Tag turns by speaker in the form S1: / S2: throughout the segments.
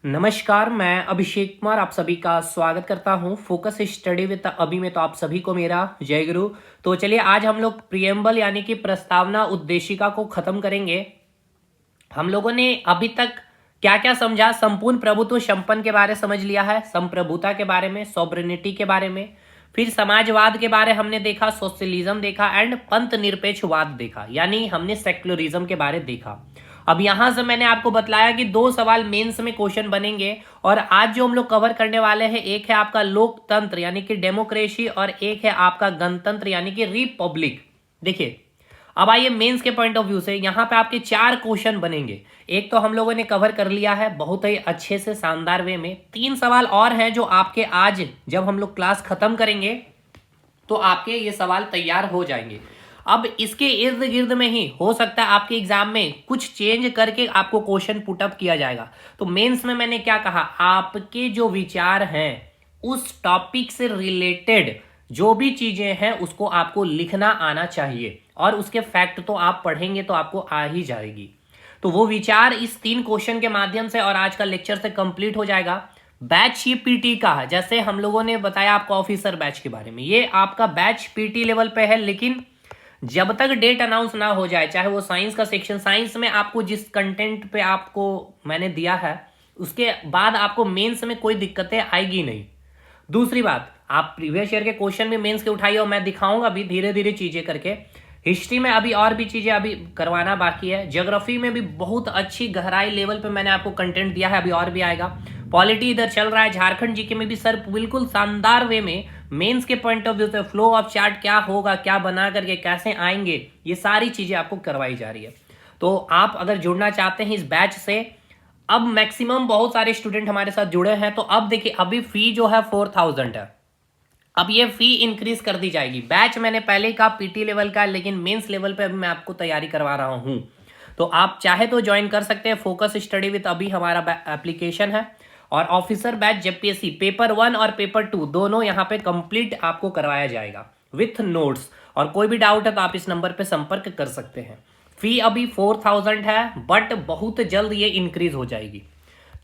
S1: नमस्कार, मैं अभिषेक कुमार आप सभी का स्वागत करता हूं फोकस स्टडी विद अभी में। तो आप सभी को मेरा जय गुरु। तो चलिए आज हम लोग प्रियम्बल यानी कि प्रस्तावना उद्देशिका को खत्म करेंगे। हम लोगों ने अभी तक क्या क्या समझा? संपूर्ण प्रभुत्व संपन्न के बारे समझ लिया है, संप्रभुता के बारे में, सॉवरेनिटी के बारे में, फिर समाजवाद के बारे हमने देखा, सोशलिज्म देखा एंड पंथ निरपेक्षवाद देखा, यानी हमने सेक्युलरिज्म के बारे देखा। अब यहां से मैंने आपको बतलाया कि दो सवाल मेंस में क्वेश्चन बनेंगे और आज जो हम लोग कवर करने वाले हैं, एक है आपका लोकतंत्र यानी कि डेमोक्रेसी और एक है आपका गणतंत्र यानी कि रिपब्लिक। देखिए अब आइए मेंस के पॉइंट ऑफ व्यू से, यहाँ पे आपके 4 क्वेश्चन बनेंगे। एक तो हम लोगों ने कवर कर लिया है बहुत ही अच्छे से शानदार वे में। 3 सवाल और हैं जो आपके आज जब हम लोग क्लास खत्म करेंगे तो आपके ये सवाल तैयार हो जाएंगे। अब इसके इर्द गिर्द में ही हो सकता है आपके एग्जाम में कुछ चेंज करके आपको क्वेश्चन पुटअप किया जाएगा। तो मेंस में मैंने क्या कहा, आपके जो विचार हैं उस टॉपिक से रिलेटेड जो भी चीजें हैं उसको आपको लिखना आना चाहिए और उसके फैक्ट तो आप पढ़ेंगे तो आपको आ ही जाएगी। तो वो विचार इस 3 क्वेश्चन के माध्यम से और आज का लेक्चर से कंप्लीट हो जाएगा। बैच ही पीटी का है, जैसे हम लोगों ने बताया आपको ऑफिसर बैच के बारे में, ये आपका बैच पीटी लेवल पे है, लेकिन जब तक डेट अनाउंस ना हो जाए, चाहे वो साइंस का सेक्शन, साइंस में आपको जिस कंटेंट पे आपको मैंने दिया है उसके बाद आपको मेंस में कोई दिक्कतें आएगी नहीं। दूसरी बात, आप प्रीवियस ईयर के क्वेश्चन भी मेंस के उठाइए और मैं दिखाऊंगा अभी धीरे धीरे चीजें करके। हिस्ट्री में अभी और भी चीजें अभी करवाना बाकी है। ज्योग्राफी में भी बहुत अच्छी गहराई लेवल पे मैंने आपको कंटेंट दिया है, अभी और भी आएगा। पॉलिटी इधर चल रहा है, झारखंड जीके में भी सर बिल्कुल शानदार वे में मेंस के पॉइंट ऑफ व्यू से फ्लो ऑफ चार्ट क्या होगा, क्या बना करके कैसे आएंगे, ये सारी चीजें आपको करवाई जा रही है। तो आप अगर जुड़ना चाहते हैं इस बैच से, अब मैक्सिमम बहुत सारे स्टूडेंट हमारे साथ जुड़े हैं। तो अब देखिए अभी फी जो है 4000 है, अब ये फी इंक्रीज कर दी जाएगी। बैच मैंने पहले ही कहा पीटी लेवल का, लेकिन मेंस लेवल पे अभी मैं आपको तैयारी करवा रहा हूं। तो आप चाहे तो ज्वाइन कर सकते हैं। फोकस स्टडी विद अभी हमारा एप्लीकेशन है और ऑफिसर बैच जेपीएससी पेपर 1 और पेपर 2 दोनों यहाँ पे कंप्लीट आपको करवाया जाएगा विथ नोट्स। और कोई भी डाउट है तो आप इस नंबर पे संपर्क कर सकते हैं। फी अभी 4000 है बट बहुत जल्द ये इंक्रीज हो जाएगी।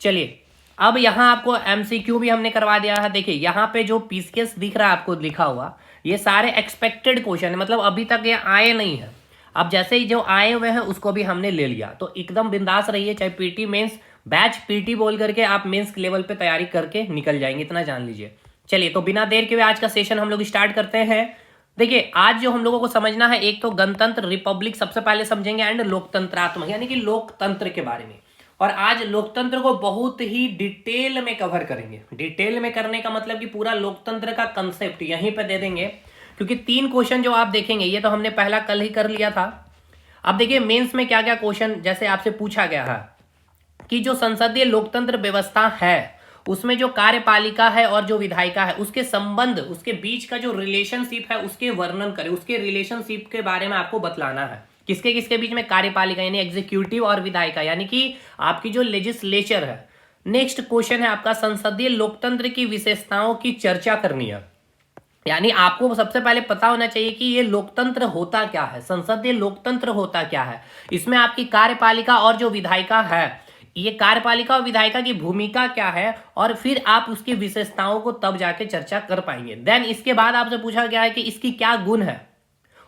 S1: चलिए अब यहाँ आपको एमसीक्यू भी हमने करवा दिया है। देखिए यहाँ पे जो पीसीएस दिख रहा है आपको लिखा हुआ, ये सारे एक्सपेक्टेड क्वेश्चन है, मतलब अभी तक ये आए नहीं है। अब जैसे ही जो आए हुए हैं उसको भी हमने ले लिया, तो एकदम बिंदास रहिए। चाहे पीटी मेंस बैच पीटी बोल करके आप मेंस लेवल पे तैयारी करके निकल जाएंगे, इतना जान लीजिए। चलिए तो बिना देर के हुए आज का सेशन हम लोग स्टार्ट करते हैं। देखिए आज जो हम लोगों को समझना है, एक तो गणतंत्र रिपब्लिक सबसे पहले समझेंगे एंड लोकतंत्रात्मक यानी कि लोकतंत्र के बारे में। और आज लोकतंत्र को बहुत ही डिटेल में कवर करेंगे। डिटेल में करने का मतलब कि पूरा लोकतंत्र का कंसेप्ट यहीं पे दे देंगे, क्योंकि 3 क्वेश्चन जो आप देखेंगे ये तो हमने पहला कल ही कर लिया था। अब देखिए मेंस में क्या क्या क्वेश्चन जैसे आपसे पूछा गया है कि जो संसदीय लोकतंत्र व्यवस्था है उसमें जो कार्यपालिका है और जो विधायिका है उसके संबंध, उसके बीच का जो रिलेशनशिप है उसके वर्णन करें, उसके रिलेशनशिप के बारे में आपको बतलाना है। किसके किसके बीच में? कार्यपालिका यानी एग्जीक्यूटिव और विधायिका यानी कि आपकी जो लेजिस्लेचर है। नेक्स्ट क्वेश्चन है आपका संसदीय लोकतंत्र की विशेषताओं की चर्चा करनी है, यानी आपको सबसे पहले पता होना चाहिए कि ये लोकतंत्र होता क्या है, संसदीय लोकतंत्र होता क्या है। इसमें आपकी कार्यपालिका और जो विधायिका है, ये कार्यपालिका और विधायिका की भूमिका क्या है, और फिर आप उसकी विशेषताओं को तब जाके चर्चा कर पाएंगे। देन इसके बाद आपसे पूछा गया है कि इसकी क्या गुण है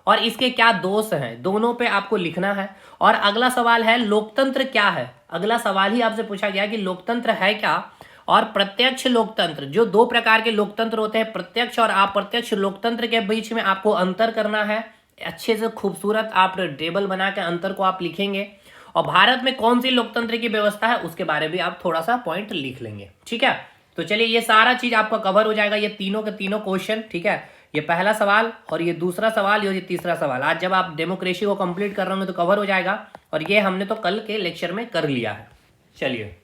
S1: और इसके क्या दोष हैं, दोनों पे आपको लिखना है। और अगला सवाल है लोकतंत्र क्या है, अगला सवाल ही आपसे पूछा गया कि लोकतंत्र है क्या। और प्रत्यक्ष लोकतंत्र, जो 2 प्रकार के लोकतंत्र होते हैं, प्रत्यक्ष और अप्रत्यक्ष लोकतंत्र के बीच में आपको अंतर करना है। अच्छे से खूबसूरत आप टेबल बना के अंतर को आप लिखेंगे। और भारत में कौन सी लोकतंत्र की व्यवस्था है उसके बारे में आप थोड़ा सा पॉइंट लिख लेंगे, ठीक है। तो चलिए ये सारा चीज आपका कवर हो जाएगा, ये तीनों के तीनों क्वेश्चन, ठीक है। ये पहला सवाल और ये दूसरा सवाल, ये तीसरा सवाल आज जब आप डेमोक्रेसी को कंप्लीट कर रहे होंगे तो कवर हो जाएगा। और ये हमने तो कल के लेक्चर में कर लिया है। चलिए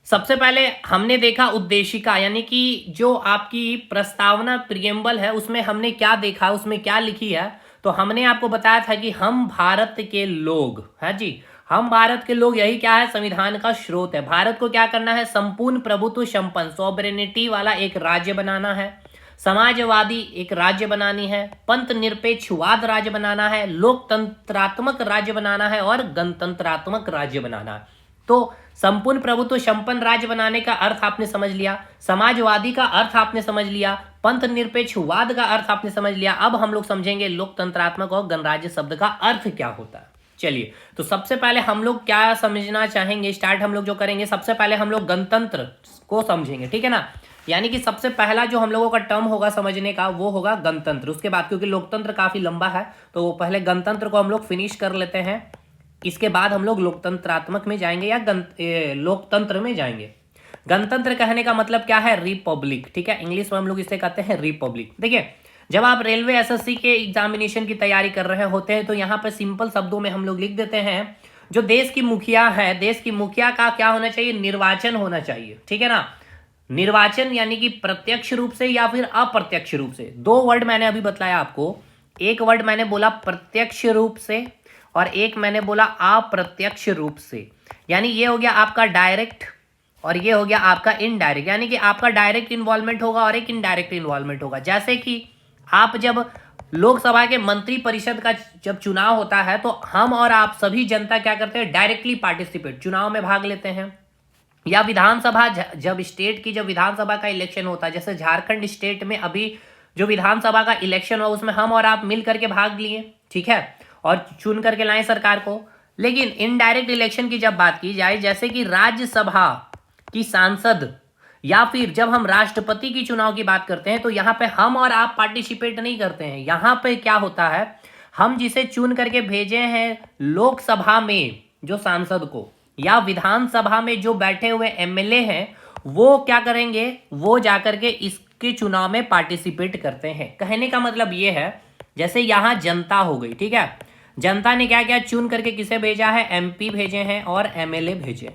S1: सबसे पहले हमने देखा उद्देशिका यानी कि जो आपकी प्रस्तावना प्रियम्बल है उसमें हमने क्या देखा, उसमें क्या लिखी है। तो हमने आपको बताया था कि हम भारत के लोग, है जी, हम भारत के लोग, यही क्या है, संविधान का स्रोत है। भारत को क्या करना है, संपूर्ण प्रभुत्व संपन्न सॉवरेनिटी वाला एक राज्य बनाना है, समाजवादी एक राज्य बनानी है, पंथ निरपेक्षवाद राज्य बनाना है, लोकतंत्रात्मक राज्य बनाना है और गणतंत्रात्मक राज्य बनाना है। तो संपूर्ण प्रभुत्व संपन्न राज्य बनाने का अर्थ आपने समझ लिया, समाजवादी का अर्थ आपने समझ लिया, पंथ निरपेक्षवाद का अर्थ आपने समझ लिया। अब हम लोग समझेंगे लोकतंत्रात्मक और गणराज्य शब्द का अर्थ क्या होता है। चलिए, तो सबसे पहले हम लोग क्या समझना चाहेंगे, स्टार्ट हम लोग जो करेंगे, सबसे पहले हम लोग गणतंत्र को समझेंगे, ठीक है ना। यानी कि सबसे पहला जो हम लोगों का टर्म होगा समझने का वो होगा गणतंत्र। उसके बाद क्योंकि लोकतंत्र काफी लंबा है तो पहले गणतंत्र को हम लोग फिनिश कर लेते हैं, इसके बाद हम लोग लोकतंत्रात्मक में जाएंगे या लोकतंत्र में जाएंगे। गणतंत्र कहने का मतलब क्या है, रिपब्लिक, ठीक है। इंग्लिश में हम लोग इसे कहते हैं रिपब्लिक। देखिए, जब आप रेलवे एसएससी के एग्जामिनेशन की तैयारी कर रहे होते हैं तो यहाँ पे सिंपल शब्दों में हम लोग लिख देते हैं, जो देश की मुखिया है, देश की मुखिया का क्या होना चाहिए, निर्वाचन होना चाहिए, ठीक है ना। निर्वाचन यानी कि प्रत्यक्ष रूप से या फिर अप्रत्यक्ष रूप से। दो वर्ड मैंने अभी बताया आपको, एक वर्ड मैंने बोला प्रत्यक्ष रूप से और एक मैंने बोला अप्रत्यक्ष रूप से। यानी ये हो गया आपका डायरेक्ट और ये हो गया आपका इनडायरेक्ट। यानी कि आपका डायरेक्ट इन्वॉल्वमेंट होगा और एक इनडायरेक्ट इन्वॉल्वमेंट होगा। जैसे कि आप जब लोकसभा के मंत्री परिषद का जब चुनाव होता है तो हम और आप सभी जनता क्या करते हैं, डायरेक्टली पार्टिसिपेट, चुनाव में भाग लेते हैं। या विधानसभा, जब स्टेट की जब विधानसभा का इलेक्शन होता है, जैसे झारखंड स्टेट में अभी जो विधानसभा का इलेक्शन हुआ उसमें हम और आप मिल करके भाग लिए, ठीक है, और चुन करके लाए सरकार को। लेकिन इनडायरेक्ट इलेक्शन की जब बात की जाए, जैसे कि राज्यसभा की सांसद या फिर जब हम राष्ट्रपति की चुनाव की बात करते हैं तो यहाँ पे हम और आप पार्टिसिपेट नहीं करते हैं। यहाँ पे क्या होता है, हम जिसे चुन करके भेजे हैं लोकसभा में जो सांसद को या विधानसभा में जो बैठे हुए एमएलए हैं, वो क्या करेंगे, वो जाकर के इसके चुनाव में पार्टिसिपेट करते हैं। कहने का मतलब ये है, जैसे यहाँ जनता हो गई, ठीक है, जनता ने क्या क्या चुन करके किसे भेजा है, एमपी भेजे हैं और एमएलए भेजे।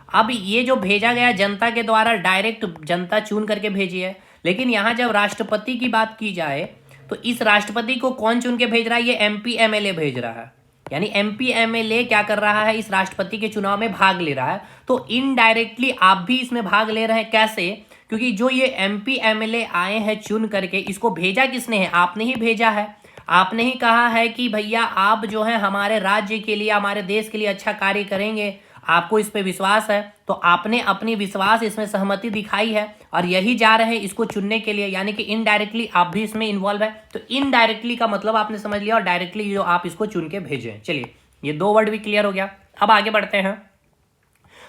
S1: अब ये जो भेजा गया जनता के द्वारा, डायरेक्ट जनता चुन करके भेजी है। लेकिन यहाँ जब राष्ट्रपति की बात की जाए तो इस राष्ट्रपति को कौन चुन के भेज रहा है, ये एमपी एमएलए भेज रहा है। यानी एमपी एमएलए क्या कर रहा है, इस राष्ट्रपति के चुनाव में भाग ले रहा है। तो इनडायरेक्टली आप भी इसमें भाग ले रहे हैं। कैसे, क्योंकि जो ये एमपी एमएलए आए हैं चुन करके, इसको भेजा किसने है, आपने ही भेजा है। आपने ही कहा है कि भैया आप जो है हमारे राज्य के लिए, हमारे देश के लिए अच्छा कार्य करेंगे, आपको इस पे विश्वास है, तो आपने अपनी विश्वास इसमें सहमति दिखाई है और यही जा रहे हैं इसको चुनने के लिए। यानी कि इनडायरेक्टली आप भी इसमें इन्वॉल्व है। तो इनडायरेक्टली का मतलब आपने समझ लिया और डायरेक्टली जो आप इसको चुन के भेजे। चलिए, ये दो वर्ड भी क्लियर हो गया। अब आगे बढ़ते हैं।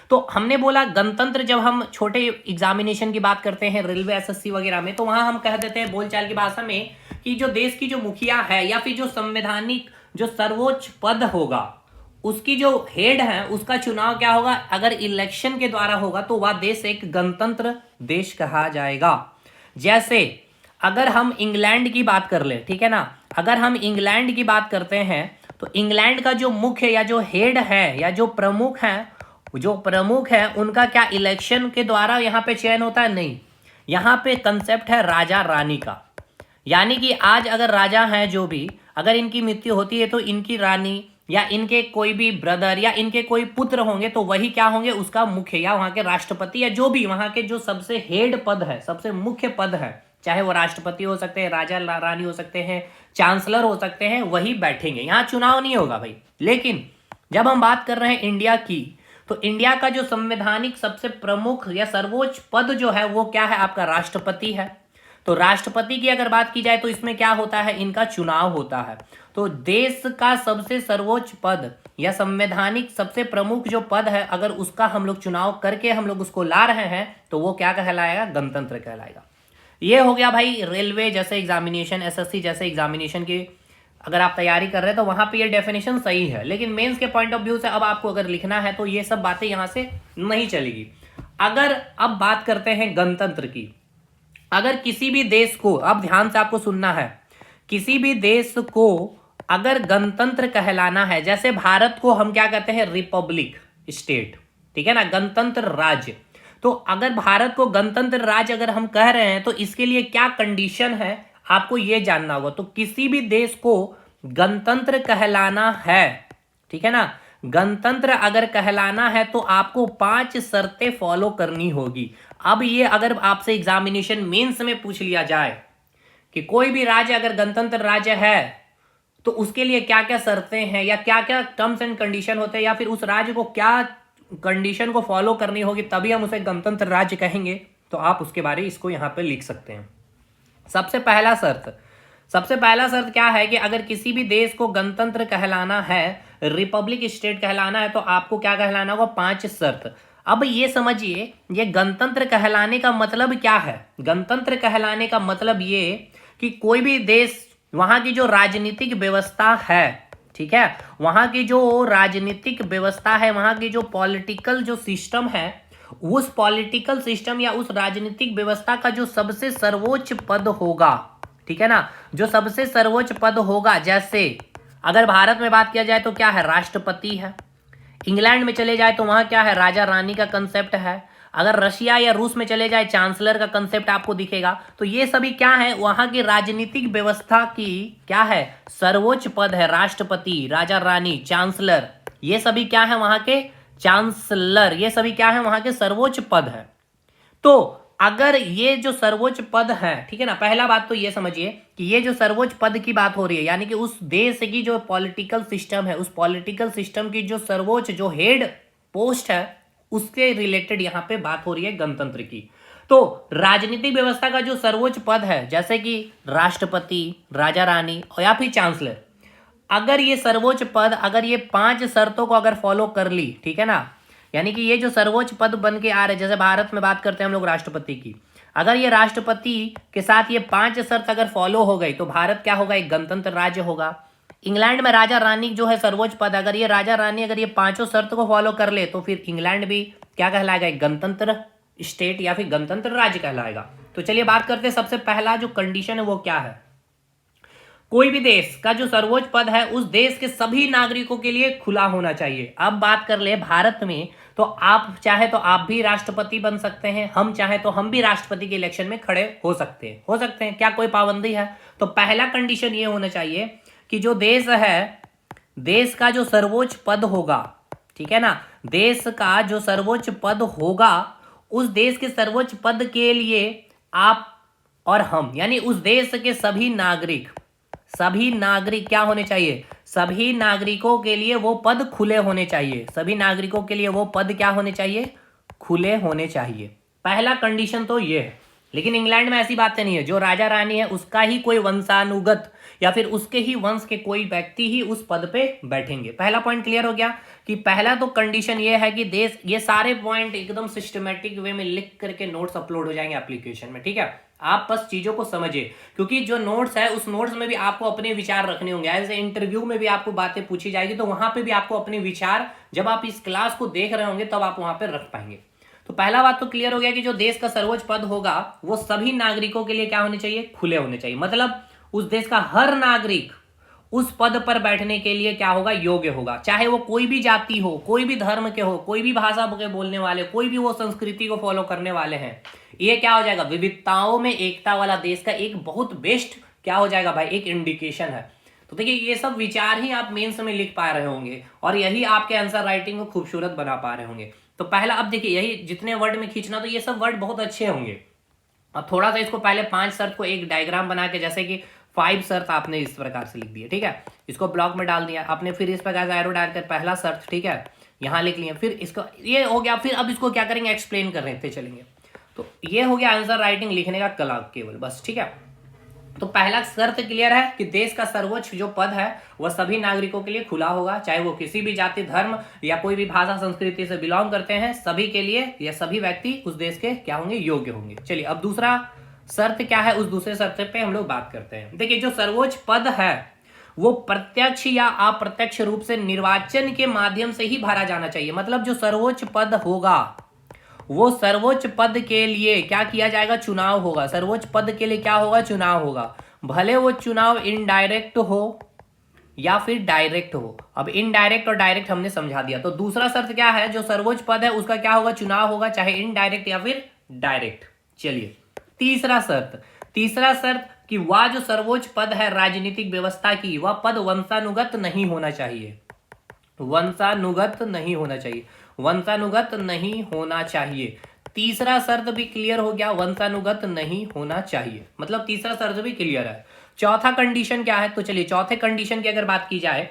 S1: तो हमने बोला गणतंत्र, जब हम छोटे एग्जामिनेशन की बात करते हैं रेलवे एसएससी वगैरह में, तो वहां हम कह देते हैं बोलचाल की भाषा में कि जो देश की जो मुखिया है या फिर जो संवैधानिक जो सर्वोच्च पद होगा, उसकी जो हेड है, उसका चुनाव क्या होगा, अगर इलेक्शन के द्वारा होगा तो वह देश एक गणतंत्र देश कहा जाएगा। जैसे अगर हम इंग्लैंड की बात कर ले, ठीक है ना, अगर हम इंग्लैंड की बात करते हैं तो इंग्लैंड का जो मुख्य या जो हेड है या जो प्रमुख है उनका क्या इलेक्शन के द्वारा यहाँ पे चयन होता है, नहीं। यहाँ पे कंसेप्ट है राजा रानी का। यानी कि आज अगर राजा हैं जो भी, अगर इनकी मृत्यु होती है तो इनकी रानी या इनके कोई भी ब्रदर या इनके कोई पुत्र होंगे तो वही क्या होंगे, उसका मुख्य या वहां के राष्ट्रपति या जो भी वहां के जो सबसे हेड पद है, सबसे मुख्य पद है, चाहे वो राष्ट्रपति हो सकते हैं, राजा रानी हो सकते हैं, चांसलर हो सकते हैं, वही बैठेंगे। यहाँ चुनाव नहीं होगा भाई। लेकिन जब हम बात कर रहे हैं इंडिया की, तो इंडिया का जो संवैधानिक सबसे प्रमुख या सर्वोच्च पद जो है वो क्या है, आपका राष्ट्रपति है। तो राष्ट्रपति की अगर बात की जाए तो इसमें क्या होता है, इनका चुनाव होता है। तो देश का सबसे सर्वोच्च पद या संवैधानिक सबसे प्रमुख जो पद है, अगर उसका हम लोग चुनाव करके हम लोग उसको ला रहे हैं तो वो क्या कहलाएगा, गणतंत्र कहलाएगा। ये हो गया भाई रेलवे जैसे एग्जामिनेशन, एसएससी जैसे एग्जामिनेशन की अगर आप तैयारी कर रहे हैं तो वहां पे ये डेफिनेशन सही है। लेकिन मेंस के पॉइंट ऑफ व्यू से अब आपको अगर लिखना है तो ये सब बातें यहां से नहीं चलेगी। अगर अब बात करते हैं गणतंत्र की, अगर किसी भी देश को, अब ध्यान से आपको सुनना है, किसी भी देश को अगर गणतंत्र कहलाना है, जैसे भारत को हम क्या कहते हैं, रिपब्लिक स्टेट, ठीक है ना, गणतंत्र राज्य। तो अगर भारत को गणतंत्र राज्य अगर हम कह रहे हैं तो इसके लिए क्या कंडीशन है आपको ये जानना होगा। तो किसी भी देश को गणतंत्र कहलाना है, ठीक है ना, गणतंत्र अगर कहलाना है तो आपको 5 शर्तें फॉलो करनी होगी। अब ये अगर आपसे एग्जामिनेशन मेंस में पूछ लिया जाए कि कोई भी राज्य अगर गणतंत्र राज्य है तो उसके लिए क्या क्या शर्तें हैं या क्या क्या टर्म्स एंड कंडीशन होते हैं या फिर उस राज्य को क्या कंडीशन को फॉलो करनी होगी तभी हम उसे गणतंत्र राज्य कहेंगे, तो आप उसके बारे में इसको यहाँ पे लिख सकते हैं। सबसे पहला शर्त क्या है कि अगर किसी भी देश को गणतंत्र कहलाना है, रिपब्लिक स्टेट कहलाना है, तो आपको क्या कहलाना होगा? 5 शर्त। अब ये समझिए, ये गणतंत्र कहलाने का मतलब क्या है? गणतंत्र कहलाने का मतलब ये कि कोई भी देश, वहां की जो राजनीतिक व्यवस्था है, ठीक है, वहां की जो राजनीतिक व्यवस्था है, वहां की जो पॉलिटिकल जो सिस्टम है, उस पॉलिटिकल सिस्टम या उस राजनीतिक व्यवस्था का जो सबसे सर्वोच्च पद होगा, ठीक है ना, जो सबसे सर्वोच्च पद होगा, जैसे अगर भारत में बात किया जाए तो क्या है? राष्ट्रपति है। इंग्लैंड में चले जाए तो वहां क्या है? राजा रानी का कंसेप्ट है। अगर रशिया या रूस में चले जाए, चांसलर का कंसेप्ट आपको दिखेगा। तो ये सभी क्या है? वहां की राजनीतिक व्यवस्था की क्या है? सर्वोच्च पद है। राष्ट्रपति, राजा रानी, चांसलर, ये सभी क्या है? वहां के चांसलर, ये सभी क्या है? वहां के सर्वोच्च पद है। तो अगर ये जो सर्वोच्च पद है, ठीक है ना, पहला बात तो ये समझिए कि ये जो सर्वोच्च पद की बात हो रही है, यानी कि उस देश की जो पॉलिटिकल सिस्टम है, उस पॉलिटिकल सिस्टम की जो सर्वोच्च जो हेड पोस्ट है, उसके रिलेटेड यहां पे बात हो रही है गणतंत्र की। तो राजनीतिक व्यवस्था का जो सर्वोच्च पद है, जैसे कि राष्ट्रपति, राजा रानी या फिर चांसलर, अगर ये सर्वोच्च पद, अगर ये 5 शर्तों को अगर फॉलो कर ली, ठीक है ना, यानी कि ये जो सर्वोच्च पद बन के आ रहे, जैसे भारत में बात करते हैं हम लोग राष्ट्रपति की, अगर ये राष्ट्रपति के साथ ये 5 शर्त अगर फॉलो हो गई तो भारत क्या होगा? एक गणतंत्र राज्य होगा। इंग्लैंड में राजा रानी जो है सर्वोच्च पद, अगर ये राजा रानी अगर ये 5 शर्त को फॉलो कर ले तो फिर इंग्लैंड भी क्या कहलाएगा? एक गणतंत्र स्टेट या फिर गणतंत्र राज्य कहलाएगा। तो चलिए बात करते हैं, सबसे पहला जो कंडीशन है वो क्या है? कोई भी देश का जो सर्वोच्च पद है उस देश के सभी नागरिकों के लिए खुला होना चाहिए। अब बात कर ले भारत में, तो आप चाहे तो आप भी राष्ट्रपति बन सकते हैं, हम चाहे तो हम भी राष्ट्रपति के इलेक्शन में खड़े हो सकते हैं, क्या कोई पाबंदी है? तो पहला कंडीशन ये होना चाहिए कि जो देश है, देश का जो सर्वोच्च पद होगा, ठीक है ना, देश का जो सर्वोच्च पद होगा, उस देश के सर्वोच्च पद के लिए आप और हम, यानी उस देश के सभी नागरिक क्या होने चाहिए? सभी नागरिकों के लिए वो पद खुले होने चाहिए। सभी नागरिकों के लिए वो पद क्या होने चाहिए? खुले होने चाहिए। पहला कंडीशन तो ये है। लेकिन इंग्लैंड में ऐसी बातें नहीं है। जो राजा रानी है उसका ही कोई वंशानुगत या फिर उसके ही वंश के कोई व्यक्ति ही उस पद पे बैठेंगे। पहला पॉइंट क्लियर हो गया कि पहला तो कंडीशन ये है कि देश, ये सारे पॉइंट एकदम सिस्टमेटिक वे में लिख करके नोट्स अपलोड हो जाएंगे एप्लीकेशन में, ठीक है। आप बस चीजों को समझिए, क्योंकि जो नोट्स है उस नोट्स में भी आपको अपने विचार रखने होंगे। एज ए इंटरव्यू में भी आपको बातें पूछी जाएगी तो वहां पे भी आपको अपने विचार, जब आप इस क्लास को देख रहे होंगे तब आप वहां पे रख पाएंगे। तो पहला बात तो क्लियर हो गया कि जो देश का सर्वोच्च पद होगा वो सभी नागरिकों के लिए क्या होने चाहिए? खुले होने चाहिए। मतलब उस देश का हर नागरिक उस पद पर बैठने के लिए क्या होगा? योग्य होगा। चाहे वो कोई भी जाति हो, कोई भी धर्म के हो, कोई भी भाषा के बोलने वाले, कोई भी वो संस्कृति को फॉलो करने वाले हैं। ये क्या हो जाएगा? विविधताओं में एकता वाला देश का एक बहुत बेस्ट क्या हो जाएगा भाई? एक इंडिकेशन है। तो देखिए ये सब विचार ही आप मेंस में लिख पा रहे होंगे और यही आपके आंसर राइटिंग को खूबसूरत बना पा रहे होंगे। तो पहला, अब देखिए यही जितने वर्ड में खींचना, तो ये सब वर्ड बहुत अच्छे होंगे। अब थोड़ा सा इसको पहले 5 शर्त को एक डायग्राम बना के, जैसे कि 5 शर्त आपने इस प्रकार से लिख दिए, ठीक है, इसको ब्लॉक में डाल दिया आपने, फिर इस प्रकार से एरो डाल कर पहला शर्त, ठीक है, यहाँ लिख लिया, फिर इसको ये हो गया। फिर अब इसको क्या करेंगे? एक्सप्लेन कर रहे थे, चलेंगे। तो ये हो गया आंसर राइटिंग लिखने का कला केवल, बस, ठीक है। तो पहला शर्त क्लियर है कि देश का सर्वोच्च जो पद है वह सभी नागरिकों के लिए खुला होगा, चाहे वो किसी भी जाति, धर्म या कोई भी भाषा संस्कृति से बिलोंग करते हैं, सभी के लिए या सभी व्यक्ति उस देश के क्या होंगे? योग्य होंगे। चलिए अब दूसरा शर्त क्या है, उस दूसरे शर्त पे हम लोग बात करते हैं। देखिए जो सर्वोच्च पद है वो प्रत्यक्ष या अप्रत्यक्ष रूप से निर्वाचन के माध्यम से ही भरा जाना चाहिए। मतलब जो सर्वोच्च पद होगा वो सर्वोच्च पद के लिए क्या किया जाएगा? चुनाव होगा। सर्वोच्च पद के लिए क्या होगा? चुनाव होगा। भले वो चुनाव इनडायरेक्ट हो या फिर डायरेक्ट हो। अब इनडायरेक्ट और डायरेक्ट हमने समझा दिया। तो दूसरा शर्त क्या है? जो सर्वोच्च पद है उसका क्या होगा? चुनाव होगा, चाहे इनडायरेक्ट या फिर डायरेक्ट। चलिए तीसरा शर्त कि वह जो सर्वोच्च पद है राजनीतिक व्यवस्था की, वह पद वंशानुगत नहीं होना चाहिए। वंशानुगत नहीं होना चाहिए। तीसरा शर्त भी क्लियर हो गया, वंशानुगत नहीं होना चाहिए। मतलब तीसरा शर्त भी क्लियर है। चौथा कंडीशन क्या है? तो चलिए चौथे कंडीशन की अगर बात की जाए,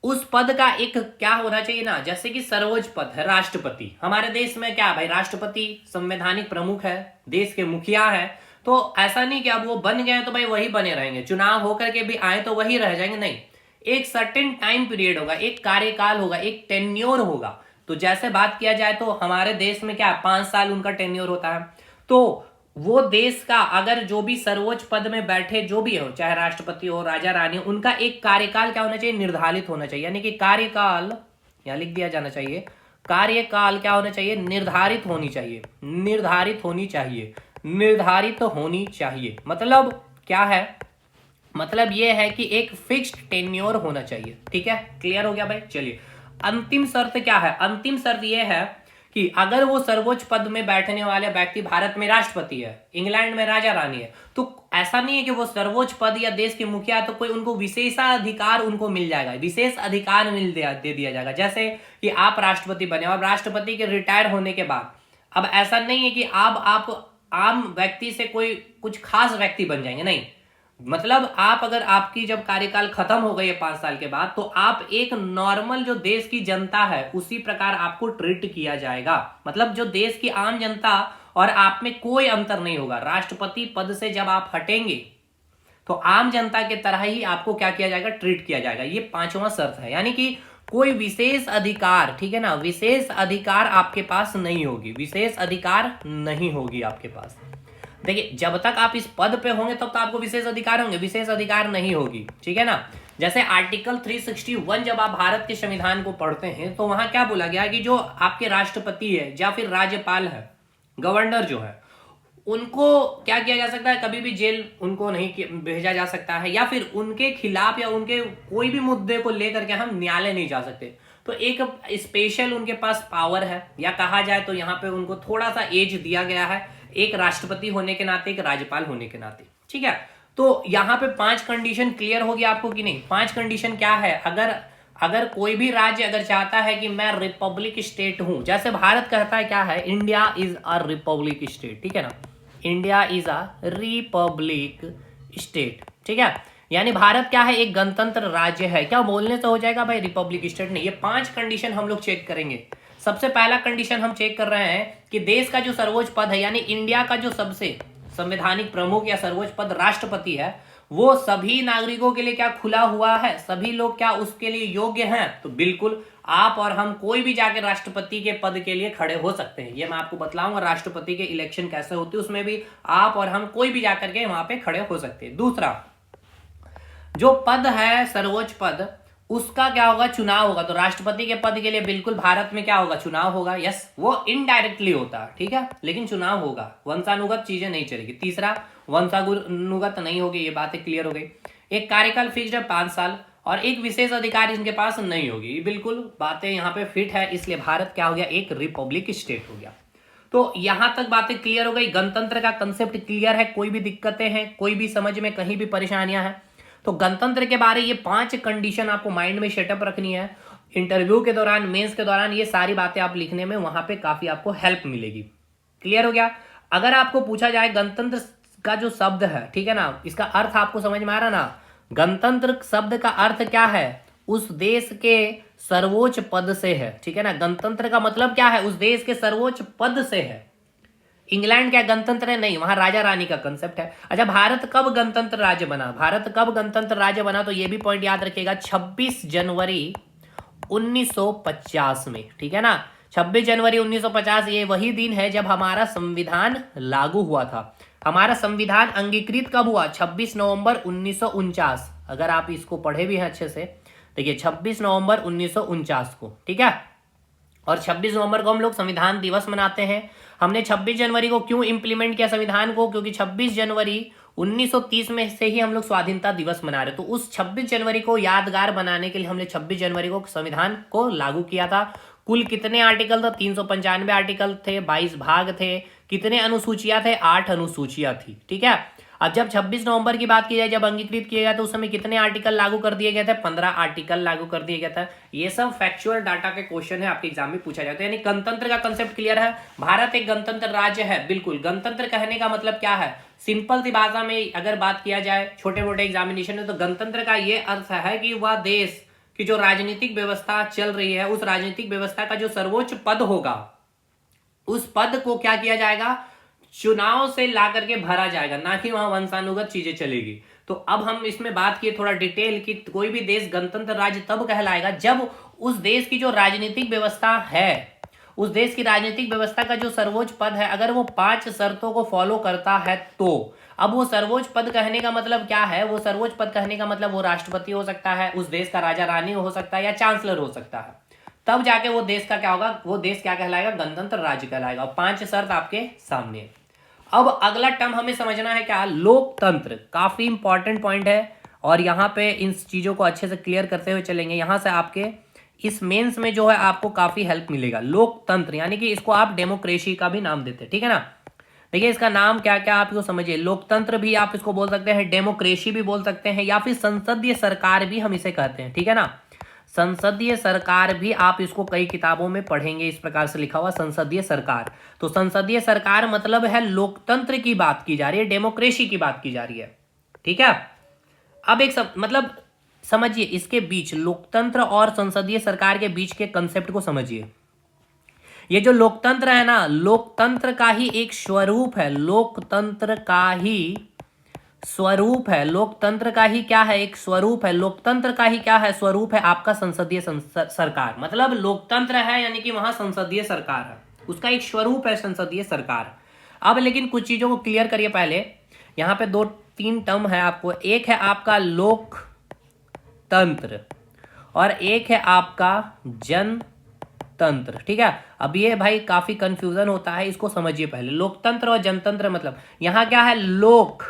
S1: उस पद का एक क्या होना चाहिए ना, जैसे कि सर्वोच्च पद है राष्ट्रपति। हमारे देश में क्या है भाई, राष्ट्रपति संवैधानिक प्रमुख है, देश के मुखिया है। तो ऐसा नहीं कि अब वो बन गए तो भाई वही बने रहेंगे, चुनाव होकर के भी आए तो वही रह जाएंगे, नहीं। एक सर्टेन टाइम पीरियड होगा, एक कार्यकाल होगा, एक टेन्योर होगा। तो जैसे बात किया जाए तो हमारे देश में क्या 5 साल उनका टेन्योर होता है। तो वो देश का अगर जो भी सर्वोच्च पद में बैठे जो भी हो, चाहे राष्ट्रपति हो, राजा रानी, उनका एक कार्यकाल क्या होना चाहिए, निर्धारित होना चाहिए। यानी कि कार्यकाल यहां लिख दिया जाना चाहिए, कार्यकाल क्या होना चाहिए, निर्धारित होनी चाहिए, निर्धारित होनी चाहिए, निर्धारित होनी चाहिए। मतलब क्या है, मतलब यह है कि एक फिक्स्ड टेन्योर होना चाहिए। ठीक है, क्लियर हो गया भाई। चलिए, अंतिम शर्त क्या है, अंतिम शर्त यह है कि अगर वो सर्वोच्च पद में बैठने वाले व्यक्ति भारत में राष्ट्रपति है, इंग्लैंड में राजा रानी है, तो ऐसा नहीं है कि वो सर्वोच्च पद या देश के मुखिया तो कोई उनको विशेषाधिकार उनको मिल जाएगा, विशेष अधिकार दे दिया जाएगा। जैसे कि आप राष्ट्रपति बने और राष्ट्रपति के रिटायर होने के बाद अब ऐसा नहीं है कि आप आम व्यक्ति से कोई कुछ खास व्यक्ति बन जाएंगे, नहीं। मतलब आप अगर आपकी जब कार्यकाल खत्म हो गई है 5 साल के बाद, तो आप एक नॉर्मल जो देश की जनता है उसी प्रकार आपको ट्रीट किया जाएगा। मतलब जो देश की आम जनता और आप में कोई अंतर नहीं होगा। राष्ट्रपति पद से जब आप हटेंगे तो आम जनता के तरह ही आपको क्या किया जाएगा, ट्रीट किया जाएगा। ये 5वां शर्त है। यानी कि कोई विशेष अधिकार, ठीक है ना, विशेष अधिकार आपके पास नहीं होगी, विशेष अधिकार नहीं होगी आपके पास। देखिए, जब तक आप इस पद पे होंगे तब तो आपको विशेष अधिकार होंगे, विशेष अधिकार नहीं होगी। ठीक है ना। जैसे आर्टिकल 361 जब आप भारत के संविधान को पढ़ते हैं तो वहां क्या बोला गया कि जो आपके राष्ट्रपति है या फिर राज्यपाल है, गवर्नर जो है, उनको क्या किया जा सकता है, कभी भी जेल उनको नहीं भेजा जा सकता है, या फिर उनके खिलाफ या उनके कोई भी मुद्दे को लेकर के हम न्यायालय नहीं जा सकते। तो एक स्पेशल उनके पास पावर है, या कहा जाए तो यहाँ पे उनको थोड़ा सा एज दिया गया है, एक राष्ट्रपति होने के नाते, एक राज्यपाल होने के नाते। ठीक है, तो यहाँ पे 5 कंडीशन क्लियर होगी आपको कि नहीं। 5 कंडीशन क्या है, अगर कोई भी राज्य अगर चाहता है कि मैं रिपब्लिक स्टेट हूं, जैसे भारत कहता है क्या है, India is a republic state. ठीक है ना, India is a republic state. ठीक है, यानी भारत क्या है, एक गणतंत्र राज्य है। क्या बोलने से हो जाएगा भाई रिपब्लिक स्टेट? नहीं। ये 5 कंडीशन हम लोग चेक करेंगे। सबसे पहला कंडीशन हम चेक कर रहे हैं कि देश का जो सर्वोच्च पद है, यानी इंडिया का जो सबसे संवैधानिक प्रमुख या सर्वोच्च पद राष्ट्रपति है, वो सभी नागरिकों के लिए क्या खुला हुआ है, सभी लोग क्या उसके लिए योग्य हैं? तो बिल्कुल, आप और हम कोई भी जाके राष्ट्रपति के पद के लिए खड़े हो सकते हैं। ये मैं आपको बतलाऊंगा राष्ट्रपति के इलेक्शन कैसे होते हैं, उसमें भी आप और हम कोई भी जाकर के वहां पे खड़े हो सकते हैं। दूसरा, जो पद है सर्वोच्च पद, उसका क्या होगा, चुनाव होगा। तो राष्ट्रपति के पद के लिए बिल्कुल भारत में क्या होगा, चुनाव होगा। यस, वो इनडायरेक्टली होता है, ठीक है, लेकिन चुनाव होगा। वंशानुगत चीजें नहीं चलेगी। तीसरा, वंशानुगत नहीं होगी, ये बातें क्लियर हो गई। एक कार्यकाल फिक्स्ड है 5 साल, और एक विशेष अधिकार इनके पास नहीं होगी। बिल्कुल बातें यहाँ पे फिट है, इसलिए भारत क्या हो गया, एक रिपब्लिक स्टेट हो गया। तो यहां तक बातें क्लियर हो गई। गणतंत्र का कंसेप्ट क्लियर है, कोई भी दिक्कतें हैं, कोई भी समझ में कहीं भी परेशानियां हैं तो गणतंत्र के बारे ये 5 कंडीशन आपको माइंड में सेटअप रखनी है। इंटरव्यू के दौरान, मेंस के दौरान ये सारी बातें आप लिखने में वहां पे काफी आपको हेल्प मिलेगी। क्लियर हो गया। अगर आपको पूछा जाए गणतंत्र का जो शब्द है, ठीक है ना, इसका अर्थ आपको समझ में आ रहा ना, गणतंत्र शब्द का अर्थ क्या है, उस देश के सर्वोच्च पद से है। ठीक है ना, गणतंत्र का मतलब क्या है, उस देश के सर्वोच्च पद से है। इंग्लैंड क्या गणतंत्र है? नहीं, वहां राजा रानी का कंसेप्ट है। अच्छा, भारत कब गणतंत्र राज्य बना? भारत कब गणतंत्र राज्य बना, तो ये भी पॉइंट याद रखिएगा, 26 जनवरी 1950 में। ठीक है ना, 26 जनवरी 1950 ये वही दिन है जब हमारा संविधान लागू हुआ था। हमारा संविधान अंगीकृत कब हुआ? 26 नवंबर 1949। अगर आप इसको पढ़े भी हैं अच्छे से, देखिए 26 नवंबर 1949 को। ठीक है, और 26 नवंबर को हम लोग संविधान दिवस मनाते हैं। हमने 26 जनवरी को क्यों इंप्लीमेंट किया संविधान को? क्योंकि 26 जनवरी 1930 में से ही हम लोग स्वाधीनता दिवस मना रहे। तो उस 26 जनवरी को यादगार बनाने के लिए हमने 26 जनवरी को संविधान को लागू किया था। कुल कितने आर्टिकल थे? 395 आर्टिकल थे, 22 भाग थे। कितने अनुसूचियां थे? 8 अनुसूचियां थी। ठीक है, अब जब 26 नवंबर की बात की जाए, जब अंगीकृत किया गया तो उस समय कितने आर्टिकल लागू कर दिए गए थे? 15 आर्टिकल लागू कर दिए गए थे। ये सब फैक्चुअल डाटा के क्वेश्चन है, आपके एग्जाम में पूछा जाता है। यानी गणतंत्र का कंसेप्ट क्लियर है। भारत एक गणतंत्र राज्य है। बिल्कुल, गणतंत्र कहने का मतलब क्या है, सिंपल सी भाषा में अगर बात किया जाए छोटे मोटे एग्जामिनेशन में, तो गणतंत्र का ये अर्थ है कि वह देश कि जो राजनीतिक व्यवस्था चल रही है उस राजनीतिक व्यवस्था का जो सर्वोच्च पद होगा उस पद को क्या किया जाएगा, चुनाव से ला करके भरा जाएगा, ना कि वहां वंशानुगत चीजें चलेगी। तो अब हम इसमें बात किए थोड़ा डिटेल कि कोई भी देश गणतंत्र राज्य तब कहलाएगा जब उस देश की जो राजनीतिक व्यवस्था है, उस देश की राजनीतिक व्यवस्था का जो सर्वोच्च पद है अगर वो 5 शर्तों को फॉलो करता है तो। अब वो सर्वोच्च पद कहने का मतलब क्या है, वो सर्वोच्च पद कहने का मतलब वो राष्ट्रपति हो सकता है, उस देश का राजा रानी हो सकता है, या चांसलर हो सकता है। तब जाके वो देश का क्या होगा, वो देश क्या कहलाएगा, गणतंत्र राज्य कहलाएगा। और 5 शर्त आपके सामने है। अब अगला टर्म हमें समझना है क्या, लोकतंत्र। काफी इंपॉर्टेंट पॉइंट है और यहाँ पे इन चीजों को अच्छे से क्लियर करते हुए चलेंगे। यहाँ से आपके इस मेंस में जो है आपको काफी हेल्प मिलेगा। लोकतंत्र यानी कि इसको आप डेमोक्रेसी का भी नाम देते हैं, ठीक है ना। देखिए इसका नाम क्या क्या आप इसको समझिए, लोकतंत्र भी आप इसको बोल सकते हैं, डेमोक्रेसी भी बोल सकते हैं, या फिर संसदीय सरकार भी हम इसे कहते हैं, ठीक है ना। संसदीय सरकार भी आप इसको कई किताबों में पढ़ेंगे, इस प्रकार से लिखा हुआ संसदीय सरकार। तो संसदीय सरकार मतलब है लोकतंत्र की बात की जा रही है, डेमोक्रेसी की बात की जा रही है, ठीक है। अब एक मतलब समझिए इसके बीच, लोकतंत्र और संसदीय सरकार के बीच के कंसेप्ट को समझिए। ये जो लोकतंत्र है ना, लोकतंत्र का ही एक स्वरूप है, लोकतंत्र का ही स्वरूप है, लोकतंत्र का ही क्या है, एक स्वरूप है। लोकतंत्र का ही क्या है, स्वरूप है आपका संसदीय सरकार। मतलब लोकतंत्र है यानी कि वहां संसदीय सरकार है, उसका एक स्वरूप है संसदीय सरकार। अब लेकिन कुछ चीजों को क्लियर करिए पहले। यहाँ पे 2-3 टर्म है आपको, एक है आपका लोकतंत्र और एक है आपका जनतंत्र, ठीक है। अब ये भाई काफी कंफ्यूजन होता है, इसको समझिए पहले। लोकतंत्र और जनतंत्र मतलब यहाँ क्या है, लोक,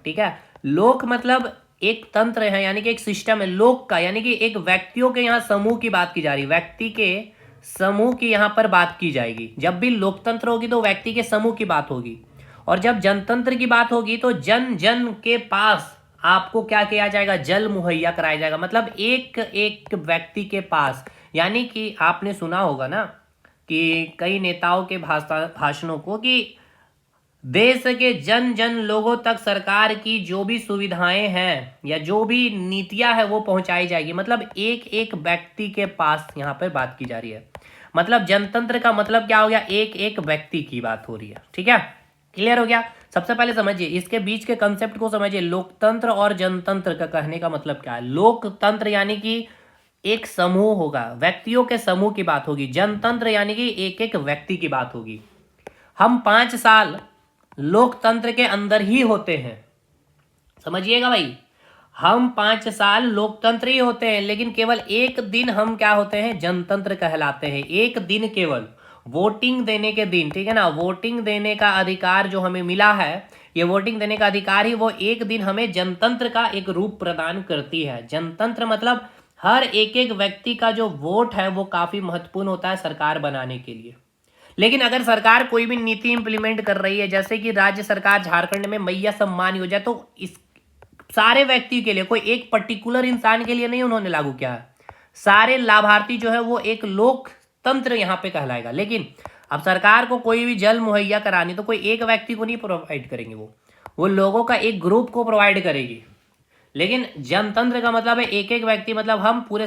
S1: ठीक है। लोक मतलब एक तंत्र है यानी कि एक सिस्टम है लोक का, यानी कि एक व्यक्तियों के यहाँ समूह की बात की जा रही है, व्यक्ति के समूह की यहाँ पर बात की जाएगी। जब भी लोकतंत्र होगी तो व्यक्ति के समूह की बात होगी, और जब जनतंत्र की बात होगी तो जन जन के पास आपको क्या किया जाएगा, जल मुहैया कराया जाएगा। मतलब एक एक व्यक्ति के पास, यानी कि आपने सुना होगा ना कि कई नेताओं के भाषणों को कि देश के जन जन लोगों तक सरकार की जो भी सुविधाएं हैं या जो भी नीतियां है वो पहुंचाई जाएगी। मतलब एक एक व्यक्ति के पास यहाँ पर बात की जा रही है। मतलब जनतंत्र का मतलब क्या हो गया, एक एक व्यक्ति की बात हो रही है, ठीक है। क्लियर हो गया। सबसे पहले समझिए इसके बीच के कंसेप्ट को समझिए। लोकतंत्र और जनतंत्र का कहने का मतलब क्या है। लोकतंत्र यानी कि एक समूह होगा, व्यक्तियों के समूह की बात होगी। जनतंत्र यानी कि एक एक व्यक्ति की बात होगी। हम 5 साल लोकतंत्र के अंदर ही होते हैं, समझिएगा भाई। हम 5 साल लोकतंत्र ही होते हैं, लेकिन केवल एक दिन हम क्या होते हैं, जनतंत्र कहलाते हैं। एक दिन, केवल वोटिंग देने के दिन, ठीक है ना। वोटिंग देने का अधिकार जो हमें मिला है, ये वोटिंग देने का अधिकार ही वो एक दिन हमें जनतंत्र का एक रूप प्रदान करती है। जनतंत्र मतलब हर एक एक व्यक्ति का जो वोट है वो काफी महत्वपूर्ण होता है सरकार बनाने के लिए। लेकिन अगर सरकार कोई भी नीति इंप्लीमेंट कर रही है, जैसे कि राज्य सरकार झारखंड में मैया सम्मान योजना, तो इस सारे व्यक्ति के लिए, कोई एक पर्टिकुलर इंसान के लिए नहीं उन्होंने लागू किया है। सारे लाभार्थी जो है वो एक लोकतंत्र यहाँ पे कहलाएगा। लेकिन अब सरकार को कोई भी जल मुहैया करानी तो कोई एक व्यक्ति को नहीं प्रोवाइड करेंगे, वो लोगों का एक ग्रुप को प्रोवाइड करेगी। लेकिन जनतंत्र का मतलब है एक एक व्यक्ति। मतलब हम पूरे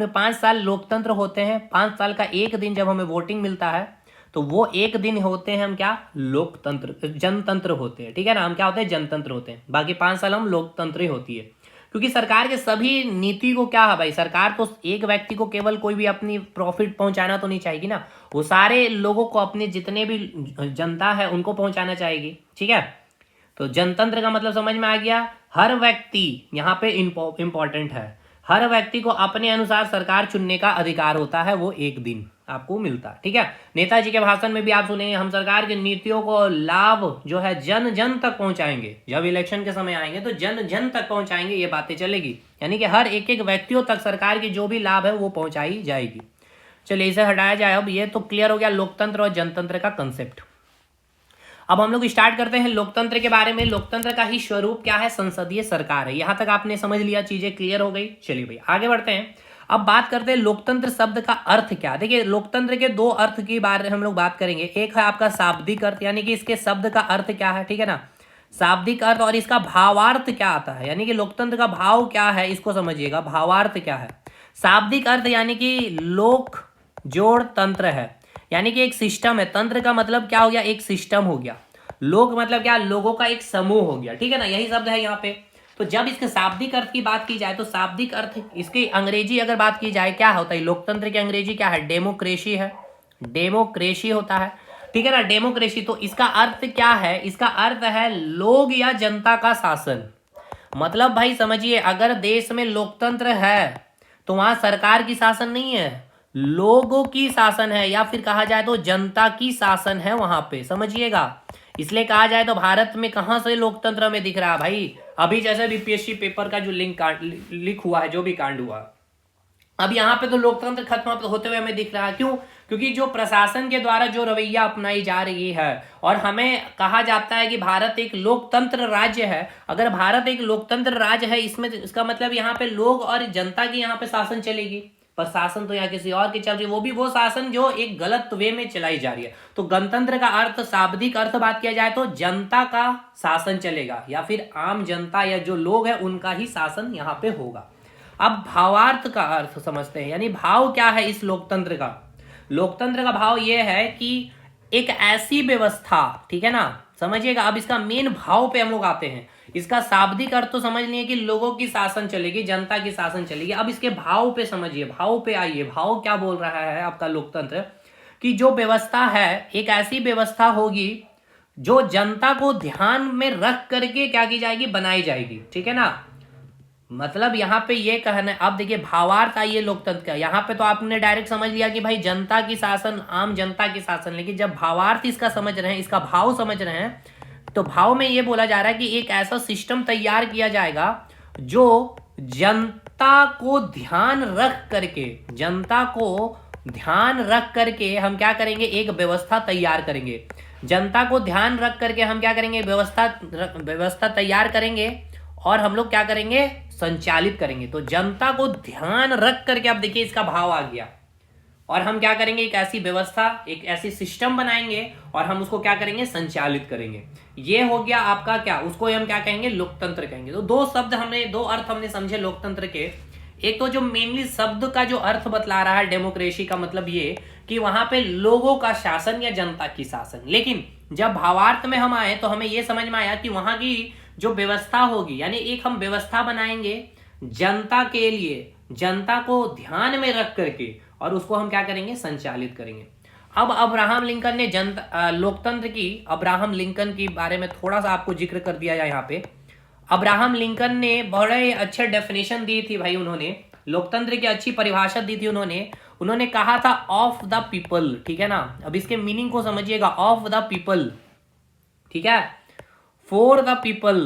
S1: 5 साल लोकतंत्र होते हैं, 5 साल का एक दिन जब हमें वोटिंग मिलता है तो वो एक दिन होते हैं हम क्या, लोकतंत्र, जनतंत्र होते हैं, ठीक है ना। हम क्या होते हैं, जनतंत्र होते हैं। बाकी 5 साल हम लोकतंत्र ही होती है, क्योंकि सरकार के सभी नीति को क्या है भाई, सरकार तो एक व्यक्ति को केवल कोई भी अपनी प्रॉफिट पहुंचाना तो नहीं चाहेगी ना, वो सारे लोगों को, अपने जितने भी जनता है उनको पहुंचाना चाहेगी, ठीक है। तो जनतंत्र का मतलब समझ में आ गया। हर व्यक्ति यहाँ पे इंपॉर्टेंट है, हर व्यक्ति को अपने अनुसार सरकार चुनने का अधिकार होता है, वो एक दिन आपको मिलता है, ठीक है। नेताजी के भाषण में भी आप सुनेंगे, हम सरकार की नीतियों को लाभ जो है जन जन तक पहुंचाएंगे। जब इलेक्शन के समय आएंगे तो जन जन तक पहुंचाएंगे, ये बातें चलेगी। यानी कि हर एक एक व्यक्तियों तक सरकार की जो भी लाभ है वो पहुंचाई जाएगी। चलिए इसे हटाया जाए। अब ये तो क्लियर हो गया लोकतंत्र और जनतंत्र का कंसेप्ट। अब हम लोग स्टार्ट करते हैं लोकतंत्र के बारे में। लोकतंत्र का ही स्वरूप क्या है, संसदीय सरकार है। यहां तक आपने समझ लिया, चीजें क्लियर हो गई। चलिए भाई आगे बढ़ते हैं। अब बात करते हैं लोकतंत्र शब्द का अर्थ क्या। देखिए लोकतंत्र के 2 अर्थ की बारे में हम लोग बात करेंगे। एक है आपका शाब्दिक अर्थ, यानी कि इसके शब्द का अर्थ क्या है, ठीक है ना। शाब्दिक अर्थ और इसका भावार्थ क्या आता है, यानी कि लोकतंत्र का भाव क्या है इसको समझिएगा, भावार्थ क्या है। शाब्दिक अर्थ यानी कि लोक जोड़ तंत्र है, यानी कि एक सिस्टम है। तंत्र का मतलब क्या हो गया, एक सिस्टम हो गया। लोक मतलब क्या, लोगों का एक समूह हो गया, ठीक है ना, यही शब्द है यहाँ पे। तो जब इसके शाब्दिक अर्थ की बात की जाए तो शाब्दिक अर्थ इसकी अंग्रेजी अगर बात की जाए क्या होता है, लोकतंत्र की अंग्रेजी क्या है, डेमोक्रेसी है, डेमोक्रेसी होता है, ठीक है ना, डेमोक्रेसी। तो इसका अर्थ क्या है, इसका अर्थ है लोग या जनता का शासन। मतलब भाई समझिए, अगर देश में लोकतंत्र है तो वहां सरकार की शासन नहीं है, लोगों की शासन है, या फिर कहा जाए तो जनता की शासन है वहां पे, समझिएगा। इसलिए कहा जाए तो भारत में कहां से लोकतंत्र में दिख रहा है भाई, अभी जैसे बीपीएससी पेपर का जो लीक हुआ है, जो भी कांड हुआ, अब यहाँ पे तो लोकतंत्र खत्म होते हुए हमें दिख रहा है। क्यों? क्योंकि जो प्रशासन के द्वारा जो रवैया अपनाई जा रही है, और हमें कहा जाता है कि भारत एक लोकतंत्र राज्य है। अगर भारत एक लोकतंत्र राज्य है, इसमें इसका मतलब यहाँ पे लोग और जनता की यहाँ पे शासन चलेगी। पर शासन तो यहाँ किसी और की चल रही है, वो भी वो शासन जो एक गलत वे में चलाई जा रही है। तो गणतंत्र का अर्थ, शाब्दिक अर्थ बात किया जाए तो जनता का शासन चलेगा, या फिर आम जनता या जो लोग हैं उनका ही शासन यहाँ पे होगा। अब भावार्थ का अर्थ समझते हैं, यानी भाव क्या है इस लोकतंत्र का। लोकतंत्र का भाव यह है कि एक ऐसी व्यवस्था, ठीक है ना, समझिएगा। अब इसका मेन भाव पे हम लोग आते हैं। इसका शाब्दिक अर्थ तो समझ लिए कि लोगों की शासन चलेगी, जनता की शासन चलेगी। अब इसके भाव पे समझिए, भाव पे आइए। भाव क्या बोल रहा है आपका लोकतंत्र, कि जो व्यवस्था है एक ऐसी व्यवस्था होगी जो जनता को ध्यान में रख करके क्या की जाएगी, बनाई जाएगी, ठीक है ना। मतलब यहाँ पे ये कहना है, अब देखिए भावार्थ आइए लोकतंत्र का। यहाँ पे तो आपने डायरेक्ट समझ लिया कि भाई जनता की शासन, आम जनता की शासन, लेकिन जब भावार्थ इसका समझ रहे हैं, इसका भाव समझ रहे हैं, तो भाव में ये बोला जा रहा है कि एक ऐसा सिस्टम तैयार किया जाएगा जो जनता को ध्यान रख करके, जनता को ध्यान रख करके हम क्या करेंगे, एक व्यवस्था तैयार करेंगे। जनता को ध्यान रख करके हम क्या करेंगे, व्यवस्था तैयार करेंगे, और हम लोग क्या करेंगे, संचालित करेंगे। तो जनता को ध्यान रख करके, अब देखिए इसका भाव आ गया, और हम क्या करेंगे, एक ऐसी व्यवस्था, एक ऐसी सिस्टम बनाएंगे, और हम उसको क्या करेंगे, संचालित करेंगे। ये हो गया आपका क्या, उसको हम क्या कहेंगे, लोकतंत्र कहेंगे। तो दो शब्द हमने, दो अर्थ हमने समझे लोकतंत्र के। एक तो जो मेनली शब्द का जो अर्थ बतला रहा है डेमोक्रेसी का, मतलब ये कि वहां पे लोगों का शासन या जनता की शासन। लेकिन जब भावार्थ में हम आए तो हमें यह समझ में आया कि वहां की जो व्यवस्था होगी, यानी एक हम व्यवस्था बनाएंगे जनता के लिए, जनता को ध्यान में रख करके, और उसको हम क्या करेंगे, संचालित करेंगे। अब अब्राहम लिंकन ने लोकतंत्र की, अब्राहम लिंकन के बारे में थोड़ा सा आपको जिक्र कर दिया जाए यहाँ पे। अब्राहम लिंकन ने बड़े अच्छे डेफिनेशन दी थी भाई, उन्होंने लोकतंत्र की अच्छी परिभाषा दी थी। उन्होंने कहा था ऑफ द पीपल, ठीक है ना। अब इसके मीनिंग को समझिएगा, ऑफ द पीपल, ठीक है, for the people,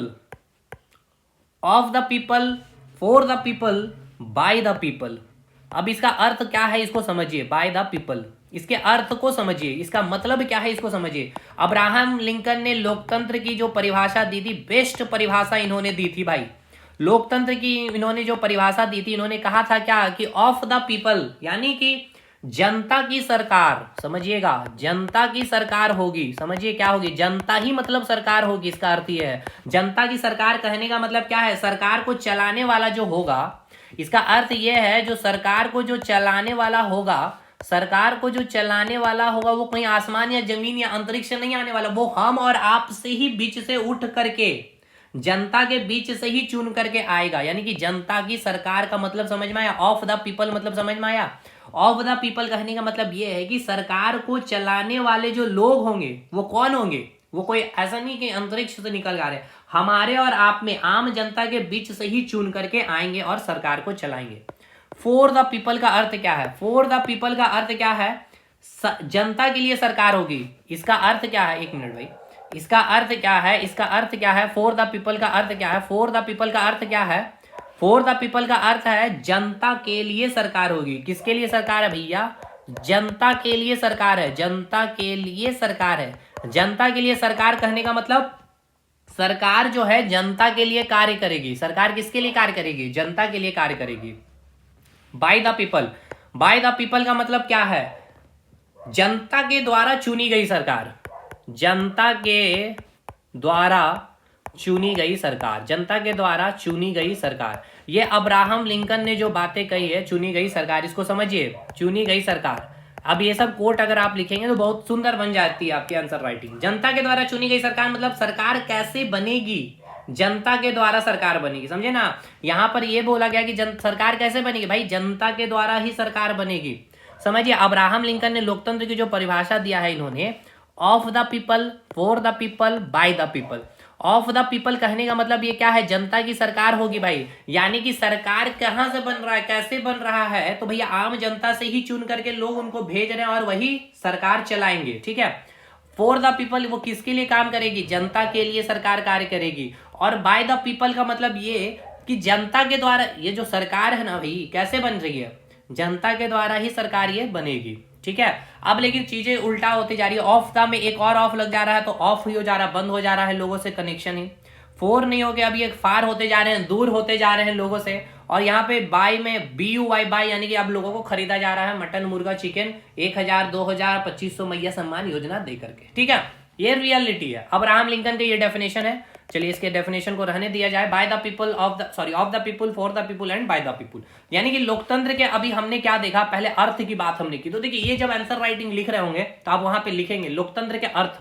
S1: of the people, for the people, by the people. अब इसका अर्थ क्या है इसको समझिए, बाय द पीपल, इसके अर्थ को समझिए, इसका मतलब क्या है इसको समझिए। अब्राहम लिंकन ने लोकतंत्र की जो परिभाषा दी थी, बेस्ट परिभाषा इन्होंने दी थी भाई। लोकतंत्र की इन्होंने जो परिभाषा दी थी, इन्होंने कहा था क्या, कि ऑफ द पीपल, यानी कि जनता की सरकार, समझिएगा, जनता की सरकार होगी। समझिए क्या होगी, जनता ही मतलब सरकार होगी। इसका अर्थ यह है, जनता की सरकार कहने का मतलब क्या है, सरकार को चलाने वाला जो होगा। इसका अर्थ यह है, जो सरकार को जो चलाने वाला होगा, सरकार को जो चलाने वाला होगा, वो कहीं आसमान या जमीन या अंतरिक्ष से नहीं आने वाला, वो हम और आप से ही बीच से उठ करके, जनता के बीच से ही चुन करके आएगा। यानी कि जनता की सरकार का मतलब समझ में आया, ऑफ द पीपल मतलब समझ में आया। ऑफ द पीपल कहने का मतलब यह है कि सरकार को चलाने वाले जो लोग होंगे वो कौन होंगे, वो कोई ऐसा नहीं कि अंतरिक्ष से निकल आ रहे, हमारे और आप में, आम जनता के बीच से ही चुन करके आएंगे और सरकार को चलाएंगे। फॉर द पीपल का अर्थ क्या है, फॉर द पीपल का अर्थ क्या है, जनता के लिए सरकार होगी। इसका अर्थ क्या है, एक मिनट भाई, इसका अर्थ क्या है, इसका अर्थ क्या है, फॉर द पीपल का अर्थ क्या है, फॉर द पीपल का अर्थ क्या है, फॉर द पीपल का अर्थ है जनता के लिए सरकार होगी। किसके लिए सरकार है भैया, जनता के लिए सरकार है, जनता के लिए सरकार है। जनता के लिए सरकार कहने का मतलब, सरकार जो है जनता के लिए कार्य करेगी। सरकार किसके लिए कार्य करेगी, जनता के लिए कार्य करेगी। By the people, by the people का मतलब क्या है, जनता के द्वारा चुनी गई सरकार, जनता के द्वारा चुनी गई सरकार, जनता के द्वारा चुनी गई सरकार। ये अब्राहम लिंकन ने जो बातें कही है, चुनी गई सरकार, इसको समझिए, चुनी गई सरकार। अब ये सब कोट अगर आप लिखेंगे तो बहुत सुंदर बन जाती है आपकी आंसर राइटिंग। जनता के द्वारा चुनी गई सरकार मतलब सरकार कैसे बनेगी, जनता के द्वारा सरकार बनेगी, समझे ना। यहां पर ये बोला गया कि सरकार कैसे बनेगी, भाई जनता के द्वारा ही सरकार बनेगी। समझिए, अब्राहम लिंकन ने लोकतंत्र की जो परिभाषा दिया है इन्होंने, of the people, for the people, by the people. Of the people कहने का मतलब ये क्या है, जनता की सरकार होगी भाई। यानी कि सरकार कहां से बन रहा है, कैसे बन रहा है, तो भैया आम जनता से ही चुन करके लोग उनको भेज रहे हैं और वही सरकार चलाएंगे, ठीक है। फॉर द पीपल, वो किसके लिए काम करेगी, जनता के लिए सरकार कार्य करेगी। और बाय द पीपल का मतलब ये कि जनता के द्वारा ये जो सरकार है ना भाई, कैसे बन रही है, जनता के द्वारा ही सरकार ये बनेगी, ठीक है। अब लेकिन चीजें उल्टा होती जा रही है, ऑफ द में एक और ऑफ लग जा रहा है तो ऑफ ही हो जा रहा है, बंद हो जा रहा है लोगों से कनेक्शन ही। फोर नहीं हो गया, अभी एक फार होते जा रहे हैं, दूर होते जा रहे हैं लोगों से। और यहाँ पे बाय में BUY बाय, यानी कि अब लोगों को खरीदा जा रहा है मटन, मुर्गा, चिकन, 1000, 2000, 2500 मैया सम्मान योजना दे करके, ठीक है। ये रियलिटी है, अब्राहम लिंकन की ये डेफिनेशन है। चलिए इसके डेफिनेशन को रहने दिया जाए। By the people, of the people, for the people and by the people. यानी कि लोकतंत्र के अभी हमने क्या देखा, पहले अर्थ की बात हमने की। तो देखिए ये जब आंसर राइटिंग लिख रहे होंगे तो आप वहां पे लिखेंगे लोकतंत्र के अर्थ,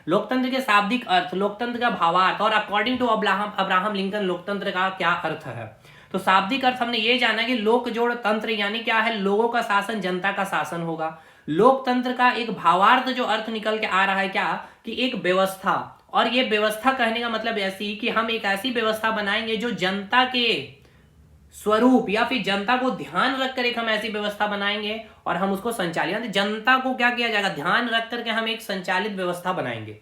S1: लोकतंत्र के शाब्दिक अर्थ, लोकतंत्र का भावार्थ, और अकॉर्डिंग टू अब्राहम लिंकन लोकतंत्र का क्या अर्थ है। तो शाब्दिक अर्थ हमने ये जाना कि लोक जोड़ तंत्र यानी क्या है, लोगों का शासन, जनता का शासन होगा। लोकतंत्र का एक भावार्थ जो अर्थ निकल के आ रहा है क्या, कि एक व्यवस्था। और ये व्यवस्था कहने का मतलब ऐसी कि हम एक ऐसी व्यवस्था बनाएंगे जो जनता के स्वरूप या फिर जनता को ध्यान रखकर एक हम ऐसी व्यवस्था बनाएंगे और हम उसको संचालित, जनता को क्या किया जाएगा, ध्यान रख करके हम एक संचालित व्यवस्था बनाएंगे।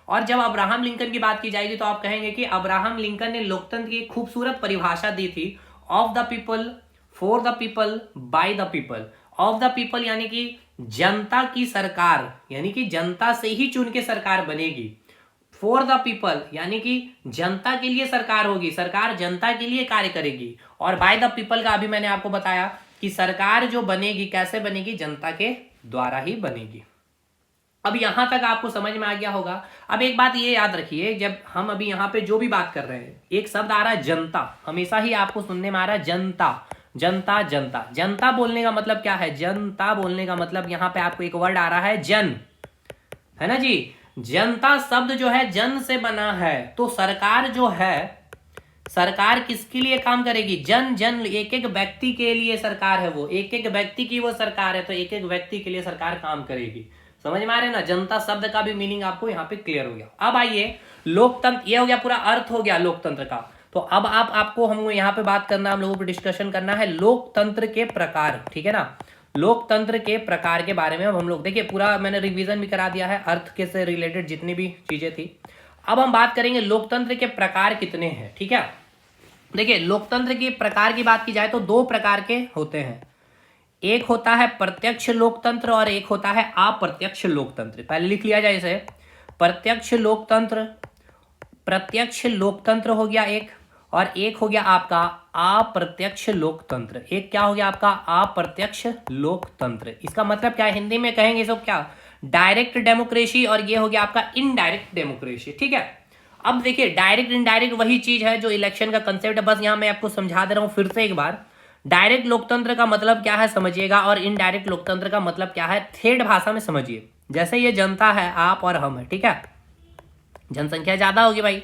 S1: और जब अब्राहम लिंकन की बात की जाएगी तो आप कहेंगे कि अब्राहम लिंकन ने लोकतंत्र की खूबसूरत परिभाषा दी थी, of the people, for the people, by the people. Of the people यानी कि जनता की सरकार, यानी कि जनता से ही चुन के सरकार बनेगी। फॉर द पीपल यानी कि जनता के लिए सरकार होगी, सरकार जनता के लिए कार्य करेगी। और बाय द पीपल का अभी मैंने आपको बताया कि सरकार जो बनेगी कैसे बनेगी, जनता के द्वारा ही बनेगी। अब यहां तक आपको समझ में आ गया होगा। अब एक बात ये याद रखिए, जब हम अभी यहां पे जो भी बात कर रहे हैं, एक शब्द आ रहा है जनता, हमेशा ही आपको सुनने में आ रहा है जनता, जनता, जनता। जनता बोलने का मतलब क्या है, जनता बोलने का मतलब यहां पे आपको एक वर्ड आ रहा है जन, है ना जी। जनता शब्द जो है जन से बना है। तो सरकार जो है, सरकार किसके लिए काम करेगी, जन जन, एक एक व्यक्ति के लिए सरकार है, वो एक एक व्यक्ति की वो सरकार है, तो एक एक व्यक्ति के लिए सरकार काम करेगी। समझ में आ रहे ना, जनता शब्द का भी मीनिंग आपको यहाँ पे क्लियर हो गया। अब आइए लोकतंत्र, ये हो गया पूरा अर्थ हो गया लोकतंत्र का। तो अब आपको हम यहाँ पे बात करना, हम लोगों को डिस्कशन करना है लोकतंत्र के प्रकार, ठीक है ना। लोकतंत्र के प्रकार के बारे में अब हम लोग देखिए, पूरा मैंने रिवीजन भी करा दिया है अर्थ के से रिलेटेड जितनी भी चीजें थी। अब हम बात करेंगे लोकतंत्र के प्रकार कितने हैं, ठीक है। देखिए लोकतंत्र के प्रकार की बात की जाए तो दो प्रकार के होते हैं, एक होता है प्रत्यक्ष लोकतंत्र और एक होता है अप्रत्यक्ष लोकतंत्र। पहले लिख लिया जाए इसे, प्रत्यक्ष लोकतंत्र, प्रत्यक्ष लोकतंत्र हो गया एक, और एक हो गया आपका अप्रत्यक्ष लोकतंत्र। एक क्या हो गया आपका अप्रत्यक्ष लोकतंत्र। इसका मतलब क्या है, हिंदी में कहेंगे इसको क्या, डायरेक्ट डेमोक्रेसी, और ये हो गया आपका इनडायरेक्ट डेमोक्रेसी, ठीक है। अब देखिए डायरेक्ट इनडायरेक्ट वही चीज है जो इलेक्शन का कंसेप्ट है, बस यहां मैं आपको समझा दे रहा हूं फिर से एक बार। डायरेक्ट लोकतंत्र का मतलब क्या है समझिएगा, और इनडायरेक्ट लोकतंत्र का मतलब क्या है ठेठ भाषा में समझिए। जैसे ये जनता है, आप और हम है, ठीक है, जनसंख्या ज्यादा होगी भाई,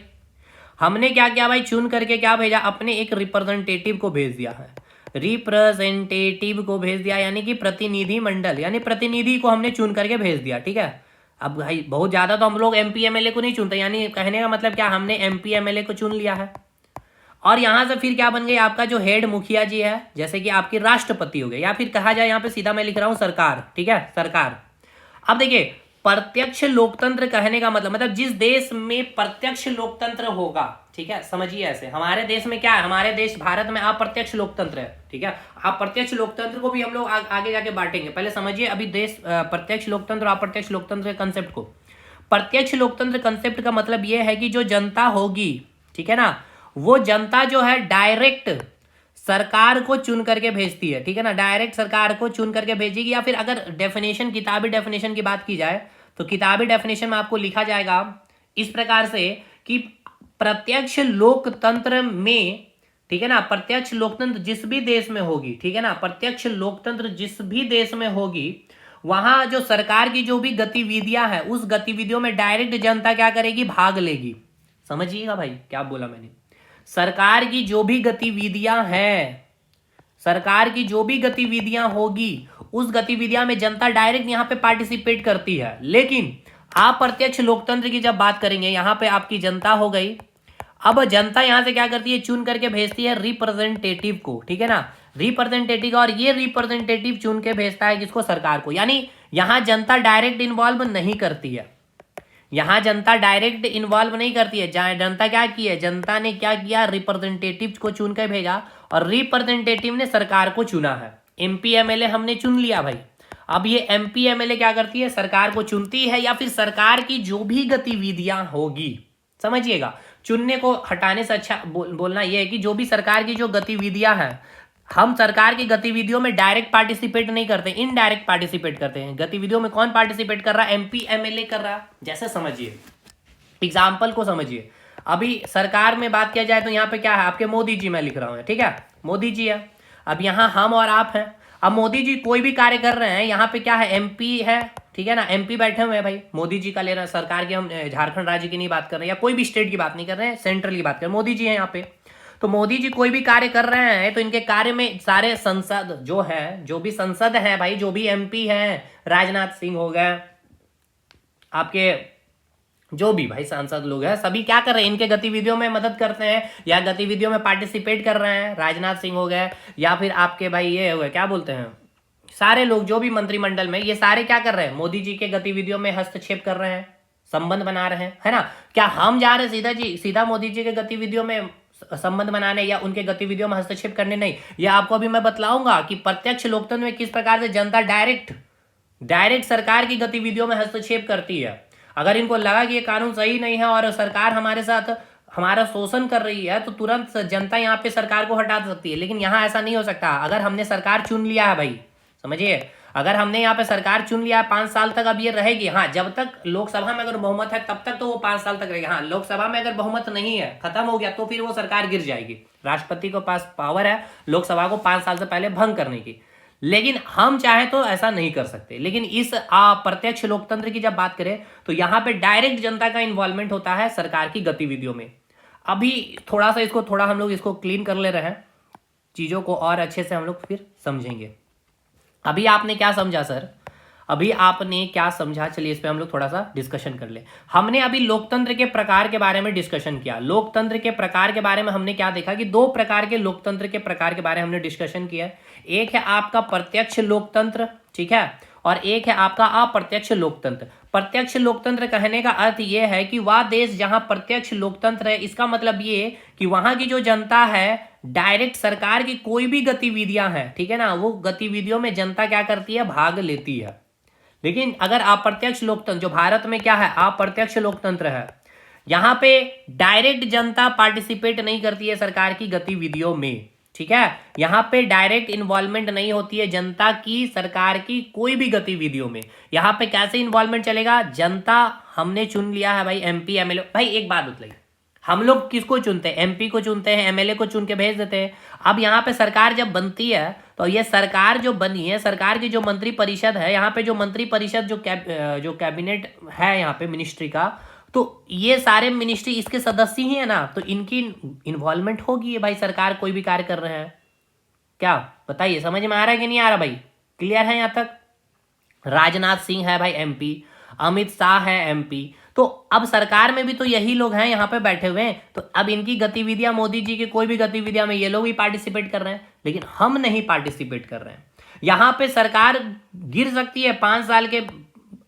S1: हमने क्या किया भाई, चुन करके क्या भेजा, अपने एक रिप्रेजेंटेटिव को भेज दिया है, रिप्रेजेंटेटिव को भेज दिया, यानी कि प्रतिनिधि मंडल, यानी प्रतिनिधि को हमने चुन करके भेज दिया, ठीक है। अब भाई बहुत ज्यादा तो हम लोग MP MLA को नहीं चुनते, यानी कहने का मतलब क्या, हमने MP MLA को चुन लिया है। और यहां से फिर क्या बन गई, आपका जो हेड मुखिया जी है, जैसे कि आपकी राष्ट्रपति हो गए, या फिर कहा जाए यहाँ पे सीधा मैं लिख रहा हूं सरकार, ठीक है, सरकार। अब देखिए प्रत्यक्ष लोकतंत्र कहने का मतलब जिस देश में प्रत्यक्ष लोकतंत्र होगा, ठीक है, समझिए ऐसे, हमारे देश में क्या है, हमारे देश भारत में अप्रत्यक्ष लोकतंत्र है, ठीक है। अप्रत्यक्ष लोकतंत्र को भी हम लोग आगे जाके बांटेंगे, पहले समझिए अभी देश प्रत्यक्ष लोकतंत्र और अप्रत्यक्ष लोकतंत्र के कंसेप्ट को। प्रत्यक्ष लोकतंत्र कंसेप्ट का मतलब यह है कि जो जनता होगी, ठीक है ना, वो जनता जो है डायरेक्ट सरकार को चुन करके भेजती है, ठीक है ना, डायरेक्ट सरकार को चुन करके भेजेगी। या फिर अगर डेफिनेशन, किताबी डेफिनेशन की बात की जाए तो किताबी डेफिनेशन में आपको लिखा जाएगा इस प्रकार से कि प्रत्यक्ष लोकतंत्र में, ठीक है ना, प्रत्यक्ष लोकतंत्र जिस भी देश में होगी, ठीक है ना, प्रत्यक्ष लोकतंत्र जिस भी देश में होगी, वहां जो सरकार की जो भी गतिविधियां हैं, उस गतिविधियों में डायरेक्ट जनता क्या करेगी, भाग लेगी। समझिएगा भाई क्या बोला मैंने। सरकार की जो भी गतिविधियां हैं, सरकार की जो भी गतिविधियां होगी, उस गतिविधियां में जनता डायरेक्ट यहां पे पार्टिसिपेट करती है। लेकिन अप्रत्यक्ष लोकतंत्र की जब बात करेंगे, यहां पे आपकी जनता हो गई, अब जनता यहां से क्या करती है, चुन करके भेजती है रिप्रेजेंटेटिव को, ठीक है ना, रिप्रेजेंटेटिव, और ये रिप्रेजेंटेटिव चुन के भेजता है किसको, सरकार को। यानी यहां जनता डायरेक्ट इन्वॉल्व नहीं करती है, यहां जनता डायरेक्ट इन्वॉल्व नहीं करती है। जनता क्या की है, जनता ने क्या किया, रिप्रेजेंटेटिव को चुन कर भेजा, और रिप्रेजेंटेटिव ने सरकार को चुना है। एमपी एमएलए हमने चुन लिया भाई। अब ये एमपी एमएलए क्या करती है, सरकार को चुनती है, या फिर सरकार की जो भी गतिविधियां होगी, समझिएगा, चुनने को हटाने से अच्छा बोलना यह है कि जो भी सरकार की जो गतिविधियां हैं, हम सरकार की गतिविधियों में डायरेक्ट पार्टिसिपेट नहीं करते, इनडायरेक्ट पार्टिसिपेट करते हैं। गतिविधियों में कौन पार्टिसिपेट कर रहा है, एमपी एमएलए कर रहा है। जैसे समझिए, एग्जाम्पल को समझिए। अभी सरकार में बात किया जाए तो यहाँ पे क्या है, आपके मोदी जी मैं लिख रहा हूँ, ठीक है, मोदी जी है। अब यहाँ हम और आप हैं। अब मोदी जी कोई भी कार्य कर रहे हैं, यहाँ पे क्या है, एमपी है, ठीक है ना, एमपी बैठे हुए हैं भाई। मोदी जी का ले रहे हैं, सरकार की, हम झारखंड राज्य की नहीं बात कर रहे हैं, या कोई भी स्टेट की बात नहीं कर रहे हैं, सेंट्रल की बात कर रहे हैं। मोदी जी हैं यहाँ पे। तो मोदी जी कोई भी कार्य कर रहे हैं, तो इनके कार्य में सारे संसद जो है, जो भी संसद है भाई, जो भी एमपी हैं, राजनाथ सिंह हो गए, आपके जो भी भाई सांसद लोग हैं, सभी क्या कर रहे हैं, इनके गतिविधियों में मदद करते हैं या गतिविधियों में पार्टिसिपेट कर रहे हैं। राजनाथ सिंह हो गए, या फिर आपके भाई ये हो गए, क्या बोलते हैं, सारे लोग जो भी मंत्रिमंडल में, ये सारे क्या कर रहे हैं, मोदी जी के गतिविधियों में हस्तक्षेप कर रहे हैं, संबंध बना रहे हैं, है ना। क्या हम जा रहे हैं सीधा मोदी जी के गतिविधियों में संबंध बनाने या उनके गतिविधियों में हस्तक्षेप करने? नहीं। यह आपको अभी मैं बतलाऊंगा कि प्रत्यक्ष लोकतंत्र में किस प्रकार से जनता डायरेक्ट सरकार की गतिविधियों में हस्तक्षेप करती है। अगर इनको लगा कि ये कानून सही नहीं है और सरकार हमारे साथ हमारा शोषण कर रही है, तो तुरंत जनता यहाँ पे सरकार को हटा सकती है। लेकिन यहाँ ऐसा नहीं हो सकता। अगर हमने सरकार चुन लिया है भाई, समझिए, अगर हमने यहाँ पे सरकार चुन लिया है 5 साल तक, अब ये रहेगी। हाँ, जब तक लोकसभा में अगर बहुमत है तब तक तो वो 5 साल तक रहेगी। हाँ, लोकसभा में अगर बहुमत नहीं है, खत्म हो गया, तो फिर वो सरकार गिर जाएगी। राष्ट्रपति के पास पावर है लोकसभा को 5 साल से पहले भंग करने की। लेकिन हम चाहे तो ऐसा नहीं कर सकते। लेकिन इस अप्रत्यक्ष लोकतंत्र की जब बात करें, तो यहाँ पे डायरेक्ट जनता का इन्वॉल्वमेंट होता है सरकार की गतिविधियों में। अभी थोड़ा हम लोग इसको क्लीन कर ले रहे हैं, चीजों को और अच्छे से हम लोग फिर समझेंगे। अभी आपने क्या समझा सर, अभी आपने क्या समझा, चलिए इस पे हम लोग थोड़ा सा डिस्कशन कर ले। हमने अभी लोकतंत्र के प्रकार के बारे में डिस्कशन किया। लोकतंत्र के प्रकार के बारे में हमने क्या देखा कि 2 प्रकार के लोकतंत्र के प्रकार के बारे में हमने डिस्कशन किया। एक है आपका प्रत्यक्ष लोकतंत्र, ठीक है, और एक है आपका अप्रत्यक्ष लोकतंत्र। प्रत्यक्ष लोकतंत्र कहने का अर्थ यह है कि वह देश जहां प्रत्यक्ष लोकतंत्र है, इसका मतलब ये कि वहां की जो जनता है, डायरेक्ट सरकार की कोई भी गतिविधियां हैं, ठीक है ना, वो गतिविधियों में जनता क्या करती है, भाग लेती है। लेकिन अगर अप्रत्यक्ष लोकतंत्र, जो भारत में क्या है, अप्रत्यक्ष लोकतंत्र है, यहां पे डायरेक्ट जनता पार्टिसिपेट नहीं करती है सरकार की गतिविधियों में, ठीक है, यहां पे डायरेक्ट इन्वॉल्वमेंट नहीं होती है जनता की सरकार की कोई भी गतिविधियों में। यहां पे कैसे इन्वॉल्वमेंट चलेगा, जनता हमने चुन लिया है भाई, एमपी एमएलए। भाई एक बात बताइए, हम लोग किसको चुनते हैं, एमपी को चुनते हैं, एमएलए को चुन के भेज देते हैं। अब यहाँ पे सरकार जब बनती है, तो ये सरकार जो बनी है, सरकार की जो मंत्री परिषद है, यहाँ पे जो मंत्री परिषद जो कैबिनेट है यहाँ पे मिनिस्ट्री का, तो ये सारे मिनिस्ट्री इसके सदस्य ही है ना, तो इनकी इन्वॉल्वमेंट होगी भाई। सरकार कोई भी कार्य कर रहे हैं, क्या बताइए, समझ में आ रहा है कि नहीं आ रहा भाई, क्लियर है यहाँ तक। राजनाथ सिंह है भाई एमपी, अमित शाह है एमपी, तो अब सरकार में भी तो यही लोग हैं यहाँ पे बैठे हुए हैं। तो अब इनकी गतिविधियां, मोदी जी की कोई भी गतिविधियां में ये लोग भी पार्टिसिपेट कर रहे हैं, लेकिन हम नहीं पार्टिसिपेट कर रहे हैं। यहाँ पे सरकार गिर सकती है, 5 साल के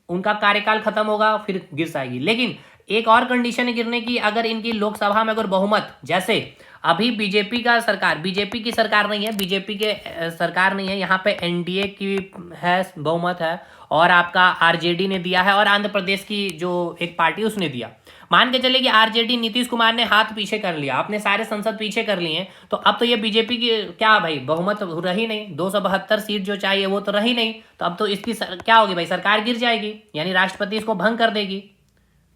S1: उनका कार्यकाल खत्म होगा, फिर गिर जाएगी। लेकिन एक और कंडीशन है गिरने की, अगर इनकी लोकसभा में अगर बहुमत, जैसे अभी बीजेपी का सरकार, बीजेपी की सरकार नहीं है, बीजेपी के सरकार नहीं है, यहाँ पे एनडीए की है, बहुमत है, और आपका आरजेडी ने दिया है, और आंध्र प्रदेश की जो एक पार्टी उसने दिया। मान के चले कि आरजेडी, नीतीश कुमार ने हाथ पीछे कर लिया, आपने सारे संसद पीछे कर लिए, तो अब तो ये बीजेपी की क्या भाई बहुमत रही नहीं, 272 सीट जो चाहिए वो तो रही नहीं, तो अब तो इसकी क्या होगी भाई, सरकार गिर जाएगी, यानी राष्ट्रपति इसको भंग कर देगी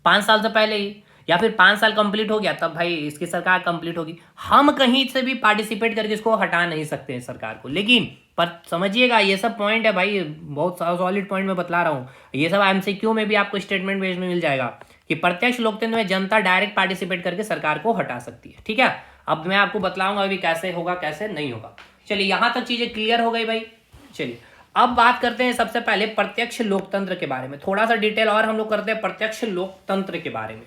S1: 5 साल से पहले ही। या फिर 5 साल कंप्लीट हो गया तब भाई इसकी सरकार कंप्लीट होगी। हम कहीं से भी पार्टिसिपेट करके इसको हटा नहीं सकते हैं सरकार को। लेकिन पर समझिएगा ये सब पॉइंट है भाई, बहुत सॉलिड पॉइंट मैं बतला रहा हूँ। ये सब एमसीक्यू में भी आपको स्टेटमेंट पेज में मिल जाएगा कि प्रत्यक्ष लोकतंत्र में जनता डायरेक्ट पार्टिसिपेट करके सरकार को हटा सकती है। ठीक है, अब मैं आपको बतलाऊंगा अभी कैसे होगा कैसे नहीं होगा। चलिए यहां तक चीजें क्लियर हो गई भाई। चलिए अब बात करते हैं सबसे पहले प्रत्यक्ष लोकतंत्र के बारे में, थोड़ा सा डिटेल और हम लोग करते हैं प्रत्यक्ष लोकतंत्र के बारे में।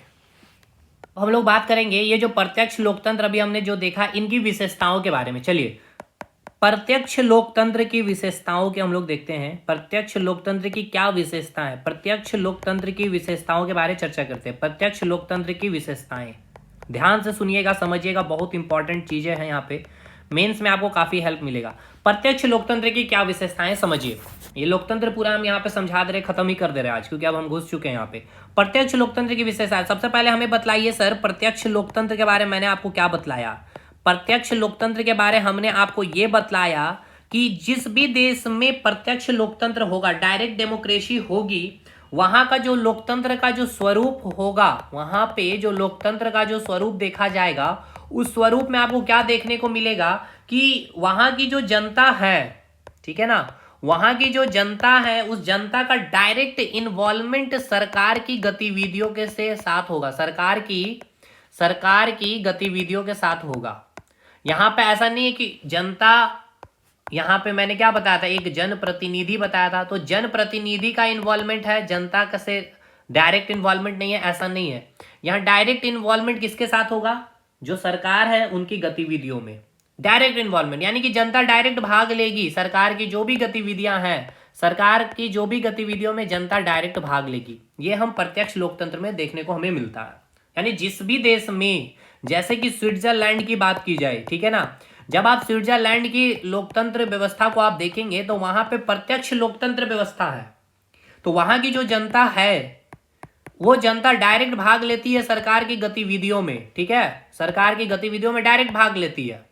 S1: हम लोग बात करेंगे ये जो प्रत्यक्ष लोकतंत्र अभी हमने जो देखा इनकी विशेषताओं के बारे में। चलिए प्रत्यक्ष लोकतंत्र की विशेषताओं के हम लोग देखते हैं, प्रत्यक्ष लोकतंत्र की क्या विशेषता है, प्रत्यक्ष लोकतंत्र की विशेषताओं के बारे में चर्चा करते हैं। प्रत्यक्ष लोकतंत्र की विशेषताएं ध्यान से सुनिएगा, समझिएगा, बहुत इंपॉर्टेंट चीजें हैं यहाँ पे, मेंस में आपको काफी हेल्प मिलेगा। प्रत्यक्ष लोकतंत्र की क्या विशेषताएं समझिए। ये लोकतंत्र पूरा हम यहाँ पे समझा दे रहे, खत्म ही कर दे रहे आज, क्योंकि अब हम घुस चुके हैं यहाँ पे। प्रत्यक्ष लोकतंत्र की विशेषताएं सबसे पहले हमें बतलाइए सर, प्रत्यक्ष लोकतंत्र के बारे में मैंने आपको क्या बतलाया। प्रत्यक्ष लोकतंत्र के बारे हमने आपको ये बतलाया कि जिस भी देश में प्रत्यक्ष लोकतंत्र होगा, डायरेक्ट डेमोक्रेसी होगी, वहां का जो लोकतंत्र का जो स्वरूप होगा, वहां पे जो लोकतंत्र का जो स्वरूप देखा जाएगा, उस स्वरूप में आपको क्या देखने को मिलेगा कि वहां की जो जनता है, ठीक है ना, वहां की जो जनता है उस जनता का डायरेक्ट इन्वॉल्वमेंट सरकार की गतिविधियों के से साथ होगा, सरकार की गतिविधियों के साथ होगा। यहां पे ऐसा नहीं है कि जनता, यहां पे मैंने क्या बताया था, एक जनप्रतिनिधि बताया था, तो जनप्रतिनिधि का इन्वॉल्वमेंट है, जनता का से डायरेक्ट इन्वॉल्वमेंट नहीं है, ऐसा नहीं है। यहां डायरेक्ट इन्वॉल्वमेंट किसके साथ होगा, जो सरकार है उनकी गतिविधियों में डायरेक्ट इन्वॉल्वमेंट, यानी कि जनता डायरेक्ट भाग लेगी, सरकार की जो भी गतिविधियां हैं, सरकार की जो भी गतिविधियों में जनता डायरेक्ट भाग लेगी। ये हम प्रत्यक्ष लोकतंत्र में देखने को हमें मिलता है। यानी जिस भी देश में, जैसे कि स्विट्जरलैंड की बात की जाए, ठीक है ना, जब आप स्विट्जरलैंड की लोकतंत्र व्यवस्था को आप देखेंगे तो वहां पे प्रत्यक्ष लोकतंत्र व्यवस्था है। तो वहां की जो जनता है वो जनता डायरेक्ट भाग लेती है सरकार की गतिविधियों में, ठीक है, सरकार की गतिविधियों में डायरेक्ट भाग लेती है।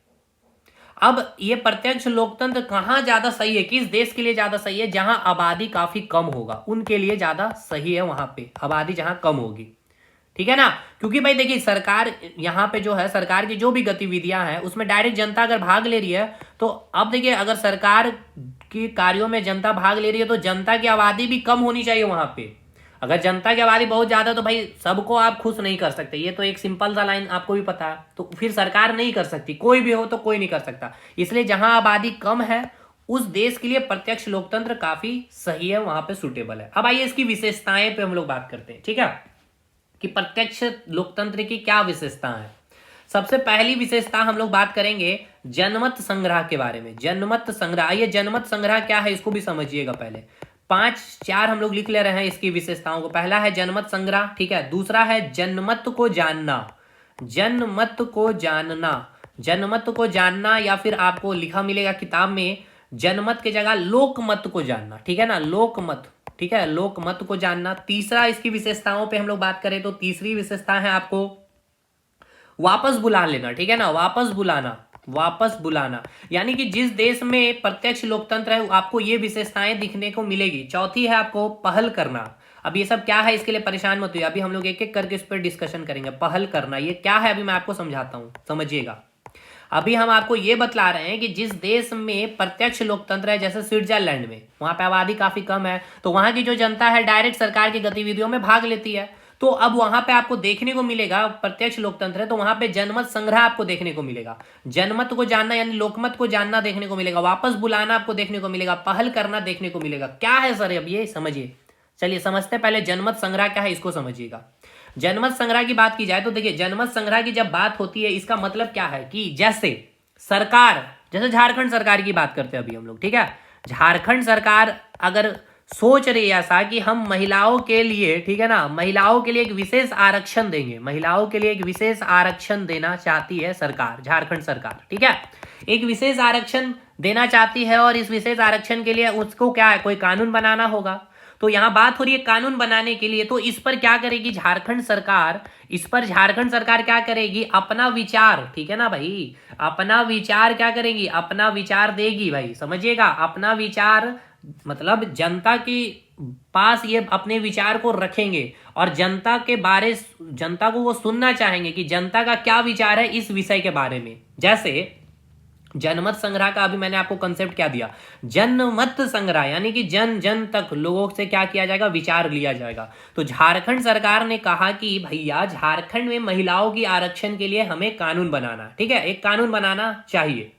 S1: अब ये प्रत्यक्ष लोकतंत्र कहां ज्यादा सही है, किस देश के लिए ज्यादा सही है, जहां आबादी काफी कम होगा उनके लिए ज्यादा सही है, वहां पे आबादी जहां कम होगी, ठीक है ना। क्योंकि भाई देखिए सरकार यहाँ पे जो है, सरकार की जो भी गतिविधियां हैं उसमें डायरेक्ट जनता अगर भाग ले रही है, तो अब देखिए अगर सरकार की कार्यों में जनता भाग ले रही है तो जनता की आबादी भी कम होनी चाहिए वहां पे। अगर जनता की आबादी बहुत ज्यादा तो भाई सबको आप खुश नहीं कर सकते, ये तो एक सिंपल सा लाइन आपको भी पता है, तो फिर सरकार नहीं कर सकती, कोई भी हो तो कोई नहीं कर सकता। इसलिए जहां आबादी कम है उस देश के लिए प्रत्यक्ष लोकतंत्र काफी सही है, वहां पे सुटेबल है। अब आइए इसकी विशेषताएं पे हम लोग बात करते हैं, ठीक है, कि प्रत्यक्ष लोकतंत्र की क्या विशेषता है। सबसे पहली विशेषता हम लोग बात करेंगे जनमत संग्रह के बारे में। जनमत संग्रह, ये जनमत संग्रह क्या है इसको भी समझिएगा पहले। 5-4 हम लोग लिख ले रहे हैं इसकी विशेषताओं को। पहला है जनमत संग्रह, ठीक है, दूसरा है जनमत को जानना, जनमत को जानना, जनमत को जानना, या फिर आपको लिखा मिलेगा किताब में जनमत की जगह लोकमत को जानना, ठीक है ना, लोकमत, ठीक है, लोकमत को जानना। तीसरा इसकी विशेषताओं पे हम लोग बात करें तो तीसरी विशेषता है आपको वापस बुला लेना, ठीक है ना, वापस बुलाना, वापस बुलाना, यानी कि जिस देश में प्रत्यक्ष लोकतंत्र है आपको ये विशेषताएं दिखने को मिलेगी। चौथी है आपको पहल करना। अब ये सब क्या है इसके लिए परेशान मत होइए, अभी हम लोग एक एक करके इस पर डिस्कशन करेंगे। पहल करना ये क्या है अभी मैं आपको समझाता हूं, समझिएगा। अभी हम आपको ये बतला रहे हैं कि जिस देश में प्रत्यक्ष लोकतंत्र है, जैसे स्विट्जरलैंड में, वहां पे आबादी काफी कम है, तो वहां की जो जनता है डायरेक्ट सरकार की गतिविधियों में भाग लेती है। तो अब वहां पे आपको देखने को मिलेगा प्रत्यक्ष लोकतंत्र है, तो वहां पे जनमत संग्रह आपको देखने को मिलेगा, जनमत को जानना यानी लोकमत को जानना देखने को मिलेगा, वापस बुलाना आपको देखने को मिलेगा, पहल करना देखने को मिलेगा। क्या है सर अब ये समझिए। चलिए समझते पहले जनमत संग्रह क्या है इसको समझिएगा। जनमत संग्रह की बात की जाए तो देखिए जनमत संग्रह की जब बात होती है इसका मतलब क्या है कि जैसे सरकार, जैसे झारखंड सरकार की बात करते हैं अभी हम लोग, ठीक है, झारखंड सरकार अगर सोच रही है ऐसा कि हम महिलाओं के लिए, ठीक है ना, महिलाओं के लिए एक विशेष आरक्षण देंगे, महिलाओं के लिए एक विशेष आरक्षण देना चाहती है सरकार, झारखंड सरकार, ठीक है, एक विशेष आरक्षण देना चाहती है, और इस विशेष आरक्षण के लिए उसको क्या है, कोई कानून बनाना होगा। तो यहां बात हो रही है कानून बनाने के लिए, तो इस पर क्या करेगी झारखंड सरकार, इस पर झारखंड सरकार क्या करेगी, अपना विचार, ठीक है ना भाई, अपना विचार क्या करेगी, अपना विचार देगी भाई, समझिएगा, अपना विचार मतलब जनता की पास ये अपने विचार को रखेंगे और जनता को वो सुनना चाहेंगे कि जनता का क्या विचार है इस विषय के बारे में। जैसे जनमत संग्रह का अभी मैंने आपको कंसेप्ट क्या दिया, जनमत संग्रह, यानी कि जन जन तक लोगों से क्या किया जाएगा, विचार लिया जाएगा। तो झारखंड सरकार ने कहा कि भैया झारखंड में महिलाओं की आरक्षण के लिए हमें कानून बनाना, ठीक है, एक कानून बनाना चाहिए।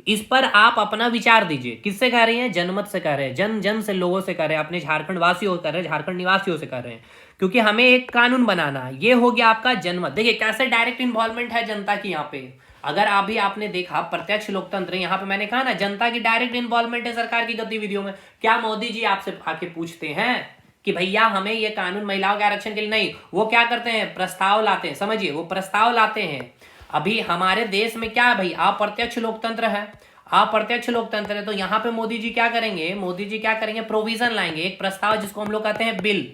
S1: इस पर आप अपना विचार दीजिए। किससे कह रही हैं? जनमत से कह रहे हैं, जन जन से, लोगों से कह रहे हैं, अपने झारखंड वासियों से कह रहे हैं, झारखंड निवासियों से कह रहे हैं, क्योंकि हमें एक कानून बनाना है। ये हो गया आपका जनमत। देखिए कैसे डायरेक्ट इन्वॉल्वमेंट है जनता की यहाँ पे। अगर अभी आपने देखा प्रत्यक्ष लोकतंत्र, यहाँ पे मैंने कहा ना जनता की डायरेक्ट इन्वॉल्वमेंट है सरकार की गतिविधियों में। क्या मोदी जी आपसे आके पूछते हैं कि भैया हमें ये कानून महिलाओं के आरक्षण के लिए? नहीं, वो क्या करते हैं, प्रस्ताव लाते हैं। समझिए, वो प्रस्ताव लाते हैं। अभी हमारे देश में क्या है भाई, अप्रत्यक्ष लोकतंत्र है, अप्रत्यक्ष लोकतंत्र है। तो यहाँ पे मोदी जी क्या करेंगे, प्रोविजन लाएंगे, एक प्रस्ताव जिसको हम लोग कहते हैं बिल।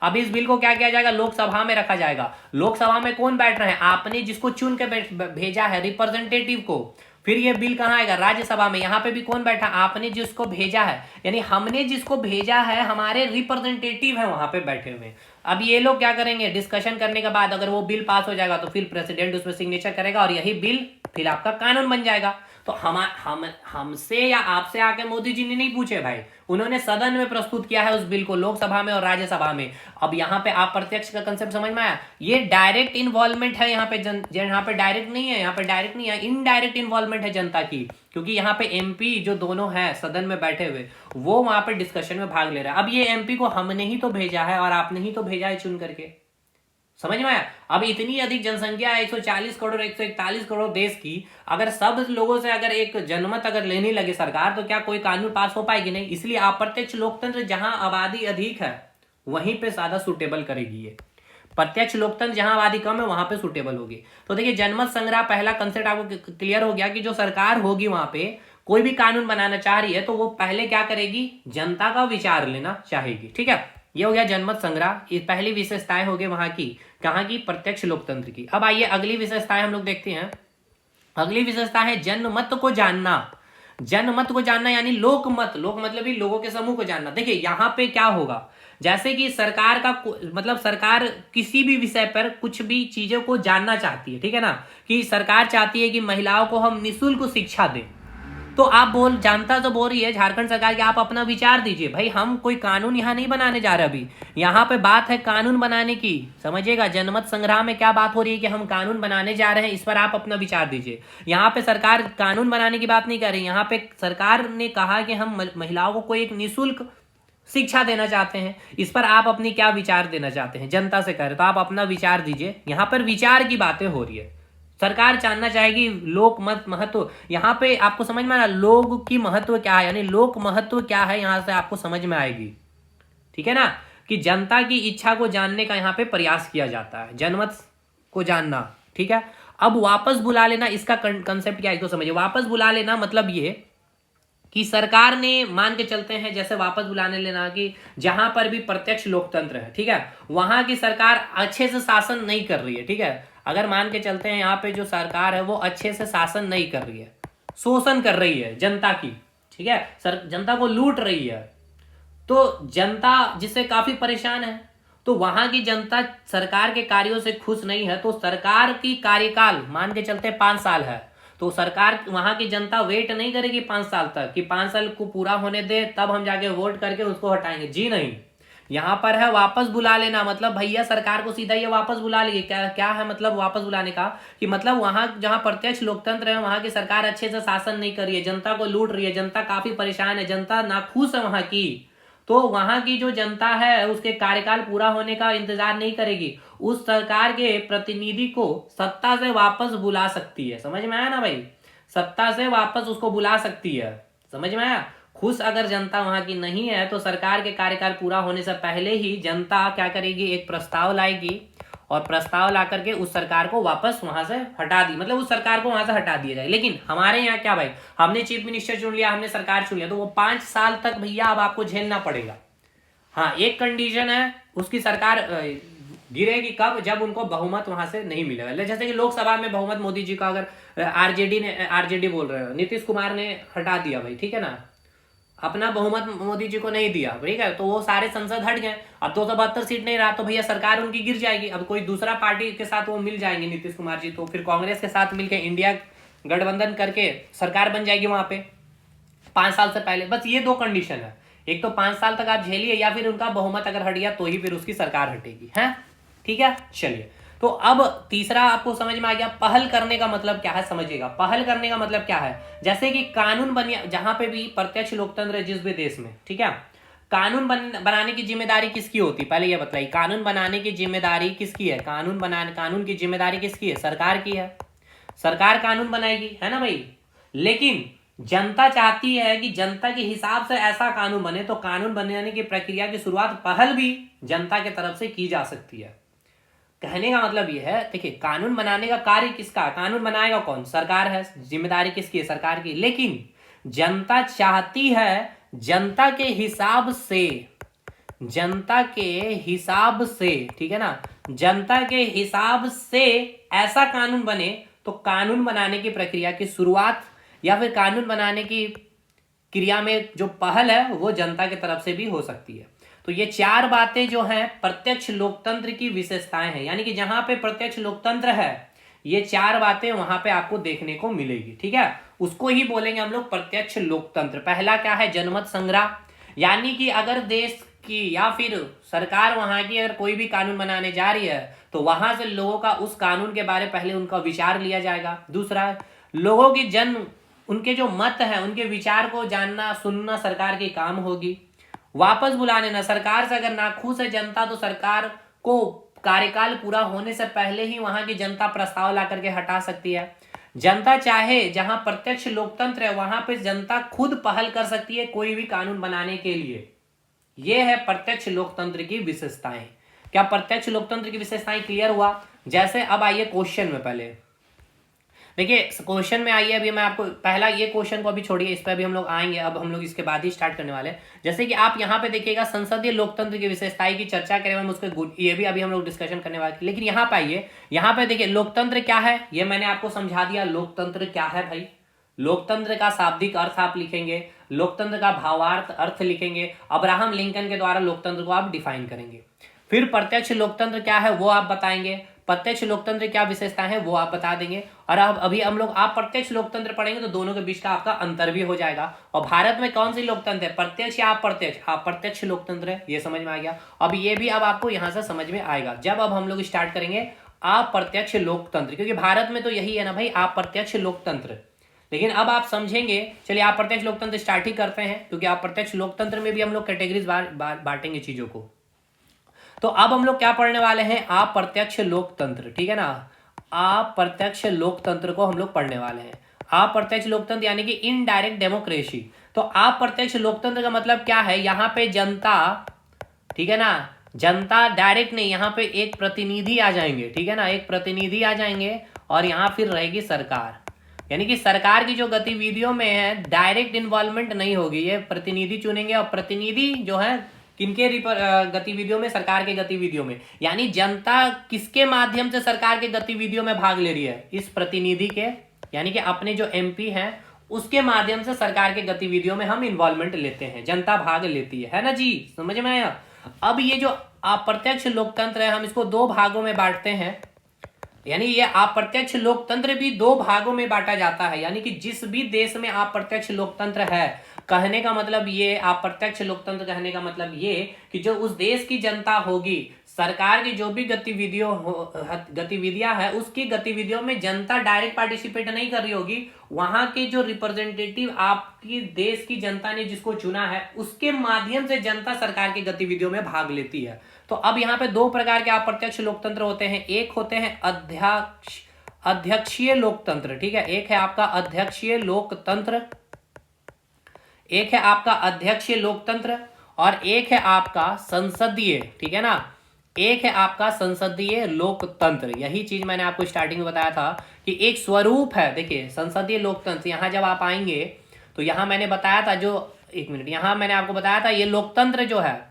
S1: अब इस बिल को क्या किया जाएगा, लोकसभा में रखा जाएगा। लोकसभा में कौन बैठ रहे हैं, आपने जिसको चुन के भेजा है रिप्रेजेंटेटिव को। फिर ये बिल कहाँ आएगा, राज्यसभा में। यहाँ पे भी कौन बैठा, आपने जिसको भेजा है, यानी हमने जिसको भेजा है, हमारे रिप्रेजेंटेटिव है वहां पे बैठे हुए। अब ये लोग क्या करेंगे, डिस्कशन करने के बाद अगर वो बिल पास हो जाएगा तो फिर प्रेसिडेंट उसमें सिग्नेचर करेगा और यही बिल फिर आपका कानून बन जाएगा। तो हमसे या आपसे आके मोदी जी ने नहीं पूछे भाई, उन्होंने सदन में प्रस्तुत किया है उस बिल को, लोकसभा में और राज्यसभा में। अब यहाँ पे आप प्रत्यक्ष का कंसेप्ट समझ में आया। ये डायरेक्ट इन्वॉल्वमेंट है यहाँ पे, यहाँ पे डायरेक्ट नहीं है, यहाँ पे डायरेक्ट नहीं है, इनडायरेक्ट इन्वॉल्वमेंट है जनता की। क्योंकि यहाँ पे एमपी जो दोनों हैं सदन में बैठे हुए, वो वहां पे डिस्कशन में भाग ले रहा है। अब ये एमपी को हमने ही तो भेजा है और आपने ही तो भेजा है चुन करके। समझ में आया? अब इतनी अधिक जनसंख्या है, 140 करोड़ 141 करोड़ देश की, अगर सब लोगों से अगर एक जनमत अगर लेने लगे सरकार, तो क्या कोई कानून पास हो पाएगी? नहीं। इसलिए अप्रत्यक्ष लोकतंत्र जहां आबादी अधिक है वहीं पे ज्यादा सुटेबल करेगी ये। प्रत्यक्ष लोकतंत्र जहां आबादी कम है वहां पे सुटेबल होगी। तो देखिए जनमत संग्रह पहला कंसेप्ट आपको क्लियर हो गया कि जो सरकार होगी वहां पे कोई भी कानून बनाना चाह रही है तो वो पहले क्या करेगी, जनता का विचार लेना चाहेगी। ठीक है, ये हो गया जनमत संग्रह। ये पहली विशेषताएं हो गई वहां की, कहां की, प्रत्यक्ष लोकतंत्र की। अब आइए अगली विशेषताएं हम लोग देखते हैं। अगली विशेषता है जनमत को जानना। जनमत को जानना यानी लोकमत, लोक मतलब ही लोगों के समूह को जानना। देखिए यहां पे क्या होगा, जैसे कि सरकार का मतलब सरकार किसी भी विषय पर कुछ भी चीजों को जानना चाहती है, ठीक है ना, कि सरकार चाहती है कि महिलाओं को हम निःशुल्क शिक्षा दें। तो आप जानता तो बोल रही है झारखंड सरकार कि आप अपना विचार दीजिए। भाई हम कोई कानून यहाँ नहीं बनाने जा रहे, अभी यहाँ पे बात है कानून बनाने की। समझिएगा जनमत संग्रह में क्या बात हो रही है कि हम कानून बनाने जा रहे हैं, इस पर आप अपना विचार दीजिए। यहाँ पे सरकार कानून बनाने की बात नहीं कर रही, यहाँ पे सरकार ने कहा कि हम महिलाओं को कोई एक निःशुल्क शिक्षा देना चाहते हैं, इस पर आप अपनी क्या विचार देना चाहते हैं, जनता से कह रहे तो आप अपना विचार दीजिए। यहाँ पर विचार की बातें हो रही है, सरकार जानना चाहेगी लोक मत महत्व। यहाँ पे आपको समझ में आ रहा लोग की महत्व क्या है, यानी लोक महत्व क्या है, यहां से आपको समझ में आएगी। ठीक है ना, कि जनता की इच्छा को जानने का यहाँ पे प्रयास किया जाता है, जनमत को जानना। ठीक है, अब वापस बुला लेना, इसका कंसेप्ट क्या है इसको समझिए। वापस बुला लेना मतलब ये कि सरकार ने, मान के चलते हैं जैसे वापस बुलाने लेना कि जहां पर भी प्रत्यक्ष लोकतंत्र है, ठीक है, वहां की सरकार अच्छे से शासन नहीं कर रही है। ठीक है, अगर मान के चलते हैं यहाँ पे जो सरकार है वो अच्छे से शासन नहीं कर रही है, शोषण कर रही है जनता की, ठीक है, जनता को लूट रही है, तो जनता जिससे काफी परेशान है, तो वहां की जनता सरकार के कार्यों से खुश नहीं है। तो सरकार की कार्यकाल मान के चलते 5 साल है, तो सरकार, वहां की जनता वेट नहीं करेगी 5 साल तक कि 5 साल को पूरा होने दे तब हम जाके वोट करके उसको हटाएंगे। जी नहीं, यहां पर है वापस बुला लेना। मतलब भैया सरकार को सीधा ये वापस बुला लिए। क्या है मतलब वापस बुलाने का, कि मतलब वहां जहां प्रत्यक्ष लोकतंत्र है वहां की सरकार अच्छे से शासन नहीं कर रही है, जनता को लूट रही है, जनता काफी परेशान है, जनता नाखुश है वहां की। तो वहां की जो जनता है उसके कार्यकाल पूरा होने का इंतजार नहीं करेगी, उस सरकार के प्रतिनिधि को सत्ता से वापस बुला सकती है। समझ में आया ना भाई, सत्ता से वापस उसको बुला सकती है। समझ में आया। खुश अगर जनता वहां की नहीं है तो सरकार के कार्यकाल पूरा होने से पहले ही जनता क्या करेगी, एक प्रस्ताव लाएगी और प्रस्ताव ला करके उस सरकार को वापस वहां से हटा दी, मतलब उस सरकार को वहां से हटा दिया जाए। लेकिन हमारे यहाँ क्या भाई, हमने चीफ मिनिस्टर चुन लिया, हमने सरकार चुन लिया, तो वो 5 साल तक भैया अब आपको झेलना पड़ेगा। हाँ, एक कंडीशन है, उसकी सरकार गिरेगी कब, जब उनको बहुमत वहां से नहीं मिलेगा। जैसे कि लोकसभा में बहुमत मोदी जी का अगर आरजेडी बोल रहे हो, नीतीश कुमार ने हटा दिया भाई, ठीक है ना, अपना बहुमत मोदी जी को नहीं दिया, ठीक है, तो वो सारे संसद हट गए। अब 272 सीट नहीं रहा तो भैया सरकार उनकी गिर जाएगी। अब कोई दूसरा पार्टी के साथ वो मिल जाएंगे नीतीश कुमार जी, तो फिर कांग्रेस के साथ मिलकर इंडिया गठबंधन करके सरकार बन जाएगी वहां पे 5 साल से पहले। बस ये दो कंडीशन है, एक तो 5 साल तक आप झेलिए, या फिर उनका बहुमत अगर हट गया तो ही फिर उसकी सरकार हटेगी, है ठीक है। चलिए, तो अब तीसरा आपको समझ में आ गया, पहल करने का मतलब क्या है, समझिएगा। पहल करने का मतलब क्या है, जैसे कि कानून बन, जहां पे भी प्रत्यक्ष लोकतंत्र है जिस भी देश में, ठीक है, कानून बनाने की जिम्मेदारी किसकी होती है, पहले ये बताइए, कानून बनाने की जिम्मेदारी किसकी है, कानून की जिम्मेदारी किसकी है, सरकार की है। सरकार कानून बनाएगी, है ना भाई। लेकिन जनता चाहती है कि जनता के हिसाब से ऐसा कानून बने, तो कानून बनाने की प्रक्रिया की शुरुआत, पहल भी जनता की तरफ से की जा सकती है। कहने का मतलब यह है, देखिए, कानून बनाने का कार्य किसका, कानून बनाएगा कौन, सरकार है, जिम्मेदारी किसकी है, सरकार की। लेकिन जनता चाहती है जनता के हिसाब से, जनता के हिसाब से, ठीक है ना, जनता के हिसाब से ऐसा कानून बने, तो कानून बनाने की प्रक्रिया की शुरुआत या फिर कानून बनाने की क्रिया में जो पहल है वो जनता की तरफ से भी हो सकती है। तो ये चार बातें जो हैं प्रत्यक्ष लोकतंत्र की विशेषताएं हैं, यानी कि जहां पे प्रत्यक्ष लोकतंत्र है ये चार बातें वहां पे आपको देखने को मिलेगी, ठीक है। उसको ही बोलेंगे हम लोग प्रत्यक्ष लोकतंत्र। पहला क्या है, जनमत संग्रह, यानी कि अगर देश की या फिर सरकार वहां की अगर कोई भी कानून बनाने जा रही है तो वहां से लोगों का उस कानून के बारे पहले उनका विचार लिया जाएगा। दूसरा, लोगों की उनके जो मत है उनके विचार को जानना सुनना सरकार की काम होगी। वापस बुला लेना, सरकार से अगर नाखुश है जनता तो सरकार को कार्यकाल पूरा होने से पहले ही वहां की जनता प्रस्ताव ला करके हटा सकती है। जनता चाहे, जहां प्रत्यक्ष लोकतंत्र है वहां पे जनता खुद पहल कर सकती है कोई भी कानून बनाने के लिए। यह है प्रत्यक्ष लोकतंत्र की विशेषताएं। क्या प्रत्यक्ष लोकतंत्र की विशेषताएं क्लियर हुआ? जैसे अब आइए क्वेश्चन में, पहले देखिए क्वेश्चन में आइए। अभी मैं आपको पहला ये क्वेश्चन को अभी छोड़िए, इस पर भी हम लोग आएंगे, अब हम लोग इसके बाद ही स्टार्ट करने वाले हैं। जैसे कि आप यहाँ पे देखिएगा संसदीय लोकतंत्र की विशेषताएं की चर्चा करें हम उसके, ये भी अभी हम लोग डिस्कशन करने वाले। लेकिन यहाँ पे आइए, यहाँ पे देखिए लोकतंत्र क्या है ये मैंने आपको समझा दिया। लोकतंत्र क्या है भाई, लोकतंत्र का शाब्दिक अर्थ आप लिखेंगे, लोकतंत्र का भावार्थ अर्थ लिखेंगे, अब्राहम लिंकन के द्वारा लोकतंत्र को आप डिफाइन करेंगे। फिर प्रत्यक्ष लोकतंत्र क्या है वो आप बताएंगे, प्रत्यक्ष लोकतंत्र क्या विशेषता है वो आप बता देंगे। और अब अभी हम लोग आप प्रत्यक्ष लोकतंत्र पढ़ेंगे तो दोनों के बीच का आपका अंतर भी हो जाएगा। और भारत में कौन सी लोकतंत्र है, प्रत्यक्ष या अप्रत्यक्ष? अप्रत्यक्ष लोकतंत्र है, ये समझ में आ गया। अब ये भी अब आपको यहां से समझ में आएगा जब अब हम लोग स्टार्ट करेंगे अप्रत्यक्ष लोकतंत्र, क्योंकि भारत में तो यही है ना भाई अप्रत्यक्ष लोकतंत्र। लेकिन अब आप समझेंगे। चलिए अप्रत्यक्ष लोकतंत्र स्टार्ट ही करते हैं, क्योंकि अप्रत्यक्ष लोकतंत्र में भी हम लोग कैटेगरीज बांटेंगे चीजों को। तो अब हम लोग क्या पढ़ने वाले हैं, अप्रत्यक्ष लोकतंत्र, ठीक है ना। अप्रत्यक्ष लोकतंत्र को हम लोग पढ़ने वाले हैं। अप्रत्यक्ष लोकतंत्र यानी कि इनडायरेक्ट डेमोक्रेसी। तो अप्रत्यक्ष लोकतंत्र का मतलब क्या है, यहाँ पे जनता, ठीक है ना, जनता डायरेक्ट नहीं, यहाँ पे एक प्रतिनिधि आ जाएंगे, ठीक है ना, एक प्रतिनिधि आ जाएंगे और यहाँ फिर रहेगी सरकार। यानी कि सरकार की जो गतिविधियों में है डायरेक्ट इन्वॉल्वमेंट नहीं होगी, ये प्रतिनिधि चुनेंगे। और प्रतिनिधि जो है किनके गतिविधियों में, सरकार के गतिविधियों में। यानी जनता किसके माध्यम से सरकार के गतिविधियों में भाग ले रही है, इस प्रतिनिधि के, यानी कि अपने जो एमपी हैं उसके माध्यम से सरकार के गतिविधियों में हम इन्वॉल्वमेंट लेते हैं, जनता भाग लेती है ना जी, समझ में आया। अब ये जो अप्रत्यक्ष लोकतंत्र है हम इसको दो भागों में बांटते हैं, यानी ये अप्रत्यक्ष लोकतंत्र भी दो भागों में बांटा जाता है। यानी कि जिस भी देश में अप्रत्यक्ष लोकतंत्र है, कहने का मतलब ये, अप्रत्यक्ष लोकतंत्र कहने का मतलब ये कि जो उस देश की जनता होगी, सरकार की जो भी गतिविधियां है उसकी गतिविधियों में जनता डायरेक्ट पार्टिसिपेट नहीं कर रही होगी, वहां के जो रिप्रेजेंटेटिव आपकी देश की जनता ने जिसको चुना है उसके माध्यम से जनता सरकार की गतिविधियों में भाग लेती है। तो अब यहाँ पे दो प्रकार के अप्रत्यक्ष लोकतंत्र होते हैं, एक होते हैं अध्यक्षीय लोकतंत्र, ठीक है, एक है आपका अध्यक्षीय लोकतंत्र, एक है आपका अध्यक्षीय लोकतंत्र और एक है आपका संसदीय, ठीक है ना, एक है आपका संसदीय लोकतंत्र। यही चीज मैंने आपको स्टार्टिंग में बताया था कि एक स्वरूप है। देखिए संसदीय लोकतंत्र, यहां जब आप आएंगे तो यहां मैंने बताया था, जो एक मिनट, यहां मैंने आपको बताया था ये लोकतंत्र जो है,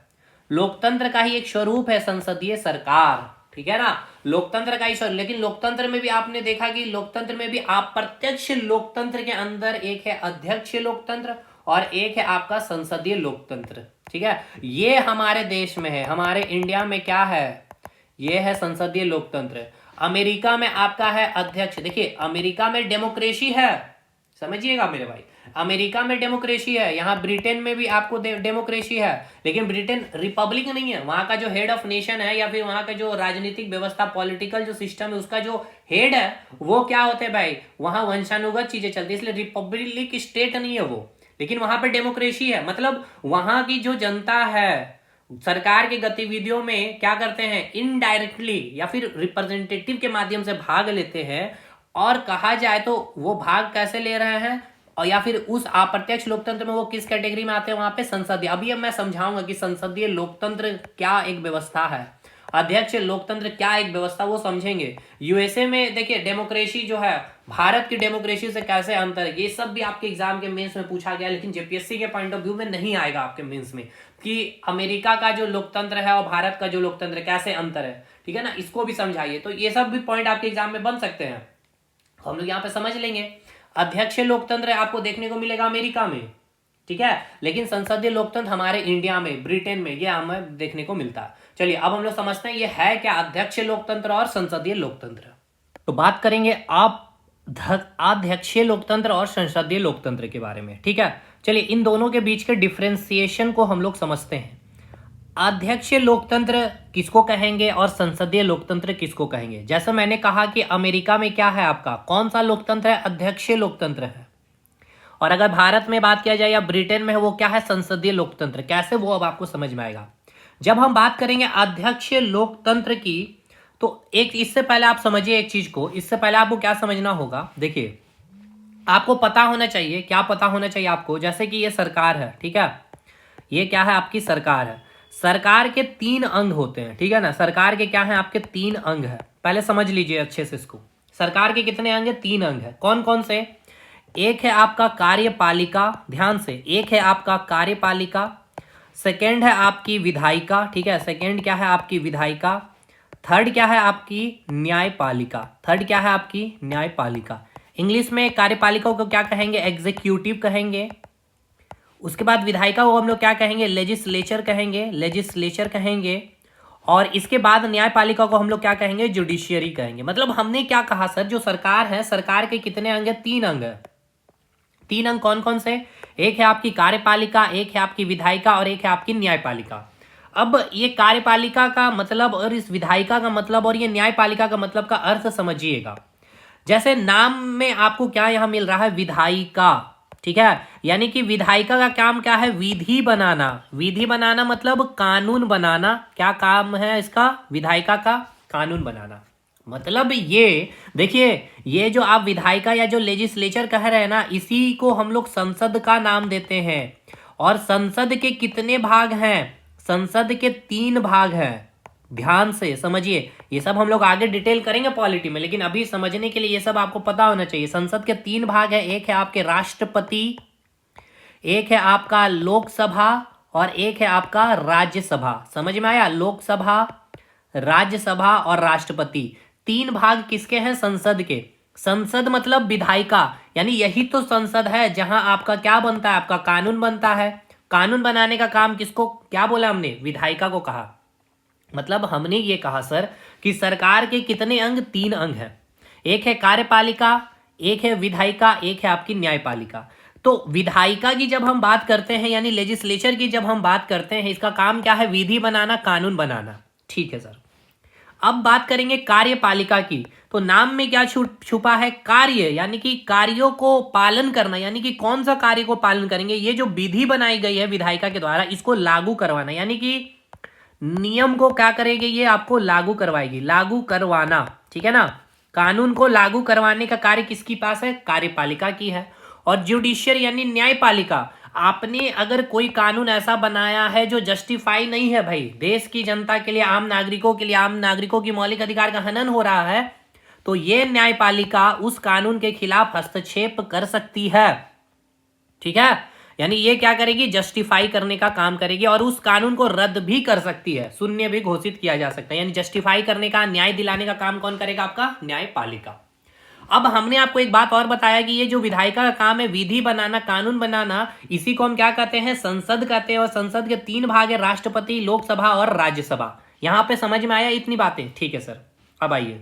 S1: लोकतंत्र का ही एक स्वरूप है संसदीय सरकार, ठीक है ना, लोकतंत्र का ही स्वरूप। लेकिन लोकतंत्र में भी आपने देखा कि लोकतंत्र में भी अप्रत्यक्ष लोकतंत्र के अंदर एक है अध्यक्षीय लोकतंत्र और एक है आपका संसदीय लोकतंत्र। ठीक है, ये हमारे देश में है, हमारे इंडिया में क्या है, ये है संसदीय लोकतंत्र। अमेरिका में आपका है अध्यक्ष। देखिए अमेरिका में डेमोक्रेसी है, समझिएगा मेरे भाई, अमेरिका में डेमोक्रेसी है, यहाँ ब्रिटेन में भी आपको डेमोक्रेसी है, लेकिन ब्रिटेन रिपब्लिक नहीं है। वहां का जो हेड ऑफ नेशन है या फिर वहां का जो राजनीतिक व्यवस्था, पॉलिटिकल जो सिस्टम है, उसका जो हेड है वो क्या होते हैं भाई, वहां वंशानुगत चीजें चलती है, इसलिए रिपब्लिक स्टेट नहीं है वो, लेकिन वहां पर डेमोक्रेसी है। मतलब वहां की जो जनता है सरकार की गतिविधियों में क्या करते हैं, इनडायरेक्टली या फिर रिप्रेजेंटेटिव के माध्यम से भाग लेते हैं। और कहा जाए तो वो भाग कैसे ले रहे हैं, और या फिर उस अप्रत्यक्ष लोकतंत्र में वो किस कैटेगरी में आते हैं, वहां पे संसदीय। अभी अब मैं समझाऊंगा कि संसदीय लोकतंत्र क्या एक व्यवस्था है, अध्यक्ष लोकतंत्र क्या एक व्यवस्था, वो समझेंगे। यूएसए में देखिए डेमोक्रेसी जो है, भारत की डेमोक्रेसी से कैसे अंतर है, ये सब भी आपके एग्जाम के मेंस में पूछा गया, लेकिन जेपीएससी के पॉइंट ऑफ व्यू में नहीं आएगा आपके मेंस में कि अमेरिका का जो लोकतंत्र है और भारत का जो लोकतंत्र है कैसे अंतर है। ठीक है ना, इसको भी समझाइए। तो ये सब भी पॉइंट आपके एग्जाम में बन सकते हैं, हम लोग यहाँ पे समझ लेंगे। अध्यक्ष लोकतंत्र आपको देखने को मिलेगा अमेरिका में, ठीक है, लेकिन संसदीय लोकतंत्र हमारे इंडिया में, ब्रिटेन में, ये हमें देखने को मिलता है। चलिए अब हम लोग समझते हैं ये है क्या अध्यक्ष लोकतंत्र और संसदीय लोकतंत्र। तो बात करेंगे आप अध्यक्षीय लोकतंत्र और संसदीय लोकतंत्र के बारे में। ठीक है, चलिए इन दोनों के बीच के डिफरेंशिएशन को हम लोग समझते हैं। अध्यक्षीय लोकतंत्र किसको कहेंगे और संसदीय लोकतंत्र किसको कहेंगे। जैसा मैंने कहा कि अमेरिका में क्या है आपका, कौन सा लोकतंत्र है, अध्यक्षीय लोकतंत्र है। और अगर भारत में बात किया जाए या ब्रिटेन में है, वो क्या है, संसदीय लोकतंत्र। कैसे, वो अब आपको समझ में आएगा। जब हम बात करेंगे अध्यक्षीय लोकतंत्र की, तो एक इससे पहले आप समझिए एक चीज को, इससे पहले आपको क्या समझना होगा। देखिए आपको पता होना चाहिए, क्या पता होना चाहिए आपको, जैसे कि ये सरकार है, ठीक है, ये क्या है, आपकी सरकार है। सरकार के 3 अंग होते हैं, ठीक है ना, सरकार के क्या है, आपके 3 अंग है। पहले समझ लीजिए अच्छे से इसको, सरकार के कितने अंग है, 3 अंग है। कौन कौन से, एक है आपका कार्यपालिका, ध्यान से, एक है आपका कार्यपालिका, सेकेंड है आपकी विधायिका, ठीक है, सेकेंड क्या है आपकी विधायिका, थर्ड क्या है आपकी न्यायपालिका, थर्ड क्या है आपकी न्यायपालिका। इंग्लिश में कार्यपालिका को क्या कहेंगे, एग्जीक्यूटिव कहेंगे। उसके बाद विधायिका को हम लोग क्या कहेंगे, लेजिस्लेचर कहेंगे, लेजिस्लेचर कहेंगे। और इसके बाद न्यायपालिका को हम लोग क्या कहेंगे, जुडिशियरी कहेंगे। मतलब हमने क्या कहा सर, जो सरकार है, सरकार के कितने अंग है, 3 अंग है। 3 अंग कौन कौन से, एक है आपकी कार्यपालिका, एक है आपकी विधायिका और एक है आपकी न्यायपालिका। अब ये कार्यपालिका का मतलब और इस विधायिका का मतलब और ये न्यायपालिका का मतलब का अर्थ समझिएगा। जैसे नाम में आपको क्या यहां मिल रहा है, विधायिका, ठीक है, यानी कि विधायिका का काम क्या है, विधि बनाना। विधि बनाना मतलब कानून बनाना। क्या काम है इसका, विधायिका का कानून बनाना। मतलब ये देखिए, ये जो आप विधायिका या जो लेजिस्लेचर कह रहे हैं ना, इसी को हम लोग संसद का नाम देते हैं। और संसद के कितने भाग हैं, संसद के 3 भाग हैं। ध्यान से समझिए, ये सब हम लोग आगे डिटेल करेंगे पॉलिटी में, लेकिन अभी समझने के लिए ये सब आपको पता होना चाहिए। संसद के 3 भाग है, एक है आपके राष्ट्रपति, एक है आपका लोकसभा और एक है आपका राज्यसभा। समझ में आया, लोकसभा, राज्यसभा और राष्ट्रपति। 3 भाग किसके हैं, संसद के। संसद मतलब विधायिका, यानी यही तो संसद है जहां आपका क्या बनता है, आपका कानून बनता है। कानून बनाने का काम किसको क्या बोला हमने, विधायिका को कहा। मतलब हमने ये कहा सर कि सरकार के कितने अंग, 3 अंग हैं। एक है कार्यपालिका, एक है विधायिका, एक है आपकी न्यायपालिका। तो विधायिका की जब हम बात करते हैं, यानी लेजिस्लेचर की जब हम बात करते हैं, इसका काम क्या है, विधि बनाना, कानून बनाना। ठीक है सर। अब बात करेंगे कार्यपालिका की, तो नाम में क्या छुपा है, कार्य, यानी कि कार्यों को पालन करना। यानी कि कौन सा कार्य को पालन करेंगे, ये जो विधि बनाई गई है विधायिका के द्वारा, इसको लागू करवाना। यानी कि नियम को क्या करेगी, ये आपको लागू करवाएगी, लागू करवाना, ठीक है ना। कानून को लागू करवाने का कार्य किसकी पास है, कार्यपालिका की है। और जुडिशियल यानी न्यायपालिका, आपने अगर कोई कानून ऐसा बनाया है जो जस्टिफाई नहीं है भाई, देश की जनता के लिए, आम नागरिकों के लिए, आम नागरिकों की मौलिक अधिकार का हनन हो रहा है, तो ये न्यायपालिका उस कानून के खिलाफ हस्तक्षेप कर सकती है। ठीक है, यानी ये क्या करेगी, जस्टिफाई करने का काम करेगी और उस कानून को रद्द भी कर सकती है, शून्य भी घोषित किया जा सकता है। यानी जस्टिफाई करने का, न्याय दिलाने का काम कौन करेगा, आपका न्यायपालिका। अब हमने आपको एक बात और बताया कि ये जो विधायिका का काम है विधि बनाना, कानून बनाना, इसी को हम क्या कहते हैं, संसद कहते हैं। और संसद के 3 भाग है, राष्ट्रपति, लोकसभा और राज्यसभा। यहां पे समझ में आया इतनी बातें? ठीक है सर। अब आइए,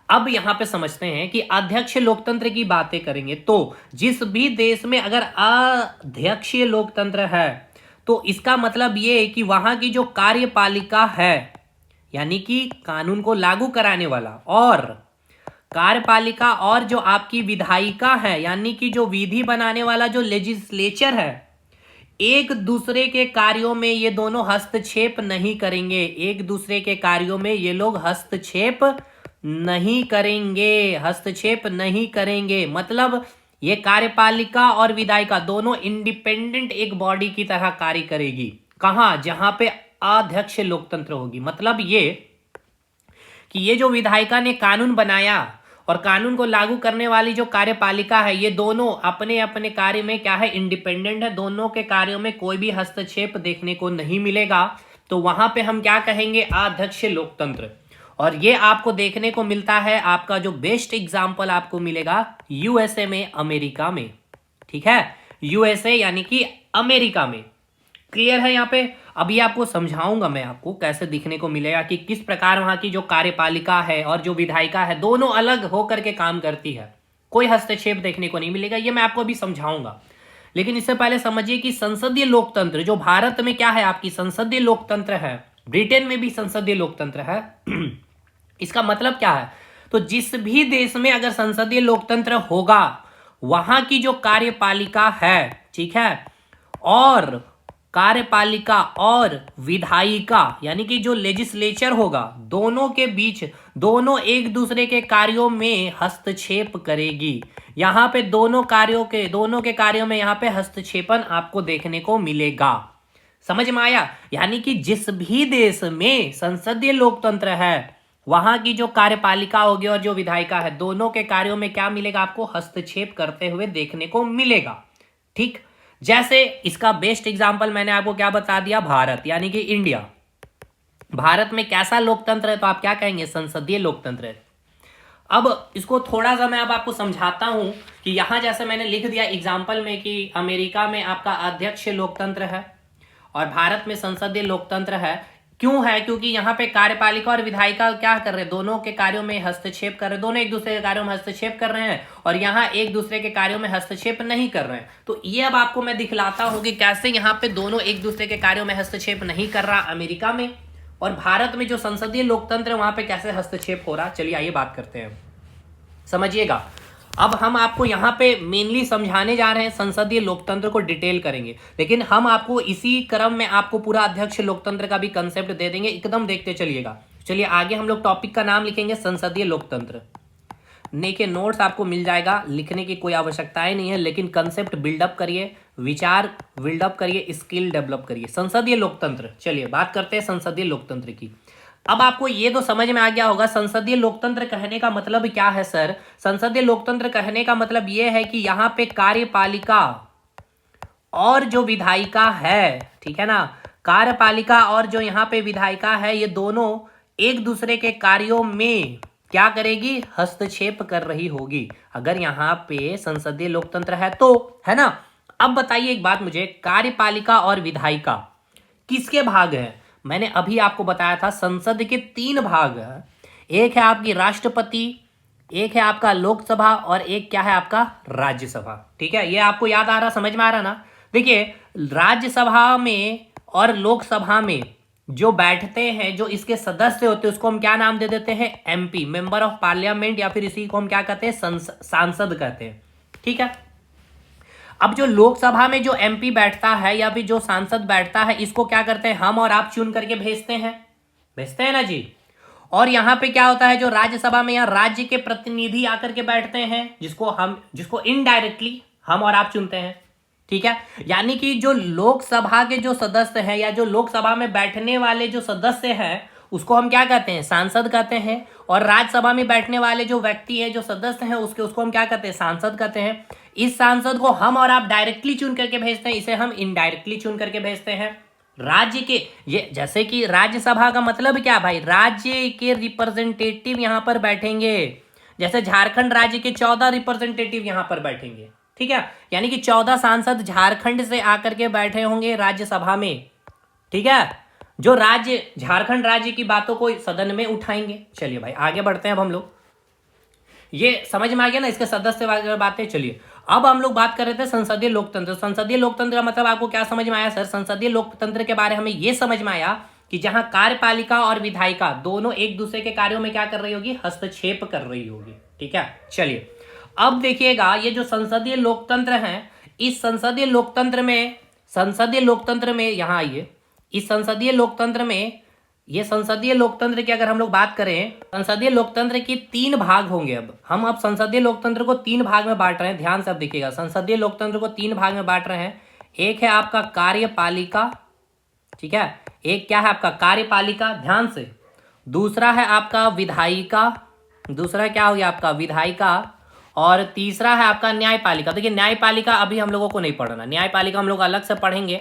S1: अब यहां पे समझते हैं कि अध्यक्ष लोकतंत्र की बातें करेंगे तो जिस भी देश में अगर अध्यक्षीय लोकतंत्र है तो इसका मतलब ये है कि वहां की जो कार्यपालिका है, यानी कि कानून को लागू कराने वाला, और कार्यपालिका और जो आपकी विधायिका है, यानी कि जो विधि बनाने वाला जो लेजिस्लेचर है, एक दूसरे के कार्यों में ये दोनों हस्तक्षेप नहीं करेंगे। एक दूसरे के कार्यों में ये लोग हस्तक्षेप नहीं करेंगे, हस्तक्षेप नहीं करेंगे। मतलब ये कार्यपालिका और विधायिका दोनों इंडिपेंडेंट एक बॉडी की तरह कार्य करेगी। कहां? जहां पे अध्यक्ष लोकतंत्र होगी। मतलब ये कि ये जो विधायिका ने कानून बनाया और कानून को लागू करने वाली जो कार्यपालिका है, ये दोनों अपने अपने कार्य में क्या है, इंडिपेंडेंट है। दोनों के कार्यों में कोई भी हस्तक्षेप देखने को नहीं मिलेगा। तो वहां पे हम क्या कहेंगे, अध्यक्ष लोकतंत्र। और ये आपको देखने को मिलता है, आपका जो बेस्ट एग्जांपल आपको मिलेगा यूएसए में, अमेरिका में। ठीक है, यूएसए यानी कि अमेरिका में। क्लियर है यहाँ पे? अभी आपको समझाऊंगा मैं आपको कैसे दिखने को मिलेगा कि किस प्रकार वहां की जो कार्यपालिका है और जो विधायिका है दोनों अलग होकर के काम करती है। कोई हस्तक्षेप देखने को नहीं मिलेगा, ये मैं आपको अभी समझाऊंगा। लेकिन इससे पहले समझिए कि संसदीय लोकतंत्र जो भारत में क्या है, आपकी संसदीय लोकतंत्र है, ब्रिटेन में भी संसदीय लोकतंत्र है। इसका मतलब क्या है? तो जिस भी देश में अगर संसदीय लोकतंत्र होगा, वहां की जो कार्यपालिका है, ठीक है, और कार्यपालिका और विधायिका यानी कि जो लेजिस्लेचर होगा, दोनों के बीच, दोनों एक दूसरे के कार्यों में हस्तक्षेप करेगी। यहां पे दोनों के कार्यों में यहां पे हस्तक्षेपन आपको देखने को मिलेगा। समझ में आया? यानी कि जिस भी देश में संसदीय लोकतंत्र है, वहां की जो कार्यपालिका होगी और जो विधायिका है, दोनों के कार्यों में क्या मिलेगा, आपको हस्तक्षेप करते हुए देखने को मिलेगा। ठीक, जैसे इसका बेस्ट एग्जांपल मैंने आपको क्या बता दिया, भारत यानी कि इंडिया। भारत में कैसा लोकतंत्र है? तो आप क्या कहेंगे, संसदीय लोकतंत्र है। अब इसको थोड़ा सा मैं अब आपको समझाता हूं कि यहां जैसे मैंने लिख दिया एग्जाम्पल में कि अमेरिका में आपका अध्यक्ष लोकतंत्र है और भारत में संसदीय लोकतंत्र है। क्यों है? क्योंकि यहाँ पे कार्यपालिका और विधायिका क्या कर रहे हैं, दोनों के कार्यों में हस्तक्षेप कर रहे हैं, दोनों एक दूसरे के कार्यों में हस्तक्षेप कर रहे हैं, और यहाँ एक दूसरे के कार्यों में हस्तक्षेप नहीं कर रहे हैं। तो ये अब आपको मैं दिखलाता हूँ कि कैसे यहाँ पे दोनों एक दूसरे के कार्यों में हस्तक्षेप नहीं कर रहा अमेरिका में, और भारत में जो संसदीय लोकतंत्र है वहां पे कैसे हस्तक्षेप हो रहा। चलिए आइए बात करते हैं, समझिएगा। अब हम आपको यहाँ पे मेनली समझाने जा रहे हैं, संसदीय लोकतंत्र को डिटेल करेंगे, लेकिन हम आपको इसी क्रम में आपको पूरा अध्यक्ष लोकतंत्र का भी कंसेप्ट दे देंगे, एकदम देखते चलिएगा। चलिए आगे हम लोग टॉपिक का नाम लिखेंगे संसदीय लोकतंत्र। के नोट्स आपको मिल जाएगा, लिखने की कोई आवश्यकताएं नहीं है, लेकिन कंसेप्ट बिल्डअप करिए, विचार बिल्डअप करिए, स्किल डेवलप करिए। संसदीय लोकतंत्र, चलिए बात करते हैं संसदीय लोकतंत्र की। अब आपको ये तो समझ में आ गया होगा संसदीय लोकतंत्र कहने का मतलब क्या है सर। संसदीय लोकतंत्र कहने का मतलब ये है कि यहाँ पे कार्यपालिका और जो विधायिका है, ठीक है ना, कार्यपालिका और जो यहाँ पे विधायिका है, ये दोनों एक दूसरे के कार्यों में क्या करेगी, हस्तक्षेप कर रही होगी, अगर यहाँ पे संसदीय लोकतंत्र है तो, है ना। अब बताइए एक बात मुझे, कार्यपालिका और विधायिका किसके भाग हैं? मैंने अभी आपको बताया था संसद के 3 भाग हैं। एक है आपकी राष्ट्रपति, एक है आपका लोकसभा, और एक क्या है आपका राज्यसभा। ठीक है, ये आपको याद आ रहा, समझ में आ रहा ना। देखिए, राज्यसभा में और लोकसभा में जो बैठते हैं, जो इसके सदस्य होते हैं, उसको हम क्या नाम दे देते हैं, एमपी, मेंबर ऑफ पार्लियामेंट, या फिर इसी को हम क्या कहते हैं, सांसद कहते हैं। ठीक है, अब जो लोकसभा में जो एमपी बैठता है या फिर जो सांसद बैठता है, इसको क्या करते हैं, हम और आप चुन करके भेजते हैं ना जी। और यहाँ पे क्या होता है, जो राज्यसभा में यहाँ राज्य के प्रतिनिधि आकर के बैठते हैं, जिसको इनडायरेक्टली हम और आप चुनते हैं। ठीक है, यानी कि जो लोकसभा के जो सदस्य हैं या जो लोकसभा में बैठने वाले जो सदस्य हैं, उसको हम क्या कहते हैं, सांसद कहते हैं। और राज्यसभा में बैठने वाले जो व्यक्ति है, जो सदस्य हैं, उसको हम क्या कहते हैं, सांसद कहते हैं। इस सांसद को हम और आप डायरेक्टली चुन करके भेजते हैं, इसे हम इनडायरेक्टली चुन करके भेजते हैं। राज्य के, ये जैसे कि राज्यसभा का मतलब क्या भाई, राज्य के रिप्रेजेंटेटिव यहां पर बैठेंगे। जैसे झारखंड राज्य के 14 रिप्रेजेंटेटिव यहां पर बैठेंगे, ठीक है, यानी कि 14 सांसद झारखंड से आकर के बैठे होंगे राज्यसभा में, ठीक है, जो राज्य झारखंड राज्य की बातों को सदन में उठाएंगे। चलिए भाई आगे बढ़ते हैं अब हम लोग, ये समझ में आ गया ना इसके सदस्य बातें। चलिए अब हम लोग बात कर रहे थे संसदीय लोकतंत्र। संसदीय लोकतंत्र का मतलब आपको क्या समझ में आया सर? संसदीय लोकतंत्र के बारे में हमें यह समझ में आया कि जहां कार्यपालिका और विधायिका दोनों एक दूसरे के कार्यों में क्या कर रही होगी? हस्तक्षेप कर रही होगी, ठीक है। चलिए अब देखिएगा ये जो संसदीय लोकतंत्र है, इस संसदीय लोकतंत्र में यहां आइए, इस संसदीय लोकतंत्र में, ये संसदीय लोकतंत्र की अगर हम लोग बात करें, संसदीय लोकतंत्र के 3 भाग होंगे। अब हम संसदीय लोकतंत्र को 3 भाग में बांट रहे हैं, ध्यान से अब देखिएगा, संसदीय लोकतंत्र को 3 भाग में बांट रहे हैं। एक है आपका कार्यपालिका, ठीक है, एक क्या है आपका कार्यपालिका, ध्यान से, दूसरा है आपका विधायिका, दूसरा क्या हो गया आपका विधायिका, और तीसरा है आपका न्यायपालिका। देखिए न्यायपालिका अभी हम लोगों को नहीं पढ़ना, न्यायपालिका हम लोग अलग से पढ़ेंगे,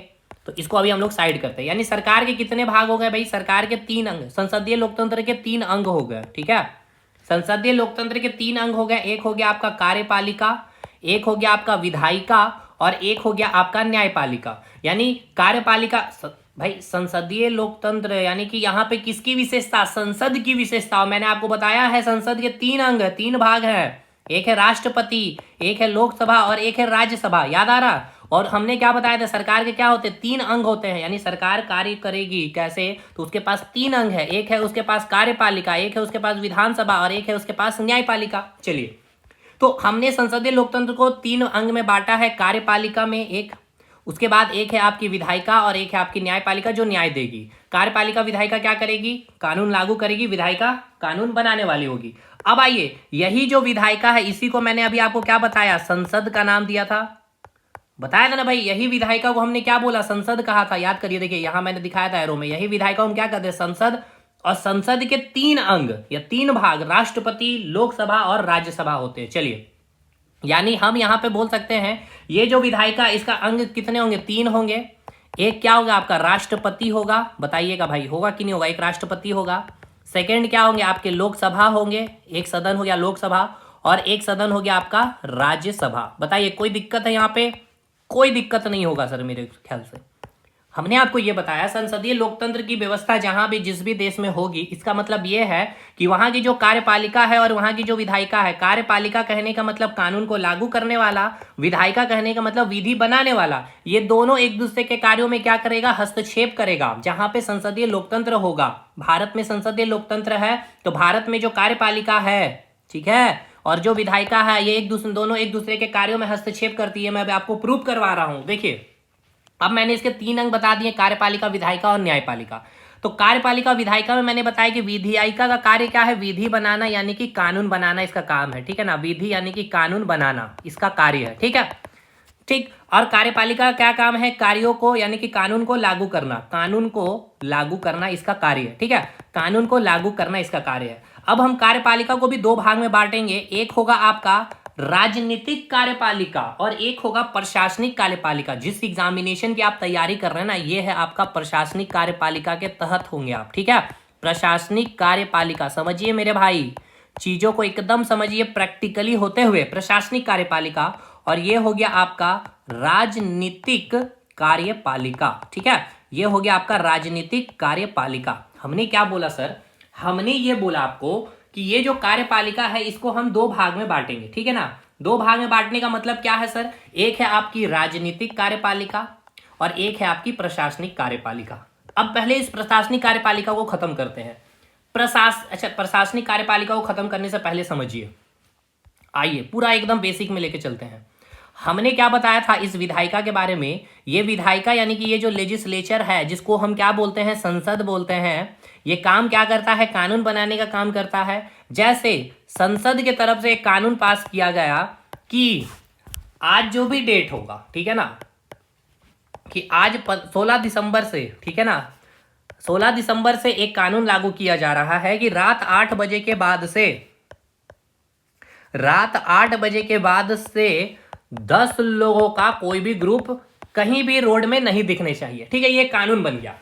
S1: तो इसको अभी हम लोग साइड करते हैं। यानी सरकार के कितने भाग हो गए भाई? सरकार के 3 अंग, संसदीय लोकतंत्र के 3 अंग हो गए, ठीक है, संसदीय लोकतंत्र के 3 अंग हो गए। एक हो गया आपका कार्यपालिका, एक हो गया आपका विधायिका, और एक हो गया आपका न्यायपालिका। यानी कार्यपालिका भाई, संसदीय लोकतंत्र यानी कि यहाँ पे किसकी विशेषता? संसद की विशेषता। मैंने आपको बताया है संसद के 3 अंग, 3 भाग हैं, एक है राष्ट्रपति, एक है लोकसभा और एक है राज्यसभा, याद आ रहा? और हमने क्या बताया था? सरकार के क्या होते हैं? 3 अंग होते हैं, यानी सरकार कार्य करेगी कैसे, तो उसके पास 3 अंग है, एक है उसके पास कार्यपालिका, एक है उसके पास विधानसभा और एक है उसके पास न्यायपालिका। चलिए तो हमने संसदीय लोकतंत्र को 3 अंग में बांटा है, कार्यपालिका में एक, उसके बाद एक है आपकी विधायिका और एक है आपकी न्यायपालिका जो न्याय देगी। कार्यपालिका विधायिका क्या करेगी? कानून लागू करेगी, विधायिका कानून बनाने वाली होगी। अब आइए, यही जो विधायिका है इसी को मैंने अभी आपको क्या बताया? संसद का नाम दिया था, बताया था ना भाई, यही विधायिका को हमने क्या बोला? संसद कहा था, याद करिए, देखिए यहां मैंने दिखाया था एरो में, यही विधायिका हम क्या कहते हैं? संसद। और संसद के 3 अंग या 3 भाग, राष्ट्रपति, लोकसभा और राज्यसभा होते हैं। चलिए यानी हम यहां पे बोल सकते हैं ये जो विधायिका, इसका अंग कितने होंगे? 3 होंगे। एक क्या होगा आपका? राष्ट्रपति होगा, बताइएगा भाई होगा कि नहीं होगा? एक राष्ट्रपति होगा। सेकंड क्या होंगे आपके? लोकसभा होंगे, एक सदन हो गया लोकसभा, और एक सदन हो गया आपका राज्यसभा। बताइए कोई दिक्कत है यहाँ पे? कोई दिक्कत नहीं होगा सर मेरे ख्याल से। हमने आपको ये बताया संसदीय लोकतंत्र की व्यवस्था जहां भी जिस भी देश में होगी, इसका मतलब ये है कि वहां की जो कार्यपालिका है और वहां की जो विधायिका है, कार्यपालिका कहने का मतलब कानून को लागू करने वाला, विधायिका कहने का मतलब विधि बनाने वाला, ये दोनों एक दूसरे के कार्यों में क्या करेगा? हस्तक्षेप करेगा। जहां पे संसदीय लोकतंत्र होगा, भारत में संसदीय लोकतंत्र है, तो भारत में जो कार्यपालिका है, ठीक है, और जो विधायिका है, ये दोनों एक दूसरे के कार्यों में हस्तक्षेप करती है। मैं अभी आपको प्रूव करवा रहा हूं। देखिए अब मैंने इसके 3 अंग बता दिए, कार्यपालिका, विधायिका और न्यायपालिका। तो कार्यपालिका विधायिका में मैंने बताया कि विधायिका का कार्य क्या है? विधि बनाना, यानी कि कानून बनाना इसका काम है, ठीक है ना, विधि यानी कि कानून बनाना इसका कार्य है, ठीक है, ठीक। और कार्यपालिका का क्या काम है? कार्यों को यानी कि कानून को लागू करना, कानून को लागू करना इसका कार्य है, ठीक है, कानून को लागू करना इसका कार्य है। अब हम कार्यपालिका को भी 2 भाग में बांटेंगे, एक होगा आपका राजनीतिक कार्यपालिका और एक होगा प्रशासनिक कार्यपालिका। जिस एग्जामिनेशन की आप तैयारी कर रहे हैं ना, ये है आपका प्रशासनिक कार्यपालिका के तहत होंगे आप, ठीक है, प्रशासनिक कार्यपालिका। समझिए मेरे भाई, चीजों को एकदम समझिए प्रैक्टिकली होते हुए, प्रशासनिक कार्यपालिका। और ये हो गया आपका राजनीतिक कार्यपालिका, ठीक है, ये हो गया आपका राजनीतिक कार्यपालिका। हमने क्या बोला सर? हमने ये बोला आपको कि ये जो कार्यपालिका है इसको हम 2 भाग में बांटेंगे, ठीक है ना। 2 भाग में बांटने का मतलब क्या है सर? एक है आपकी राजनीतिक कार्यपालिका और एक है आपकी प्रशासनिक कार्यपालिका। अब पहले इस प्रशासनिक कार्यपालिका को खत्म करते हैं। प्रशासनिक कार्यपालिका को खत्म करने से पहले समझिए, आइए पूरा एकदम बेसिक में लेके चलते हैं। हमने क्या बताया था इस विधायिका के बारे में? ये विधायिका यानी कि ये जो लेजिस्लेचर है, जिसको हम क्या बोलते हैं? संसद बोलते हैं। ये काम क्या करता है? कानून बनाने का काम करता है। जैसे संसद की तरफ से एक कानून पास किया गया कि आज जो भी डेट होगा, ठीक है ना, कि आज 16 दिसंबर से, ठीक है ना, 16 दिसंबर से एक कानून लागू किया जा रहा है कि रात 8 बजे के बाद से 10 लोगों का कोई भी ग्रुप कहीं भी रोड में नहीं दिखने चाहिए, ठीक है, ये कानून बन गया,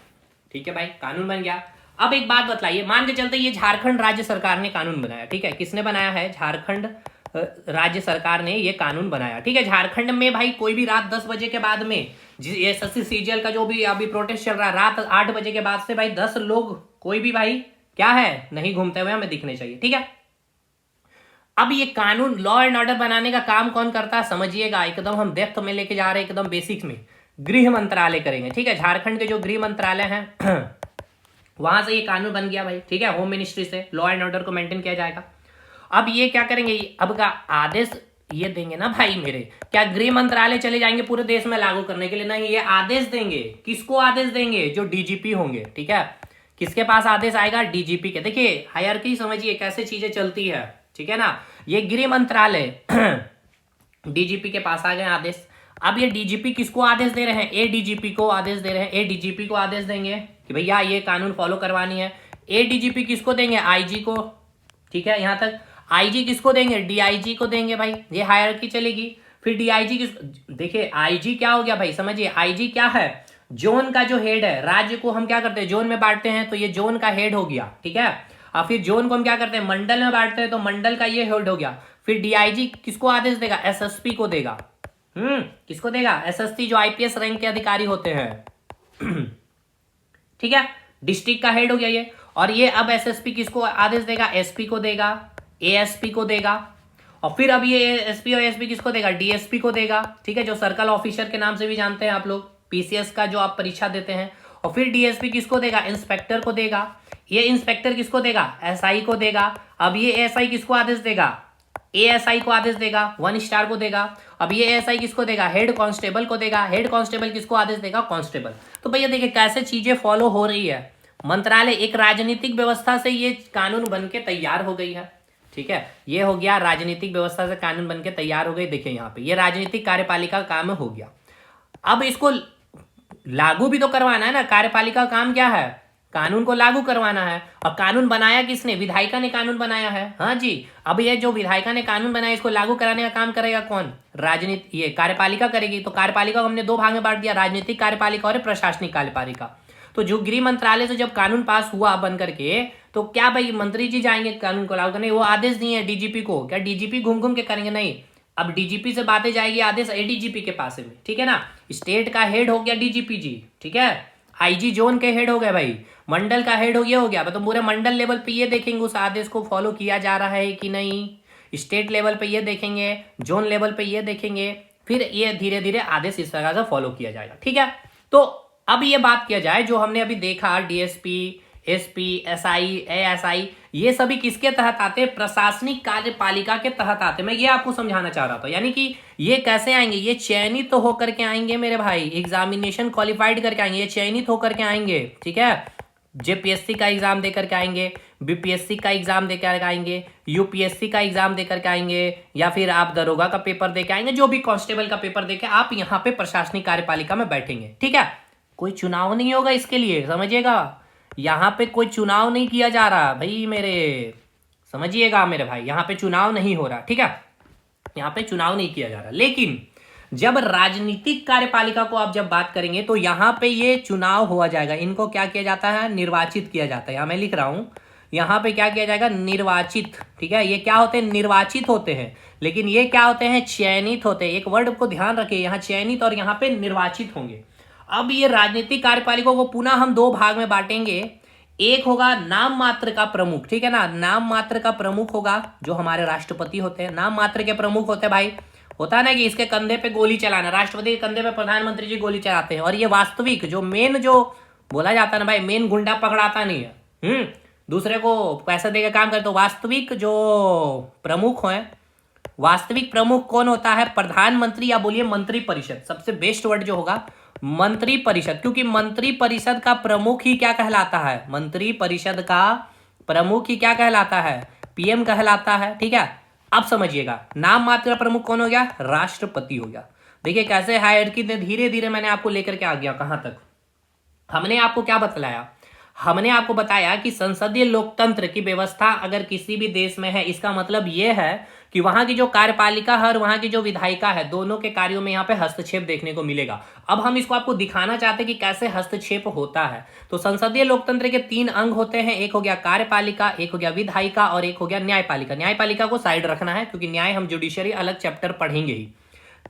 S1: ठीक है भाई, कानून बन गया। अब एक बात बतलाइए, मान के चलते ये झारखंड राज्य सरकार ने कानून बनाया, ठीक है, किसने बनाया है? झारखंड राज्य सरकार ने ये कानून बनाया, ठीक है। झारखंड में भाई कोई भी रात 10 बजे के बाद में, ये एसएससी सीजीएल का जो भी अभी प्रोटेस्ट चल रहा है, रात 8 बजे के बाद से भाई 10 लोग कोई भी भाई क्या है नहीं घूमते हुए हमें दिखने चाहिए, ठीक है। अब ये कानून लॉ एंड ऑर्डर बनाने का काम कौन करता है समझिएगा, एकदम हम डेप्थ में लेके जा रहे हैं, एकदम बेसिक्स में गृह मंत्रालय करेंगे, ठीक है। झारखंड के जो गृह मंत्रालय है वहां से ये कानून बन गया भाई, ठीक है। होम मिनिस्ट्री से लॉ एंड ऑर्डर को मेंटेन किया जाएगा। अब ये क्या करेंगे, अब का आदेश ये देंगे ना भाई मेरे, क्या गृह मंत्रालय चले जाएंगे पूरे देश में लागू करने के लिए? नहीं, ये आदेश देंगे। किसको आदेश देंगे? जो डीजीपी होंगे, ठीक है। किसके पास आदेश आएगा? डीजीपी के। देखिए हायरार्की समझिए कैसे चीजें चलती है, ठीक है ना। ये गृह मंत्रालय डीजीपी के पास आ गए आदेश। अब ये डीजीपी किसको आदेश दे रहे हैं? एडीजीपी को आदेश दे रहे हैं। एडीजीपी को आदेश देंगे कि भैया ये कानून फॉलो करवानी है। एडीजीपी किसको देंगे? आईजी को, ठीक है। यहां तक आईजी किसको देंगे? डीआईजी को देंगे भाई, ये हायरार्की चलेगी। फिर डीआईजी किस, देखिए आईजी क्या हो गया भाई समझिए, आईजी क्या है? जोन का जो हेड है, राज्य को हम क्या करते हैं जोन में बांटते हैं, तो ये जोन का हेड हो गया, ठीक है। और फिर जोन को हम क्या करते हैं मंडल में बांटते हैं, तो मंडल का ये हेड हो गया। फिर डीआईजी किसको आदेश देगा? एसएसपी को देगा। किसको देगा? एसएसपी जो आईपीएस रैंक के अधिकारी होते हैं ठीक है, डिस्ट्रिक्ट का हेड हो गया ये। और ये अब एसएसपी किसको आदेश देगा? एसपी को देगा, एएसपी को देगा। और फिर अब ये एसपी और एसपी किसको देगा? डीएसपी को देगा, ठीक है, जो सर्कल ऑफिसर के नाम से भी जानते हैं आप लोग, पीसीएस का जो आप परीक्षा देते हैं। और फिर डीएसपी किसको देगा? इंस्पेक्टर को देगा। ये इंस्पेक्टर किसको देगा? एसआई को देगा। अब ये एसआई किसको आदेश देगा? एएसआई को आदेश देगा, 1 स्टार को देगा। अब ये एएसआई किसको देगा? हेड कांस्टेबल को देगा। हेड कांस्टेबल किसको आदेश देगा? कांस्टेबल। तो भैया देखिए कैसे चीजें फॉलो हो रही है। मंत्रालय एक राजनीतिक व्यवस्था से ये कानून बन के तैयार हो गई है, ठीक है। ये हो गया राजनीतिक व्यवस्था से कानून बन के तैयार हो गई। देखिए यहाँ पे ये राजनीतिक कार्यपालिका का काम हो गया। अब इसको लागू भी तो करवाना है ना। कार्यपालिका का काम क्या है? कानून को लागू करवाना है। और कानून बनाया किसने? विधायिका ने कानून बनाया है, हाँ जी। अब ये जो विधायिका ने कानून बनाया इसको लागू कराने का काम करेगा कौन? राजनीति, ये कार्यपालिका करेगी। तो कार्यपालिका को हमने 2 भाग में बांट दिया, राजनीतिक कार्यपालिका और प्रशासनिक कार्यपालिका। तो जो गृह मंत्रालय से जब कानून पास हुआ बन करके, तो क्या भाई मंत्री जी जाएंगे कानून को लागू करने? वो आदेश दिए डीजीपी को। क्या डीजीपी घूम घूम के करेंगे? नहीं, अब डीजीपी से बातें जाएगी आदेश एडीजीपी के पास में, ठीक है ना। स्टेट का हेड हो गया डीजीपी जी, ठीक है। आईजी जोन के हेड हो गए भाई, मंडल का हेड हो गया। तो पूरे मंडल लेवल पे ये देखेंगे उस आदेश को फॉलो किया जा रहा है कि नहीं। स्टेट लेवल पे ये देखेंगे, जोन लेवल पे ये देखेंगे, फिर ये धीरे धीरे आदेश इस तरह से फॉलो किया जाएगा, ठीक है। तो अब ये बात किया जाए जो हमने अभी देखा, डीएसपी, एसपी, एसआई, एएसआई, ये सभी किसके तहत आते हैं? प्रशासनिक कार्यपालिका के तहत आते हैं। मैं ये आपको समझाना चाह रहा था, यानी कि ये कैसे आएंगे? ये चयनित तो होकर के आएंगे मेरे भाई, एग्जामिनेशन क्वालिफाइड करके आएंगे, ये चयनित होकर के आएंगे, ठीक है। जेपीएससी का एग्जाम देकर के आएंगे, बीपीएससी का एग्जाम देकर के आएंगे, यूपीएससी का एग्जाम देकर के आएंगे, या फिर आप दरोगा का पेपर देकर आएंगे, जो भी कांस्टेबल का पेपर देकर आप यहाँ पे प्रशासनिक कार्यपालिका में बैठेंगे, ठीक है। कोई चुनाव नहीं होगा इसके लिए, समझिएगा। यहाँ पे कोई चुनाव नहीं किया जा रहा भाई मेरे, समझिएगा मेरे भाई, यहाँ पे चुनाव नहीं हो रहा, ठीक है। यहाँ पे चुनाव नहीं किया जा रहा। लेकिन जब राजनीतिक कार्यपालिका को आप जब बात करेंगे तो यहाँ पे ये चुनाव हुआ जाएगा। इनको क्या किया जाता है? निर्वाचित किया जाता है। यहाँ मैं लिख रहा हूँ, यहाँ पे क्या किया जाएगा? निर्वाचित, ठीक है। ये क्या होते हैं? निर्वाचित होते हैं। लेकिन ये क्या होते हैं? चयनित होते हैं। एक वर्ड को ध्यान रखिए, यहाँ चयनित और यहाँ पे निर्वाचित होंगे। अब ये राजनीतिक कार्यपालिका को पुनः हम 2 भाग में बांटेंगे। एक होगा नाम मात्र का प्रमुख, ठीक है ना। नाम मात्र का प्रमुख होगा जो हमारे राष्ट्रपति होते हैं, नाम मात्र के प्रमुख होते हैं भाई। होता है ना कि इसके कंधे पे गोली चलाना, राष्ट्रपति के कंधे पे प्रधानमंत्री जी गोली चलाते हैं। और ये वास्तविक जो मेन जो बोला जाता है ना भाई, मेन गुंडा पकड़ाता नहीं है, दूसरे को पैसा देकर काम करे। तो वास्तविक जो प्रमुख है, वास्तविक प्रमुख कौन होता है? प्रधानमंत्री, या बोलिए मंत्री परिषद। सबसे बेस्ट वर्ड जो होगा मंत्री परिषद, क्योंकि मंत्री परिषद का प्रमुख ही क्या कहलाता है? मंत्री परिषद का प्रमुख ही क्या कहलाता है? पीएम कहलाता है, ठीक है। अब समझिएगा, नाम मात्र का प्रमुख कौन हो गया? राष्ट्रपति हो गया। देखिए कैसे हायरार्की धीरे धीरे मैंने आपको लेकर के आ गया। कहां तक हमने आपको क्या बतलाया? हमने आपको बताया कि संसदीय लोकतंत्र की व्यवस्था अगर किसी भी देश में है, इसका मतलब यह है कि वहां की जो कार्यपालिका है और वहां की जो विधायिका है, दोनों के कार्यों में यहाँ पे हस्तक्षेप देखने को मिलेगा। अब हम इसको आपको दिखाना चाहते हैं कि कैसे हस्तक्षेप होता है। तो संसदीय लोकतंत्र के 3 अंग होते हैं, एक हो गया कार्यपालिका, एक हो गया विधायिका और एक हो गया न्यायपालिका। न्यायपालिका को साइड रखना है क्योंकि न्याय हम जुडिशरी अलग चैप्टर पढ़ेंगे ही।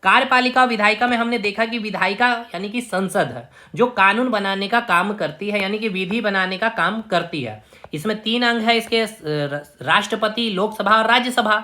S1: कार्यपालिका विधायिका में हमने देखा कि विधायिका यानी कि संसद है जो कानून बनाने का काम करती है, यानी कि विधि बनाने का काम करती है। इसमें 3 अंग है इसके, राष्ट्रपति, लोकसभा और राज्यसभा।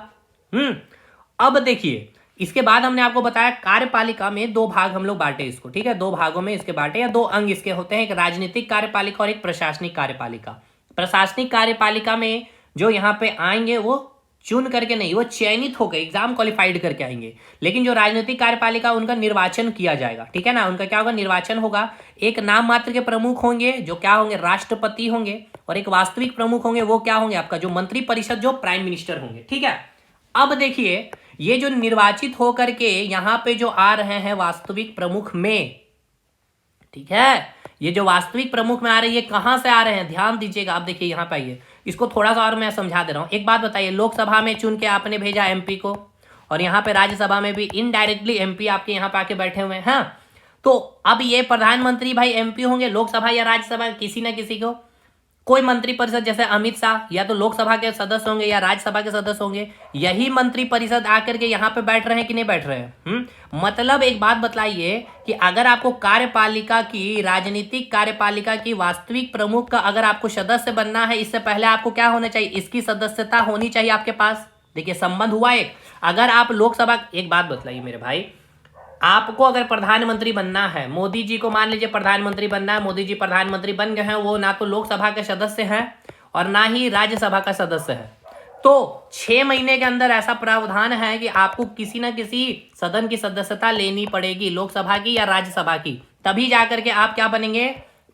S1: अब देखिए, इसके बाद हमने आपको बताया कार्यपालिका में 2 भाग हम लोग बांटे इसको, ठीक है, 2 भागों में इसके बांटे या 2 अंग इसके होते हैं, एक राजनीतिक कार्यपालिका और एक प्रशासनिक कार्यपालिका। प्रशासनिक कार्यपालिका में जो यहाँ पे आएंगे वो चुन करके नहीं, वो चयनित होकर एग्जाम क्वालिफाइड करके आएंगे। लेकिन जो राजनीतिक कार्यपालिका उनका निर्वाचन किया जाएगा, ठीक है ना, उनका क्या होगा, निर्वाचन होगा। एक नाम मात्र के प्रमुख होंगे जो क्या होंगे, राष्ट्रपति होंगे, और एक वास्तविक प्रमुख होंगे, वो क्या होंगे, आपका जो मंत्री परिषद, जो प्राइम मिनिस्टर होंगे, ठीक है। अब देखिए, ये जो निर्वाचित होकर के यहाँ पे जो आ रहे हैं वास्तविक प्रमुख में, ठीक है, ये जो वास्तविक प्रमुख में आ रहे हैं, ये कहां से आ रहे हैं, ध्यान दीजिएगा। आप देखिए यहाँ पे आइए, इसको थोड़ा सा और मैं समझा दे रहा हूं। एक बात बताइए, लोकसभा में चुन के आपने भेजा एमपी को, और यहाँ पे राज्यसभा में भी इनडायरेक्टली एमपी आपके यहाँ पे आके बैठे हुए हैं। हाँ, तो अब ये प्रधानमंत्री भाई एमपी होंगे, लोकसभा या राज्यसभा किसी ना किसी को, कोई मंत्री परिषद जैसे अमित शाह या तो लोकसभा के सदस्य होंगे या राज्यसभा के सदस्य होंगे, यही मंत्री परिषद आकर के यहाँ पे बैठ रहे हैं कि नहीं बैठ रहे हैं। मतलब एक बात बतलाइए कि अगर आपको कार्यपालिका की, राजनीतिक कार्यपालिका की वास्तविक प्रमुख का अगर आपको सदस्य बनना है, इससे पहले आपको क्या होना चाहिए, इसकी सदस्यता होनी चाहिए आपके पास। देखिए संबंध हुआ एक, अगर आप लोकसभा, एक बात बतलाइए मेरे भाई, आपको अगर प्रधानमंत्री बनना है, मोदी जी को मान लीजिए प्रधानमंत्री बनना है, मोदी जी प्रधानमंत्री बन गए हैं, वो ना तो लोकसभा के सदस्य हैं और ना ही राज्यसभा का सदस्य है, तो 6 महीने के अंदर ऐसा प्रावधान है कि आपको किसी ना किसी सदन की सदस्यता लेनी पड़ेगी, लोकसभा की या राज्यसभा की, तभी जाकर के आप क्या बनेंगे,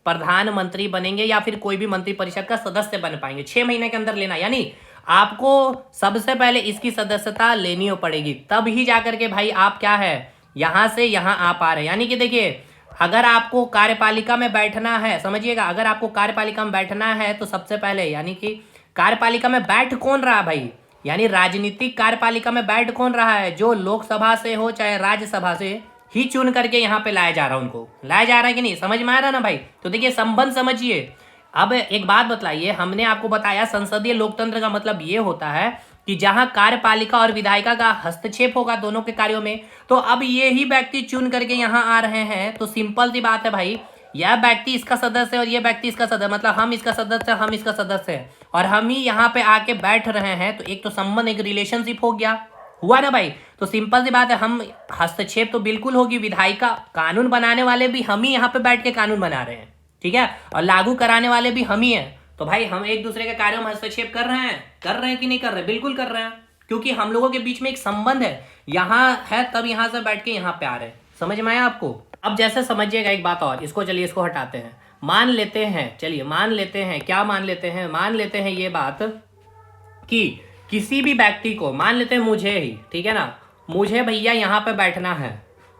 S1: प्रधानमंत्री बनेंगे या फिर कोई भी मंत्री परिषद का सदस्य बन पाएंगे। 6 महीने के अंदर लेना, यानी आपको सबसे पहले इसकी सदस्यता लेनी पड़ेगी, तब ही जाकर के भाई आप क्या है, यहां से यहां आ पा रहे हैं। यानी कि देखिए, अगर आपको कार्यपालिका में बैठना है, समझिएगा, अगर आपको कार्यपालिका में बैठना है तो सबसे पहले, यानी कि कार्यपालिका में बैठ कौन रहा भाई, यानी राजनीतिक कार्यपालिका में बैठ कौन रहा है, जो लोकसभा से हो चाहे राज्यसभा से ही चुन करके यहाँ पे लाया जा रहा है, उनको लाया जा रहा है कि नहीं, समझ में आ रहा है ना भाई। तो देखिए संबंध समझिए। अब एक बात बतलाइए, हमने आपको बताया संसदीय लोकतंत्र का मतलब ये होता है कि जहां कार्यपालिका और विधायिका का हस्तक्षेप होगा दोनों के कार्यों में, तो अब ये ही व्यक्ति चुन करके यहां आ रहे हैं, तो सिंपल सी बात है भाई, यह व्यक्ति इसका सदस्य है और यह व्यक्ति इसका सदस्य, मतलब हम इसका सदस्य, हम इसका सदस्य है और हम ही यहाँ पे आके बैठ रहे हैं, तो एक तो संबंध, एक रिलेशनशिप हो गया, हुआ ना भाई। तो सिंपल सी बात है, हम हस्तक्षेप तो बिल्कुल होगी, विधायिका, कानून बनाने वाले भी हम ही यहाँ पे बैठ के कानून बना रहे हैं, ठीक है, और लागू कराने वाले भी हम ही हैं। तो भाई हम एक दूसरे के कार्यों में हस्तक्षेप कर रहे हैं कि नहीं कर रहे, बिल्कुल कर रहे हैं, क्योंकि हम लोगों के बीच में एक संबंध है, यहाँ है तब यहाँ से बैठ के यहाँ पे आ रहे हैं। समझ में आया आपको। अब जैसे समझिएगा एक बात और, इसको चलिए इसको हटाते हैं, मान लेते हैं, चलिए मान लेते हैं, क्या मान लेते हैं, मान लेते हैं ये बात कि किसी भी व्यक्ति को, मान लेते हैं मुझे ही, ठीक है ना, मुझे भैया यहाँ पे बैठना है,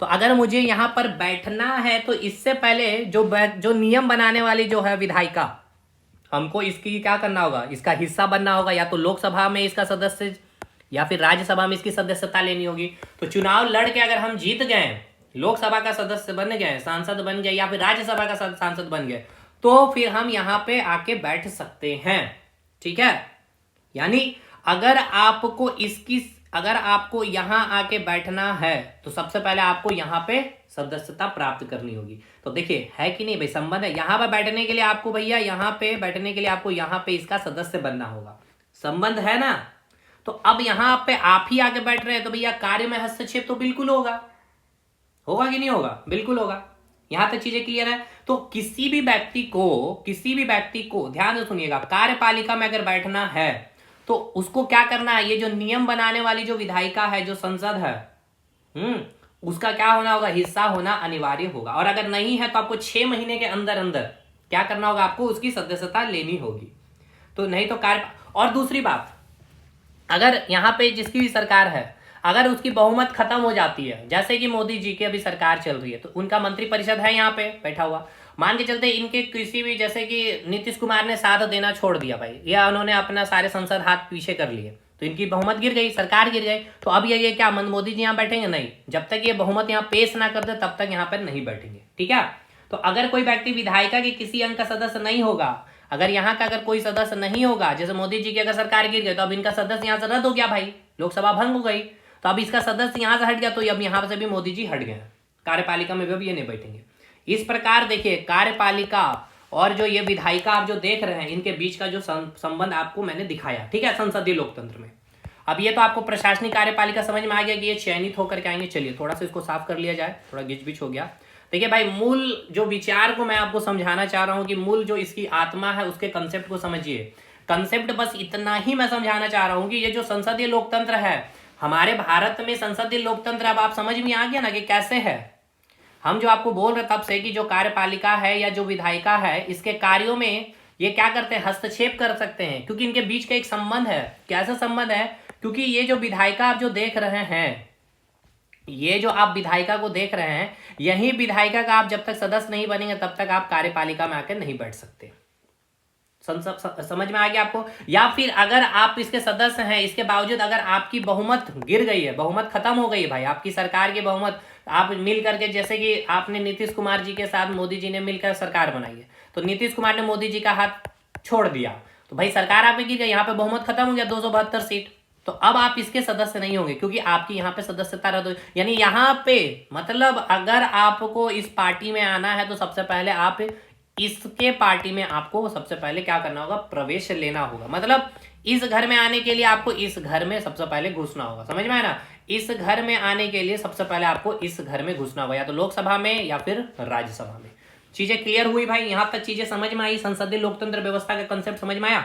S1: तो अगर मुझे यहाँ पर बैठना है तो इससे पहले जो नियम बनाने वाली जो है विधायिका, हमको इसकी क्या करना होगा, इसका हिस्सा बनना होगा, या तो लोकसभा में इसका सदस्य या फिर राज्यसभा में इसकी सदस्यता लेनी होगी। तो चुनाव लड़ के अगर हम जीत गए, लोकसभा का सदस्य बन गए, सांसद बन गए, या फिर राज्यसभा का सांसद बन गए, तो फिर हम यहाँ पे आके बैठ सकते हैं, ठीक है। यानी अगर आपको यहाँ आके बैठना है तो सबसे पहले आपको यहाँ पे सदस्यता प्राप्त करनी होगी। तो देखिए है कि नहीं भाई, संबंध है। यहाँ पे बैठने के लिए आपको भैया, यहाँ पे बैठने के लिए आपको यहाँ पे इसका सदस्य बनना होगा, संबंध है ना। तो अब यहाँ पे आप ही आके बैठ रहे हैं, तो भैया कार्य में हस्तक्षेप तो बिल्कुल होगा, होगा कि नहीं होगा, बिल्कुल होगा। यहां तक चीजें क्लियर है। तो किसी भी व्यक्ति को ध्यान से सुनिएगा, कार्यपालिका में अगर बैठना है तो उसको क्या करना है, ये जो नियम बनाने वाली जो विधायिका है, जो संसद है, उसका क्या होना होगा, हिस्सा होना अनिवार्य होगा। और अगर नहीं है तो आपको 6 महीने के अंदर अंदर क्या करना होगा, आपको उसकी सदस्यता लेनी होगी। तो नहीं तो और दूसरी बात, अगर यहाँ पे जिसकी भी सरकार है, अगर उसकी बहुमत खत्म हो जाती है, जैसे कि मोदी जी की अभी सरकार चल रही है, तो उनका मंत्री परिषद है यहाँ पे बैठा हुआ, मान के चलते इनके किसी भी, जैसे कि नीतीश कुमार ने साथ देना छोड़ दिया भाई, या उन्होंने अपना सारे संसद हाथ पीछे कर लिए, तो इनकी बहुमत गिर गई, सरकार गिर गई। तो अब ये क्या मोदी जी यहाँ बैठेंगे? नहीं, जब तक ये बहुमत यहाँ पेश ना करते तब तक यहाँ पर नहीं बैठेंगे। ठीक है, तो अगर कोई व्यक्ति विधायिका के किसी अंग का सदस्य नहीं होगा, अगर यहाँ का अगर कोई सदस्य नहीं होगा, जैसे मोदी जी की अगर सरकार गिर गई तो अब इनका सदस्य यहाँ से रद्द हो गया भाई, लोकसभा भंग हो गई, तो अब इसका सदस्य यहाँ से हट गया, तो अब यहाँ से भी मोदी जी हट गए, कार्यपालिका में भी अब ये नहीं बैठेंगे। इस प्रकार देखिए, कार्यपालिका और जो ये विधायिका आप जो देख रहे हैं, इनके बीच का जो संबंध आपको मैंने दिखाया, ठीक है, संसदीय लोकतंत्र में। अब ये तो आपको प्रशासनिक कार्यपालिका समझ में आ गया कि ये चयनित होकर के आएंगे। चलिए थोड़ा सा इसको साफ कर लिया जाए, थोड़ा गिचबिच हो गया। देखिए भाई, मूल जो विचार को मैं आपको समझाना चाह रहा हूं कि मूल जो इसकी आत्मा है उसके कंसेप्ट को समझिए। कंसेप्ट बस इतना ही मैं समझाना चाह रहा हूं कि ये जो संसदीय लोकतंत्र है हमारे भारत में, संसदीय लोकतंत्र अब आप समझ में आ गया ना कि कैसे है। हम जो आपको बोल रहे तब से कि जो कार्यपालिका है या जो विधायिका है, इसके कार्यों में ये क्या करते हैं, हस्तक्षेप कर सकते हैं, क्योंकि इनके बीच का एक संबंध है। कैसा संबंध है? क्योंकि ये जो विधायिका आप जो देख रहे हैं, ये जो आप विधायिका को देख रहे हैं, यही विधायिका का आप जब तक सदस्य नहीं बनेंगे तब तक आप कार्यपालिका में आकर नहीं बैठ सकते। समझ में आ गया आपको? या फिर अगर आप इसके सदस्य हैं, इसके बावजूद अगर आपकी बहुमत गिर गई है, बहुमत खत्म हो गई है भाई, आपकी सरकार की बहुमत, आप मिल करके, जैसे कि आपने नीतीश कुमार जी के साथ मोदी जी ने मिलकर सरकार बनाई है, तो नीतीश कुमार ने मोदी जी का हाथ छोड़ दिया, तो भाई सरकार आपकी गिर गई, यहाँ पे बहुमत खत्म हो गया, 272 सीट, तो अब आप इसके सदस्य नहीं होंगे, क्योंकि आपकी यहाँ पे सदस्यता रद्द हो। यानी यहाँ पे मतलब अगर आपको इस पार्टी में आना है तो सबसे पहले आप इसके पार्टी में आपको सबसे पहले क्या करना होगा, प्रवेश लेना होगा। मतलब इस घर में आने के लिए आपको इस घर में सबसे पहले घुसना होगा। समझ में आया ना? इस घर में आने के लिए सबसे पहले आपको इस घर में घुसना होगा, या तो लोकसभा में या फिर राज्यसभा में। चीजें क्लियर हुई भाई? यहां तक चीजें समझ में आई? संसदीय लोकतंत्र व्यवस्था का कंसेप्ट समझ में आया?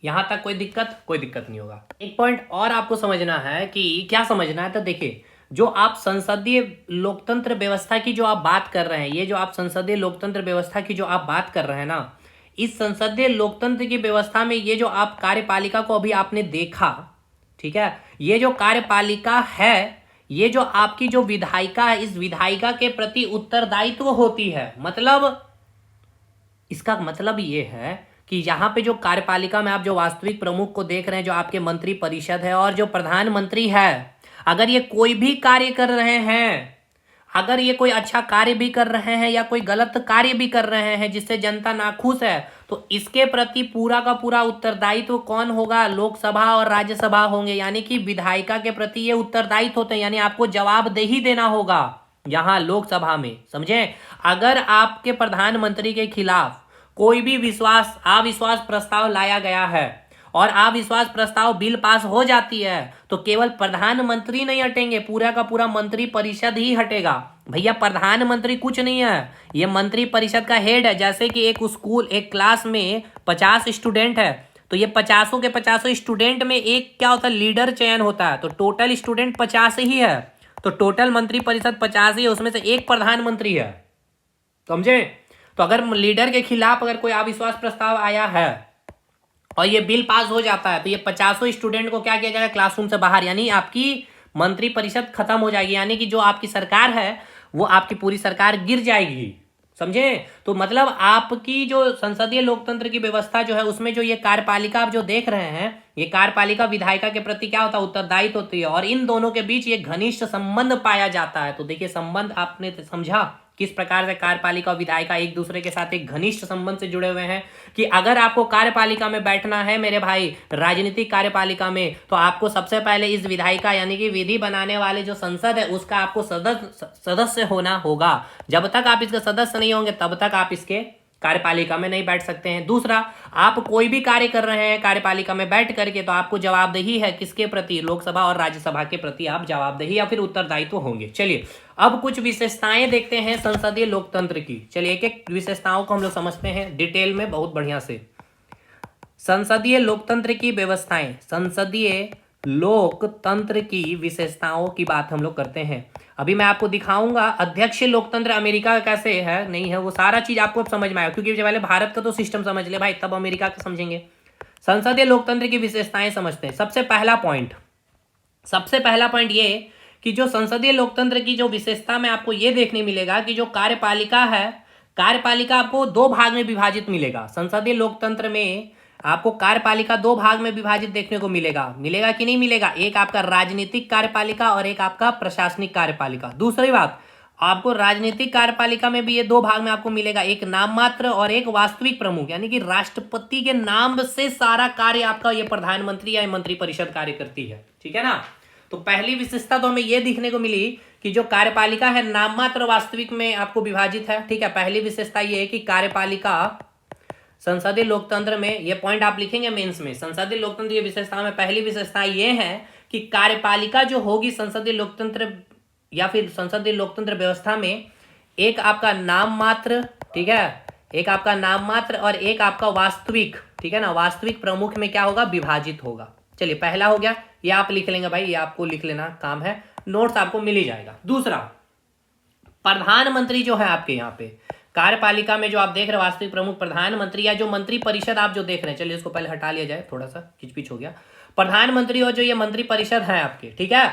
S1: यहां तक कोई दिक्कत नहीं होगा। एक पॉइंट और आपको समझना है कि क्या समझना है, तो देखिए, जो आप संसदीय लोकतंत्र व्यवस्था की जो आप बात कर रहे हैं, ये जो आप संसदीय लोकतंत्र व्यवस्था की जो आप बात कर रहे हैं ना, इस संसदीय लोकतंत्र की व्यवस्था में ये जो आप कार्यपालिका को अभी आपने देखा, ठीक है, ये जो कार्यपालिका है, ये जो आपकी जो विधायिका है, इस विधायिका के प्रति उत्तरदायित्व होती है। मतलब इसका मतलब ये है कि यहाँ पे जो कार्यपालिका में आप जो वास्तविक प्रमुख को देख रहे हैं, जो आपके मंत्री परिषद है और जो प्रधानमंत्री है, अगर ये कोई भी कार्य कर रहे हैं, अगर ये कोई अच्छा कार्य भी कर रहे हैं या कोई गलत कार्य भी कर रहे हैं जिससे जनता नाखुश है, तो इसके प्रति पूरा का पूरा उत्तरदायित्व कौन होगा? लोकसभा और राज्यसभा होंगे। यानी कि विधायिका के प्रति ये उत्तरदायित्व होते हैं, यानी आपको जवाबदेही देना होगा यहाँ लोकसभा में। समझे? अगर आपके प्रधानमंत्री के खिलाफ कोई भी अविश्वास प्रस्ताव लाया गया है और अविश्वास प्रस्ताव बिल पास हो जाती है, तो केवल प्रधानमंत्री नहीं हटेंगे, पूरा का पूरा मंत्री परिषद ही हटेगा। भैया प्रधानमंत्री कुछ नहीं है, ये मंत्री परिषद का हेड है। जैसे कि एक क्लास में 50 स्टूडेंट है, तो ये 50 के 50 स्टूडेंट में एक क्या होता है, लीडर चयन होता है, तो टोटल स्टूडेंट 50 ही है, तो टोटल मंत्री परिषद 50 ही है, उसमें से एक प्रधानमंत्री है। समझे? तो अगर लीडर के खिलाफ अगर कोई अविश्वास प्रस्ताव आया है और ये बिल पास हो जाता है, तो ये 50 स्टूडेंट को क्या किया जाएगा, क्लासरूम से बाहर, यानी आपकी मंत्री परिषद खत्म हो जाएगी, यानी कि जो आपकी सरकार है वो आपकी पूरी सरकार गिर जाएगी। समझे? तो मतलब आपकी जो संसदीय लोकतंत्र की व्यवस्था जो है, उसमें जो ये कार्यपालिका आप जो देख रहे हैं, ये कार्यपालिका विधायिका के प्रति क्या होता है, उत्तरदायित्व होती है, और इन दोनों के बीच ये घनिष्ठ संबंध पाया जाता है। तो देखिए, संबंध आपने समझा किस प्रकार से कार्यपालिका और विधायिका एक दूसरे के साथ एक घनिष्ठ संबंध से जुड़े हुए हैं, कि अगर आपको कार्यपालिका में बैठना है मेरे भाई, राजनीतिक कार्यपालिका में, तो आपको सबसे पहले इस विधायिका यानी कि विधि बनाने वाले जो संसद है उसका आपको सदस्य होना होगा। जब तक आप इसके सदस्य नहीं होंगे तब तक आप इसके कार्यपालिका में नहीं बैठ सकते हैं। दूसरा, आप कोई भी कार्य कर रहे हैं कार्यपालिका में बैठ करके, तो आपको जवाबदेही है किसके प्रति, लोकसभा और राज्यसभा के प्रति आप जवाबदेही या फिर उत्तरदायित्व होंगे। चलिए अब कुछ विशेषताएं देखते हैं संसदीय लोकतंत्र की। चलिए एक एक विशेषताओं को हम लोग समझते हैं डिटेल में बहुत बढ़िया से। संसदीय लोकतंत्र की व्यवस्थाएं, संसदीय लोकतंत्र की विशेषताओं की बात हम लोग करते हैं। अभी मैं आपको दिखाऊंगा अध्यक्ष लोकतंत्र अमेरिका का कैसे है, नहीं है, वो सारा चीज आपको अब समझ में आएगा, क्योंकि पहले भारत का तो सिस्टम समझ ले भाई, तब अमेरिका का समझेंगे। संसदीय लोकतंत्र की विशेषताएं समझते हैं। सबसे पहला पॉइंट ये कि जो संसदीय लोकतंत्र की जो विशेषता में आपको ये देखने मिलेगा कि जो कार्यपालिका है, कार्यपालिका आपको दो भाग में विभाजित मिलेगा। संसदीय लोकतंत्र में आपको कार्यपालिका दो भाग में विभाजित देखने को मिलेगा। मिलेगा कि नहीं मिलेगा? एक आपका राजनीतिक कार्यपालिका और एक आपका प्रशासनिक कार्यपालिका। दूसरी बात, आपको राजनीतिक कार्यपालिका में भी ये दो भाग में आपको मिलेगा, एक नाम मात्र और एक वास्तविक प्रमुख, यानी कि राष्ट्रपति के नाम से सारा कार्य आपका ये प्रधानमंत्री या मंत्रिपरिषद कार्य करती है। ठीक है ना? तो पहली विशेषता तो हमें ये दिखने को मिली कि जो कार्यपालिका है नाम मात्र वास्तविक में आपको विभाजित है। ठीक है, पहली विशेषता ये है कि कार्यपालिका संसदीय लोकतंत्र में, ये पॉइंट आप लिखेंगे मेंस में, संसदीय लोकतंत्र की विशेषता में पहली विशेषता ये है कि कार्यपालिका जो होगी संसदीय लोकतंत्र या फिर संसदीय लोकतंत्र व्यवस्था में, एक आपका नाम मात्र, ठीक है, एक आपका नाम मात्र और एक आपका वास्तविक, ठीक है ना, वास्तविक प्रमुख में क्या होगा? विभाजित होगा। चलिए, पहला हो गया, ये आप लिख लेंगे भाई, ये आपको लिख लेना काम है, नोट्स आपको मिल ही जाएगा। दूसरा, प्रधानमंत्री जो है आपके यहाँ पे कार्यपालिका में जो आप देख रहे हैं वास्तविक प्रमुख प्रधानमंत्री या जो मंत्री परिषद आप जो देख रहे हैं, चलिए इसको पहले हटा लिया जाए, थोड़ा सा किचपिच हो गया। प्रधानमंत्री और जो ये मंत्री परिषद है आपके, ठीक है,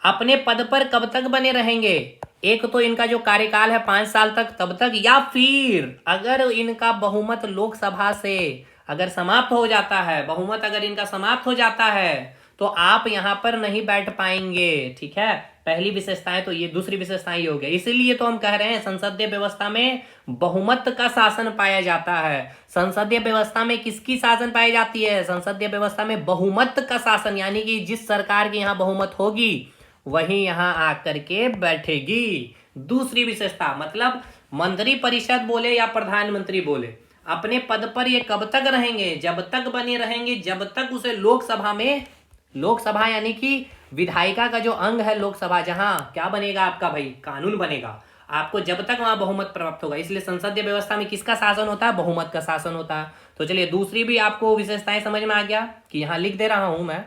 S1: अपने पद पर कब तक बने रहेंगे? एक तो इनका जो कार्यकाल है 5 साल तक, तब तक, या फिर अगर इनका बहुमत लोकसभा से अगर समाप्त हो जाता है, बहुमत अगर इनका समाप्त हो जाता है तो आप यहां पर नहीं बैठ पाएंगे। ठीक है, पहली विशेषताएं तो ये, दूसरी विशेषताएं ये हो गया। इसीलिए तो हम कह रहे हैं संसदीय व्यवस्था में बहुमत का शासन पाया जाता है। संसदीय व्यवस्था में किसकी शासन पाई जाती है? संसदीय व्यवस्था में बहुमत का शासन, यानी कि जिस सरकार की यहां बहुमत होगी वही यहां आकर के बैठेगी। दूसरी विशेषता, मतलब मंत्री परिषद बोले या प्रधानमंत्री बोले, अपने पद पर ये कब तक रहेंगे? जब तक बने रहेंगे जब तक उसे लोकसभा में, लोकसभा यानी कि विधायिका का जो अंग है लोकसभा, जहां क्या बनेगा आपका भाई? कानून बनेगा, आपको जब तक वहां बहुमत प्राप्त होगा। इसलिए संसदीय व्यवस्था में किसका शासन होता है? बहुमत का शासन होता है। तो चलिए, दूसरी भी आपको विशेषताएं समझ में आ गया कि यहां लिख दे रहा हूं मैं,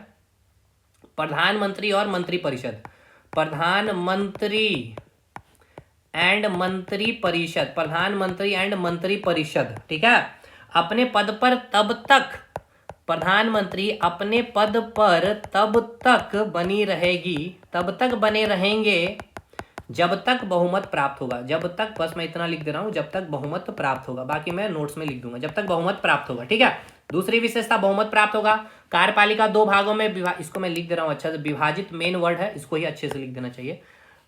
S1: प्रधानमंत्री और मंत्रिपरिषद, प्रधानमंत्री एंड मंत्री परिषद, प्रधानमंत्री एंड मंत्री परिषद, ठीक है, अपने पद पर तब तक, प्रधानमंत्री अपने पद पर तब तक बनी रहेगी, तब तक बने रहेंगे जब तक बहुमत प्राप्त होगा। जब तक, बस मैं इतना लिख दे रहा हूं, जब तक बहुमत प्राप्त होगा, बाकी मैं नोट्स में लिख दूंगा, जब तक बहुमत प्राप्त होगा। ठीक है, दूसरी विशेषता, बहुमत प्राप्त होगा। कार्यपालिका दो भागों में इसको मैं लिख दे रहा हूं अच्छा से, विभाजित मेन वर्ड है, इसको ही अच्छे से लिख देना चाहिए।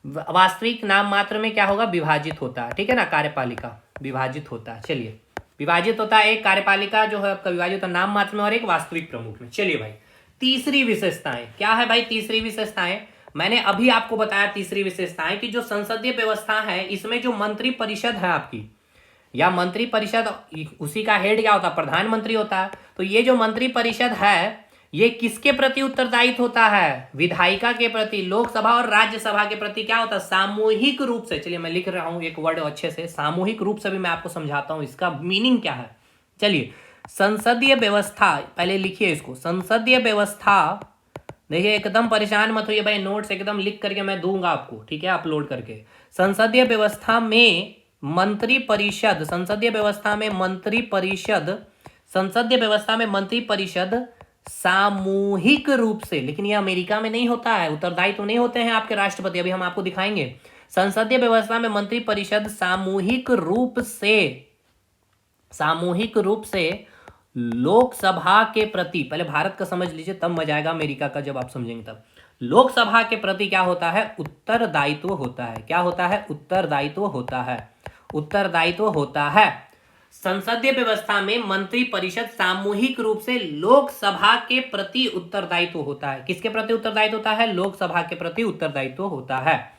S1: वास्तविक नाम मात्र में क्या होगा? विभाजित होता है। ठीक है ना, कार्यपालिका विभाजित होता है। चलिए, विभाजित होता है, एक कार्यपालिका जो है आपका विभाजित होता है नाम मात्र में और एक वास्तविक प्रमुख में। चलिए भाई, तीसरी विशेषताएं क्या है भाई? तीसरी विशेषताएं मैंने अभी आपको बताया, तीसरी विशेषताएं कि जो संसदीय व्यवस्था है इसमें जो मंत्री परिषद है आपकी, या मंत्री परिषद, उसी का हेड क्या होता है? प्रधानमंत्री होता है। तो ये जो मंत्री परिषद है ये किसके प्रति उत्तरदायित्व होता है? विधायिका के प्रति, लोकसभा और राज्यसभा के प्रति क्या होता है? सामूहिक रूप से। चलिए, मैं लिख रहा हूं एक वर्ड अच्छे से, सामूहिक रूप से भी मैं आपको समझाता हूं इसका मीनिंग क्या है। चलिए, संसदीय व्यवस्था, पहले लिखिए इसको, संसदीय व्यवस्था, देखिए एकदम परेशान मत होइए भाई, नोट्स एकदम लिख करके मैं दूंगा आपको, ठीक है, अपलोड करके। संसदीय व्यवस्था में मंत्री परिषद, संसदीय व्यवस्था में मंत्री परिषद, संसदीय व्यवस्था में मंत्री परिषद सामूहिक रूप से, लेकिन ये अमेरिका में नहीं होता है, उत्तरदायित्व तो नहीं होते हैं आपके राष्ट्रपति, अभी हम आपको दिखाएंगे। संसदीय व्यवस्था में मंत्री परिषद सामूहिक रूप से लोकसभा के प्रति, पहले भारत का समझ लीजिए तब मजा आएगा, अमेरिका का जब आप समझेंगे तब। लोकसभा के प्रति क्या होता है? उत्तरदायित्व होता है। क्या होता है? उत्तरदायित्व होता है, उत्तरदायित्व होता है। संसदीय व्यवस्था में मंत्री परिषद सामूहिक रूप से लोकसभा के प्रति उत्तरदायित्व होता है। किसके प्रति उत्तरदायित्व होता है? लोकसभा के प्रति उत्तरदायित्व होता है,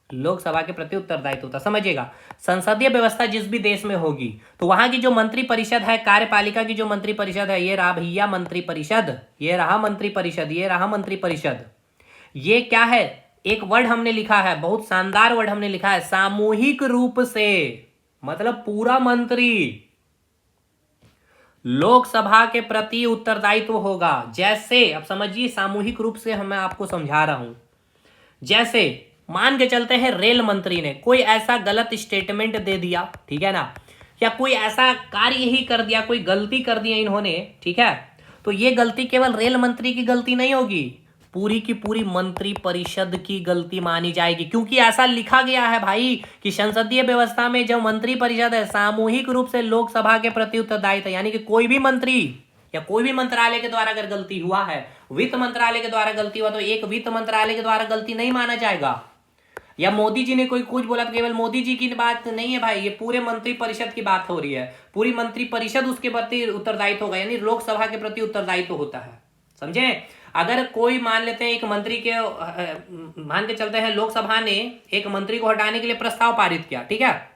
S1: लोकसभा के प्रति उत्तरदायित्व होता है। समझिएगा, संसदीय व्यवस्था जिस भी देश में होगी तो वहां की जो मंत्री परिषद है, कार्यपालिका की जो मंत्री परिषद है, ये रहा भैया मंत्री परिषद, ये रहा मंत्री परिषद, ये रहा मंत्री परिषद। ये क्या है? एक वर्ड हमने लिखा है, बहुत शानदार वर्ड हमने लिखा है, सामूहिक रूप से, मतलब पूरा मंत्री लोकसभा के प्रति उत्तरदायित्व होगा। जैसे, अब समझिए सामूहिक रूप से मैं आपको समझा रहा हूं। जैसे मान के चलते हैं रेल मंत्री ने कोई ऐसा गलत स्टेटमेंट दे दिया, ठीक है ना, या कोई ऐसा कार्य ही कर दिया, कोई गलती कर दी इन्होंने, ठीक है, तो ये गलती केवल रेल मंत्री की गलती नहीं होगी, पूरी की पूरी मंत्री परिषद की गलती मानी जाएगी, क्योंकि ऐसा लिखा गया है भाई कि संसदीय व्यवस्था में जो मंत्री परिषद है सामूहिक रूप से लोकसभा के प्रति उत्तरदायित्व है। यानी कि कोई भी मंत्री या कोई भी मंत्रालय के द्वारा अगर गलती हुआ है, वित्त मंत्रालय के द्वारा गलती हुआ, तो एक वित्त मंत्रालय के द्वारा गलती नहीं माना जाएगा। या मोदी जी ने कोई कुछ बोला तो केवल मोदी जी की बात नहीं है भाई, ये पूरे मंत्री परिषद की बात हो रही है। पूरी मंत्री परिषद उसके प्रति उत्तरदायित्व होगा, यानी लोकसभा के प्रति उत्तरदायित्व होता है। समझे? अगर कोई मान लेते हैं एक मंत्री के मान के चलते हैं लोकसभा ने एक मंत्री को हटाने के लिए प्रस्ताव पारित किया, ठीक है,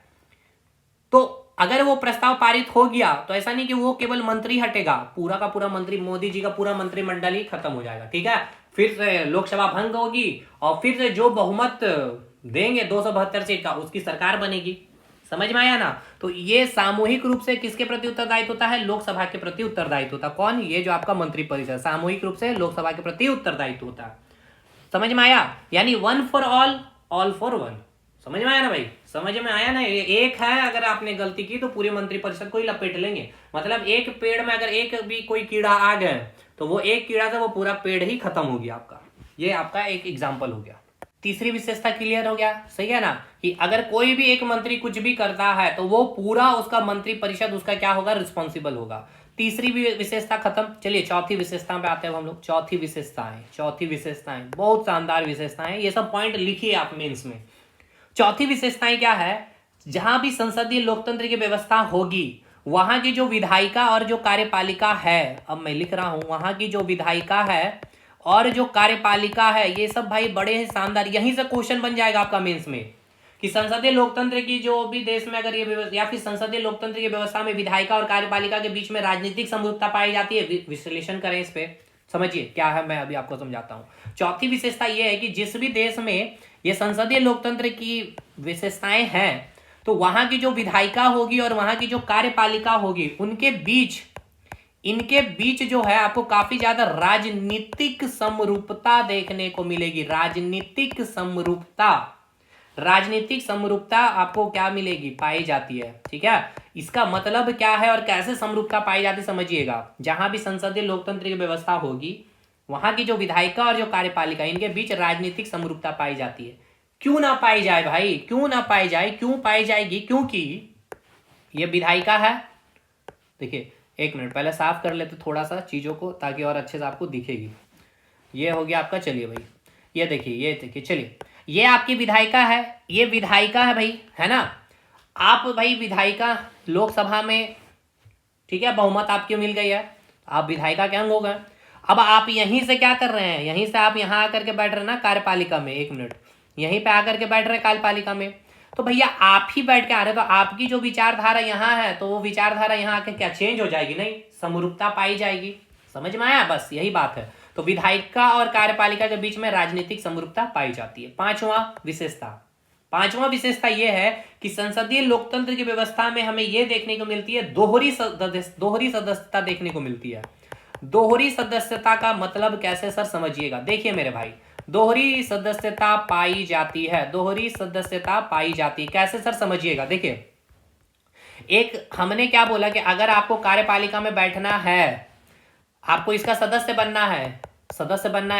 S1: तो अगर वो प्रस्ताव पारित हो गया तो ऐसा नहीं कि वो केवल मंत्री हटेगा, पूरा का पूरा मंत्री, मोदी जी का पूरा मंत्रिमंडल ही खत्म हो जाएगा। ठीक है, फिर से लोकसभा भंग होगी और फिर से जो बहुमत देंगे 272 सीट का उसकी सरकार बनेगी। समझ में आया ना? तो ये सामूहिक रूप से किसके प्रति उत्तरदायित्व होता है? लोकसभा के प्रति उत्तरदायित्व होता है। कौन? ये जो आपका मंत्रिपरिषद सामूहिक रूप से लोकसभा के प्रति उत्तरदायित्व होता है। समझ में आया? यानी one for all for one. समझ में आया ना भाई? समझ में आया ना? एक है, अगर आपने गलती की तो पूरी मंत्रिपरिषद को ही लपेट लेंगे। मतलब एक पेड़ में अगर एक भी कोई कीड़ा आ गए तो वो एक कीड़ा से वो पूरा पेड़ ही खत्म हो गया आपका। ये आपका एक एग्जाम्पल हो गया। तीसरी विशेषता क्लियर हो गया, सही है ना? कि अगर कोई भी एक मंत्री कुछ भी करता है तो वो पूरा उसका मंत्री परिषद उसका क्या होगा? रिस्पॉन्सिबल होगा। तीसरी भी विशेषता खत्म। चलिए चौथी विशेषता पे आते हैं हम लोग। चौथी विशेषताएं बहुत शानदार विशेषताएं, ये सब पॉइंट लिखिए आप मेंस में। चौथी विशेषताएं क्या है? जहां भी संसदीय लोकतंत्र की व्यवस्था होगी वहां की जो विधायिका और जो कार्यपालिका है, अब मैं लिख रहा हूं, वहां की जो विधायिका है और जो कार्यपालिका है, ये सब भाई बड़े ही शानदार, यहीं से क्वेश्चन बन जाएगा आपका मेंस में कि संसदीय लोकतंत्र की जो भी देश में अगर ये या फिर संसदीय लोकतंत्र की व्यवस्था में विधायिका और कार्यपालिका के बीच में राजनीतिक समरूपता पाई जाती है। विश्लेषण करें इस पे, समझिए क्या है, मैं अभी आपको समझाता हूं। चौथी विशेषता ये है कि जिस भी देश में ये संसदीय लोकतंत्र की विशेषताएं हैं तो वहां की जो विधायिका होगी और वहां की जो कार्यपालिका होगी इनके बीच जो है आपको काफी ज्यादा राजनीतिक समरूपता देखने को मिलेगी। राजनीतिक समरूपता आपको क्या मिलेगी? पाई जाती है। ठीक है, इसका मतलब क्या है और कैसे समरूपता पाई जाती है समझिएगा। जहां भी संसदीय लोकतंत्र की व्यवस्था होगी वहां की जो विधायिका और जो कार्यपालिका इनके बीच राजनीतिक समरूपता पाई जाती है। क्यों ना पाई जाए भाई? क्यों ना पाई जाए? क्यों पाई जाएगी? क्योंकि ये विधायिका है। देखिए एक मिनट पहले साफ कर लेते थोड़ा सा चीजों को, ताकि और अच्छे से आपको दिखेगी। ये हो गया आपका। चलिए भाई ये देखिए, चलिए ये आपकी विधायिका है, ये विधायिका है भाई, है ना? आप भाई विधायिका लोकसभा में, ठीक है, बहुमत आपकी मिल गई है, आप विधायिका के अंग हो गए। अब आप यहीं से क्या कर रहे हैं? यहीं से आप यहाँ आकर के बैठ रहे हैं ना कार्यपालिका में, एक मिनट, यहीं पे आकर के बैठ रहे हैं कार्यपालिका में, तो भैया आप ही बैठ के आ रहे हैं, तो आपकी जो विचारधारा यहाँ है तो वो विचारधारा यहाँ आके क्या चेंज हो जाएगी? नहीं, समरूपता पाई जाएगी। समझ में आया? बस यही बात है। तो विधायिका और कार्यपालिका के बीच में राजनीतिक समरूपता पाई जाती है। पांचवा विशेषता यह है कि संसदीय लोकतंत्र की व्यवस्था में हमें यह देखने को मिलती है दोहरी सदस्यता देखने को मिलती है। दोहरी सदस्यता का मतलब कैसे सर? समझिएगा, देखिए मेरे भाई, दोहरी सदस्यता पाई जाती है। कैसे सर? समझिएगा, देखिए एक हमने क्या बोला कि अगर आपको कार्यपालिका में बैठना है, आपको इसका सदस्य बनना है,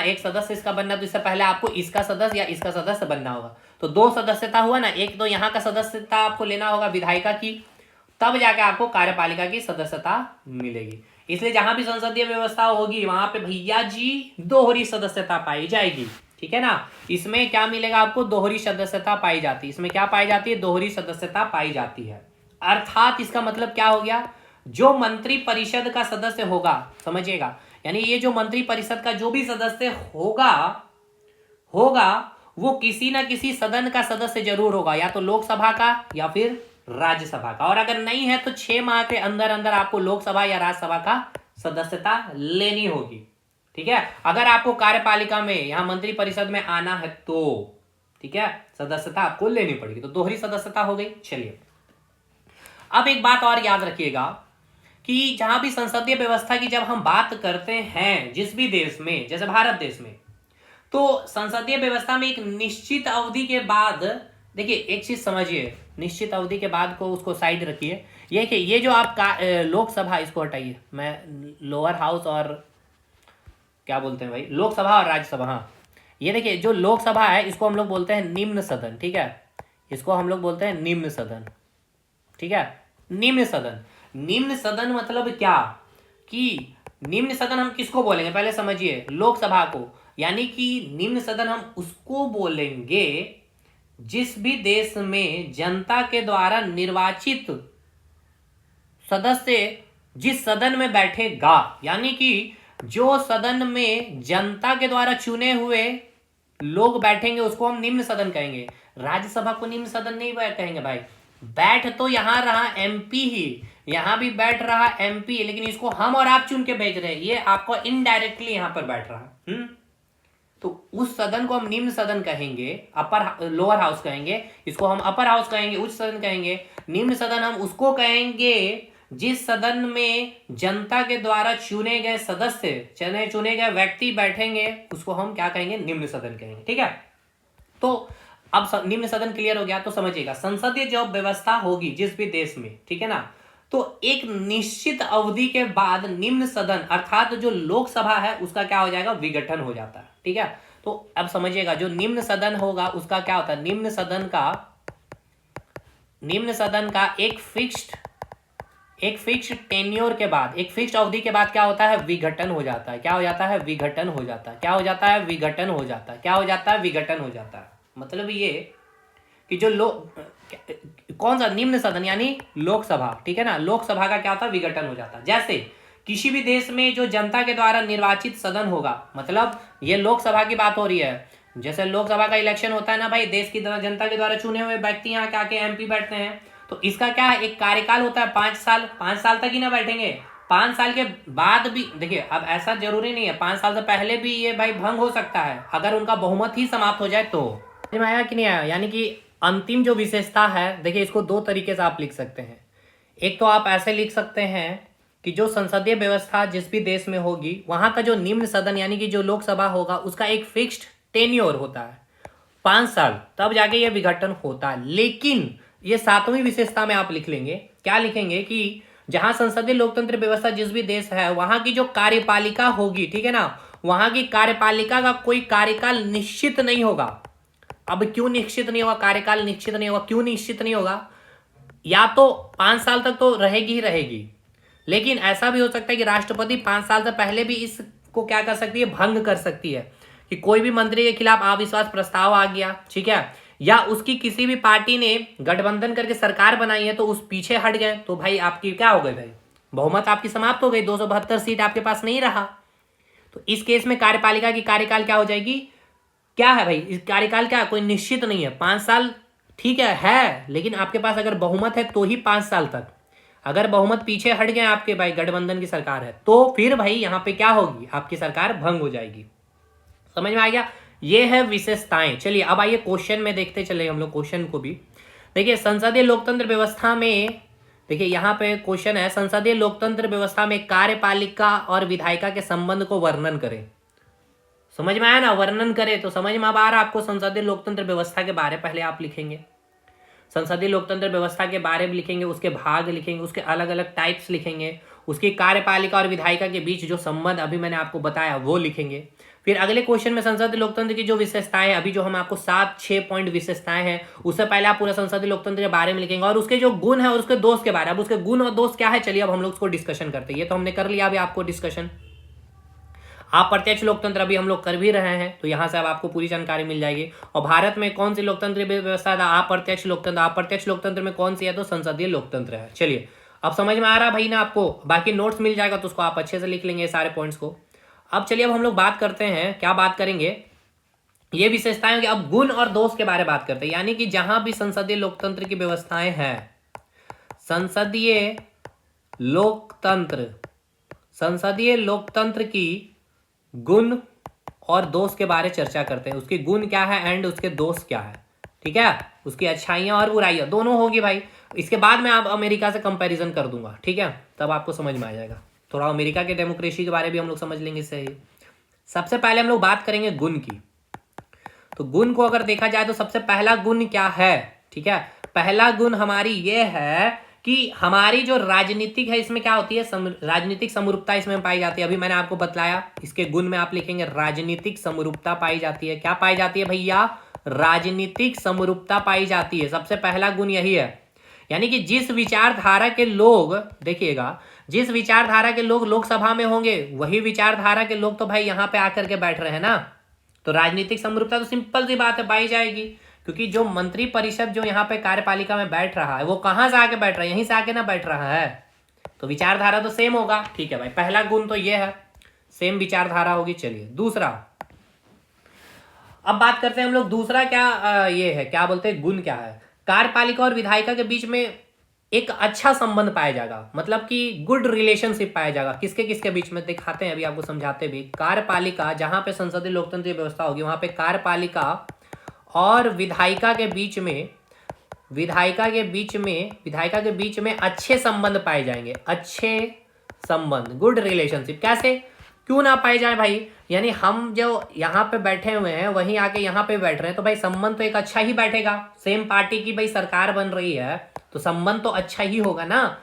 S1: एक सदस्य इसका बनना, तो इससे पहले आपको इसका सदस्य या इसका सदस्य बनना होगा। तो दो सदस्यता हुआ ना, एक तो यहाँ का सदस्यता आपको लेना होगा विधायिका की, तब जाके आपको कार्यपालिका की सदस्यता मिलेगी। इसलिए जहां भी संसदीय व्यवस्था होगी वहां पे भैया जी दोहरी सदस्यता पाई जाएगी। ठीक है ना? इसमें क्या मिलेगा आपको? दोहरी सदस्यता पाई जाती है। इसमें क्या पाई जाती है? दोहरी सदस्यता पाई जाती है। अर्थात इसका मतलब क्या हो गया? जो मंत्री परिषद का सदस्य होगा, समझिएगा, यानी ये जो मंत्री परिषद का जो भी सदस्य होगा वो किसी ना किसी सदन का सदस्य जरूर होगा, या तो लोकसभा का या फिर राज्यसभा का, और अगर नहीं है तो 6 माह के अंदर अंदर आपको लोकसभा या राज्यसभा का सदस्यता लेनी होगी। ठीक है, अगर आपको कार्यपालिका में यहां मंत्री परिषद में आना है तो ठीक है, सदस्यता आपको लेनी पड़ेगी। तो दोहरी सदस्यता हो गई। चलिए अब एक बात और याद रखिएगा कि जहां भी संसदीय व्यवस्था की जब हम बात करते हैं जिस भी देश में, जैसे भारत देश में, तो संसदीय व्यवस्था में एक निश्चित अवधि के बाद, देखिए एक चीज समझिए, निश्चित अवधि के बाद को उसको साइड रखिए। ये कि ये जो आपका लोकसभा, इसको हटाइए, मैं लोअर हाउस और क्या बोलते हैं भाई, लोकसभा और राज्यसभा। हाँ, ये देखिए जो लोकसभा है इसको हम लोग बोलते हैं निम्न सदन, ठीक है, इसको हम लोग बोलते हैं निम्न सदन, ठीक है, निम्न सदन। निम्न सदन मतलब क्या कि निम्न सदन हम किसको बोलेंगे पहले समझिए, लोकसभा को, यानी कि निम्न सदन हम उसको बोलेंगे जिस भी देश में जनता के द्वारा निर्वाचित सदस्य जिस सदन में बैठेगा, यानी कि जो सदन में जनता के द्वारा चुने हुए लोग बैठेंगे उसको हम निम्न सदन कहेंगे। राज्यसभा को निम्न सदन नहीं कहेंगे भाई, बैठ तो यहां रहा एमपी ही, यहां भी बैठ रहा एमपी, लेकिन इसको हम और आप चुन के भेज रहे हैं, ये आपको इनडायरेक्टली यहां पर बैठ रहा। तो उस सदन को हम निम्न सदन कहेंगे, अपर लोअर हाउस कहेंगे, इसको हम अपर हाउस कहेंगे, उच्च सदन कहेंगे। निम्न सदन हम उसको कहेंगे जिस सदन में जनता के द्वारा चुने गए सदस्य चुने गए व्यक्ति बैठेंगे, उसको हम क्या कहेंगे, निम्न सदन कहेंगे, ठीक है। तो अब निम्न सदन क्लियर हो गया, तो समझिएगा संसदीय जो व्यवस्था होगी जिस भी देश में, ठीक है ना, तो एक निश्चित अवधि के बाद निम्न सदन अर्थात जो लोकसभा है उसका क्या हो जाएगा, विघटन हो जाता है, ठीक है। तो अब समझिएगा जो निम्न सदन होगा उसका क्या होता है, निम्न सदन का एक फिक्स्ड टेन्योर के बाद, एक फिक्स्ड अवधि के बाद क्या होता है, विघटन हो जाता है। क्या हो जाता है, विघटन हो जाता है। क्या हो जाता है, विघटन हो जाता है। क्या हो जाता है, विघटन हो जाता है। मतलब ये कि जो कौन सा निम्न सदन यानी लोकसभा, ठीक है ना, लोकसभा का क्या होता है, विघटन हो जाता है। जैसे किसी भी देश में जो जनता के द्वारा निर्वाचित सदन होगा, मतलब ये लोकसभा की बात हो रही है, जैसे लोकसभा का इलेक्शन होता है ना भाई, देश की जनता के द्वारा चुने हुए व्यक्ति यहाँ के आके एमपी बैठते हैं, तो इसका क्या है, एक कार्यकाल होता है 5 साल, 5 साल तक ही ना बैठेंगे, 5 साल के बाद भी देखिए, अब ऐसा जरूरी नहीं है 5 साल से पहले भी ये भाई भंग हो सकता है अगर उनका बहुमत ही समाप्त हो जाए तो। समझ में आया कि नहीं आया, यानी कि अंतिम जो विशेषता है, देखिए इसको दो तरीके से आप लिख सकते हैं। एक तो आप ऐसे लिख सकते हैं कि जो संसदीय व्यवस्था जिस भी देश में होगी वहां का जो निम्न सदन यानी कि जो लोकसभा होगा उसका एक फिक्स्ड टेन्योर होता है 5 साल, तब जाके ये विघटन होता है। लेकिन ये 7वीं विशेषता में आप लिख लेंगे, क्या लिखेंगे कि जहां संसदीय लोकतंत्र व्यवस्था जिस भी देश है वहां की जो कार्यपालिका होगी, ठीक है ना, वहां की कार्यपालिका का कोई कार्यकाल निश्चित नहीं होगा। अब क्यों निश्चित नहीं होगा, कार्यकाल निश्चित नहीं होगा, क्यों निश्चित नहीं होगा, या तो 5 साल तक तो रहेगी ही रहेगी, लेकिन ऐसा भी हो सकता है कि राष्ट्रपति 5 साल से पहले भी इसको क्या कर सकती है, भंग कर सकती है, कि कोई भी मंत्री के खिलाफ अविश्वास प्रस्ताव आ गया, ठीक है, या उसकी किसी भी पार्टी ने गठबंधन करके सरकार बनाई है तो उस पीछे हट गए, तो भाई आपकी क्या हो गई, भाई बहुमत आपकी समाप्त हो गई, 272 सीट आपके पास नहीं रहा। तो इस केस में कार्यपालिका की कार्यकाल क्या हो जाएगी, क्या है भाई, इस कार्यकाल क्या कोई निश्चित नहीं है, 5 साल ठीक है, लेकिन आपके पास अगर बहुमत है तो ही 5 साल तक, अगर बहुमत पीछे हट गए आपके भाई, गठबंधन की सरकार है, तो फिर भाई यहां पे क्या होगी, आपकी सरकार भंग हो जाएगी। समझ में आ गया, ये है विशेषताएं। चलिए अब आइए क्वेश्चन में देखते चले हम लोग क्वेश्चन को भी। देखिए संसदीय लोकतंत्र व्यवस्था में, देखिए यहां पे क्वेश्चन है, संसदीय लोकतंत्र व्यवस्था में कार्यपालिका और विधायिका के संबंध को वर्णन करें। समझ में आया ना, वर्णन करें, तो समझ में अब आ रहा आपको संसदीय लोकतंत्र व्यवस्था के बारे, पहले आप लिखेंगे संसदीय लोकतंत्र व्यवस्था के बारे में लिखेंगे, उसके भाग लिखेंगे, उसके अलग अलग टाइप्स लिखेंगे, उसकी कार्यपालिका और विधायिका के बीच जो संबंध अभी मैंने आपको बताया वो लिखेंगे। फिर अगले क्वेश्चन में संसदीय लोकतंत्र की जो विशेषताएं, अभी जो हम आपको 7-6 पॉइंट विशेषताएं हैं, उससे पहले आप पूरा संसदीय लोकतंत्र के बारे में लिखेंगे और उसके जो गुण है और उसके दोष के बारे में। अब उसके गुण और दोष क्या है, चलिए अब हम लोग उसको डिस्कशन करते हैं। ये तो हमने कर लिया अभी आपको डिस्कशन। अप्रत्यक्ष लोकतंत्र अभी हम लोग कर भी रहे हैं, तो यहां से अब आपको पूरी जानकारी मिल जाएगी। और भारत में कौन सी लोकतंत्र व्यवस्था था, अप्रत्यक्ष लोकतंत्र, अप्रत्यक्ष लोकतंत्र में कौन सी है, तो संसदीय लोकतंत्र है। चलिए अब समझ में आ रहा भाई ना आपको, बाकी नोट्स मिल जाएगा तो उसको आप अच्छे से लिख लेंगे सारे पॉइंट्स को। अब चलिए अब हम लोग बात करते हैं, क्या बात करेंगे, ये विशेषताएं कि अब गुण और दोष के बारे में बात करते हैं, यानी कि जहां भी संसदीय लोकतंत्र की व्यवस्थाएं हैं, संसदीय लोकतंत्र की गुण और दोष के बारे चर्चा करते हैं। उसके गुण क्या है एंड उसके दोष क्या है, ठीक है, उसकी अच्छाइयां और बुराइयां दोनों होगी भाई। इसके बाद मैं आप अमेरिका से कंपैरिजन कर दूंगा, ठीक है, तब आपको समझ में आ जाएगा। थोड़ा अमेरिका के डेमोक्रेसी के बारे में भी हम लोग समझ लेंगे इससे ही। सबसे पहले हम लोग बात करेंगे गुण की। तो गुण को अगर देखा जाए तो सबसे पहला गुण क्या है, ठीक है, पहला गुण हमारी ये है कि हमारी जो राजनीतिक है इसमें क्या होती है, राजनीतिक समरूपता इसमें पाई जाती है। अभी मैंने आपको बतलाया, इसके गुण में आप लिखेंगे राजनीतिक समरूपता पाई जाती है। क्या पाई जाती है भैया, राजनीतिक समरूपता पाई जाती है। सबसे पहला गुण यही है, यानी कि जिस विचारधारा के लोग, देखिएगा, जिस विचारधारा के लोग लोकसभा में होंगे वही विचारधारा के लोग तो भाई यहाँ पे आकर के बैठ रहे हैं ना, तो राजनीतिक समरूपता तो सिंपल सी बात है पाई जाएगी। क्योंकि जो मंत्री परिषद जो यहाँ पे कार्यपालिका में बैठ रहा है वो कहाँ से आके बैठ रहा है, यहीं से आके ना बैठ रहा है, तो विचारधारा तो सेम होगा। ठीक है भाई, पहला गुण तो ये है, सेम विचारधारा होगी। चलिए दूसरा, अब बात करते हैं हम लोग दूसरा क्या ये है, क्या बोलते हैं गुण क्या है, कार्यपालिका और विधायिका के बीच में एक अच्छा संबंध पाया जाएगा, मतलब कि गुड रिलेशनशिप पाया जाएगा। किसके किसके बीच में दिखाते हैं, अभी आपको समझाते भी। कार्यपालिका, जहां पे संसदीय लोकतंत्र की व्यवस्था होगी वहां पे कार्यपालिका और विधायिका के बीच में, विधायिका के बीच में अच्छे संबंध पाए जाएंगे। अच्छे संबंध, गुड रिलेशनशिप। कैसे, क्यों ना पाए जाए भाई, यानी हम जो यहाँ पे बैठे हुए हैं वहीं आके यहाँ पे बैठ रहे हैं, तो भाई संबंध तो एक अच्छा ही बैठेगा। सेम पार्टी की भाई सरकार बन रही है तो संबंध तो अच्छा ही होगा ना,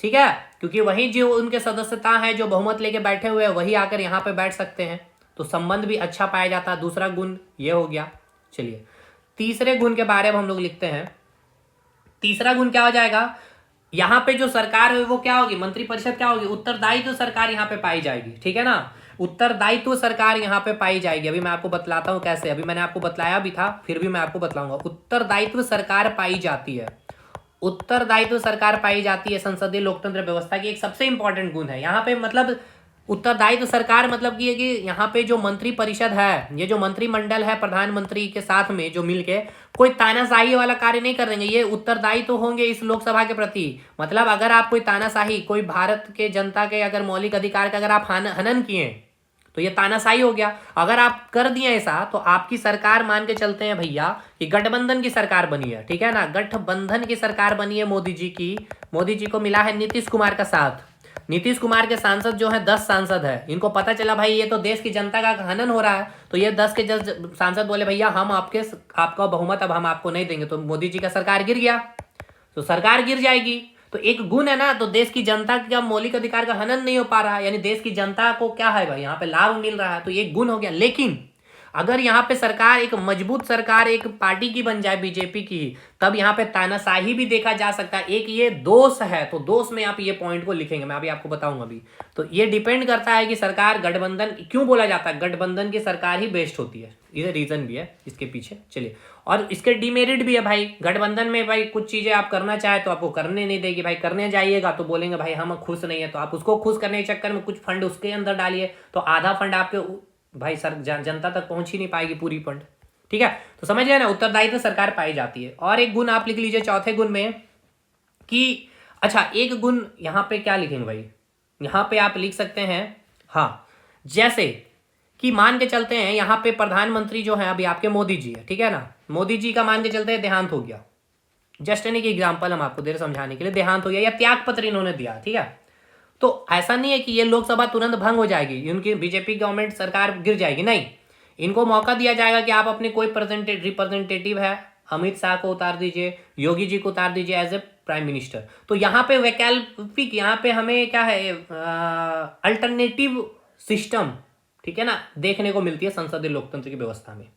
S1: ठीक है, क्योंकि वही जो उनके सदस्यता है, जो बहुमत लेके बैठे हुए हैं वही आकर यहाँ पे बैठ सकते हैं, तो संबंध भी अच्छा पाया जाता है। दूसरा गुण ये हो गया। चलिए तीसरे गुण के बारे में हम लोग लिखते हैं। तीसरा गुण क्या हो जाएगा, यहाँ पे जो सरकार है वो क्या होगी, मंत्रिपरिषद क्या होगी, उत्तरदायित्व सरकार यहाँ पे पाई जाएगी। ठीक है ना, उत्तरदायित्व सरकार यहाँ पे पाई जाएगी। अभी मैं आपको बतलाता हूँ कैसे, अभी मैंने आपको बतलाया भी था फिर भी मैं आपको बतलाऊंगा। उत्तरदायित्व सरकार पाई जाती है, उत्तरदायित्व सरकार पाई जाती है संसदीय लोकतंत्र व्यवस्था की एक सबसे इंपॉर्टेंट गुण है यहाँ पे। मतलब उत्तरदायित्व सरकार मतलब कि यहाँ पे जो मंत्री परिषद है, ये जो मंत्रिमंडल है प्रधानमंत्री के साथ में जो मिलके कोई तानाशाही वाला कार्य नहीं करेंगे, ये उत्तरदायी तो होंगे इस लोकसभा के प्रति। मतलब अगर आप कोई तानाशाही, कोई भारत के जनता के अगर मौलिक अधिकार का अगर आप हनन किए तो ये तानाशाही हो गया। अगर आप कर दिए ऐसा तो आपकी सरकार, मान के चलते हैं भैया कि गठबंधन की सरकार बनी है, ठीक है ना, गठबंधन की सरकार बनी है मोदी जी की, मोदी जी को मिला है नीतीश कुमार का साथ। नीतीश कुमार के सांसद जो है 10 सांसद है, इनको पता चला भाई ये तो देश की जनता का हनन हो रहा है, तो ये 10 के 10 सांसद बोले भैया हम आपका बहुमत अब हम आपको नहीं देंगे, तो मोदी जी का सरकार गिर गया, तो सरकार गिर जाएगी। तो एक गुण है ना, तो देश की जनता का मौलिक अधिकार का हनन नहीं हो पा रहा है, यानी देश की जनता को क्या है भाई यहाँ पे लाभ मिल रहा है, तो ये गुण हो गया। लेकिन अगर यहाँ पे सरकार एक मजबूत सरकार एक पार्टी की बन जाए, बीजेपी की, तब यहाँ पे तानाशाही भी देखा जा सकता है। एक ये दोष है, तो दोष में आप ये पॉइंट को लिखेंगे, मैं अभी आपको बताऊंगा अभी। तो ये डिपेंड करता है कि सरकार गठबंधन क्यों बोला जाता है, गठबंधन की सरकार ही बेस्ट होती है, ये रीजन भी है इसके पीछे। चलिए, और इसके डिमेरिट भी है भाई, गठबंधन में भाई कुछ चीजें आप करना चाहे तो आपको करने नहीं देगी भाई, करने जाइएगा तो बोलेंगे भाई हम खुश नहीं है, तो आप उसको खुश करने के चक्कर में कुछ फंड उसके अंदर डालिए तो आधा फंड आपके भाई सर जनता तक पहुंच ही नहीं पाएगी पूरी फंड। ठीक है, तो समझ गए ना, उत्तरदायित्व सरकार पाई जाती है। और एक गुण आप लिख लीजिए चौथे गुण में कि, अच्छा एक गुण यहाँ पे क्या लिखेंगे भाई, यहाँ पे आप लिख सकते हैं, हाँ, जैसे कि मान के चलते हैं यहाँ पे प्रधानमंत्री जो है अभी आपके मोदी जी है, ठीक है ना, मोदी जी का मान के चलते हैं देहांत हो गया, जस्ट यानी कि एग्जाम्पल हम आपको दे रहे समझाने के लिए, देहांत हो गया या त्याग पत्र इन्होंने दिया, ठीक है, तो ऐसा नहीं है कि ये लोकसभा तुरंत भंग हो जाएगी, उनकी बीजेपी गवर्नमेंट सरकार गिर जाएगी, नहीं, इनको मौका दिया जाएगा कि आप अपने कोई रिप्रेजेंटेटिव है, अमित शाह को उतार दीजिए, योगी जी को उतार दीजिए एज ए प्राइम मिनिस्टर। तो यहाँ पे वैकल्पिक, यहाँ पे हमें क्या है, अल्टरनेटिव सिस्टम, ठीक है ना, देखने को मिलती है संसदीय लोकतंत्र की व्यवस्था में।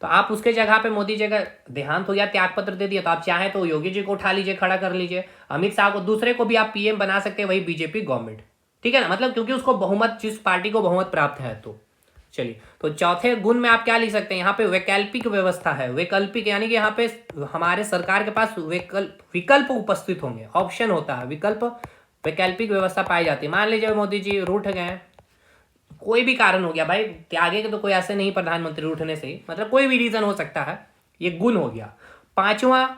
S1: तो आप उसके जगह पे मोदी जगह देहांत हो गया, त्यागपत्र दे दिया, तो आप चाहें तो योगी जी को उठा लीजिए, खड़ा कर लीजिए, अमित शाह को, दूसरे को भी आप पीएम बना सकते हैं, वही बीजेपी गवर्नमेंट, ठीक है ना, मतलब क्योंकि उसको बहुमत, जिस पार्टी को बहुमत प्राप्त है। तो चलिए, तो चौथे गुण में आप क्या लिख सकते हैं, यहाँ पे वैकल्पिक व्यवस्था है, वैकल्पिक यानी कि यहाँ पे हमारे सरकार के पास विकल्प उपस्थित होंगे, ऑप्शन होता है, विकल्प, वैकल्पिक व्यवस्था पाई जाती है। मान लीजिए मोदी जी रूठ गए, कोई भी कारण हो गया भाई, त्यागे के तो कोई ऐसे नहीं प्रधानमंत्री उठने से, मतलब कोई भी रीजन हो सकता है, ये गुण हो गया। पांचवा,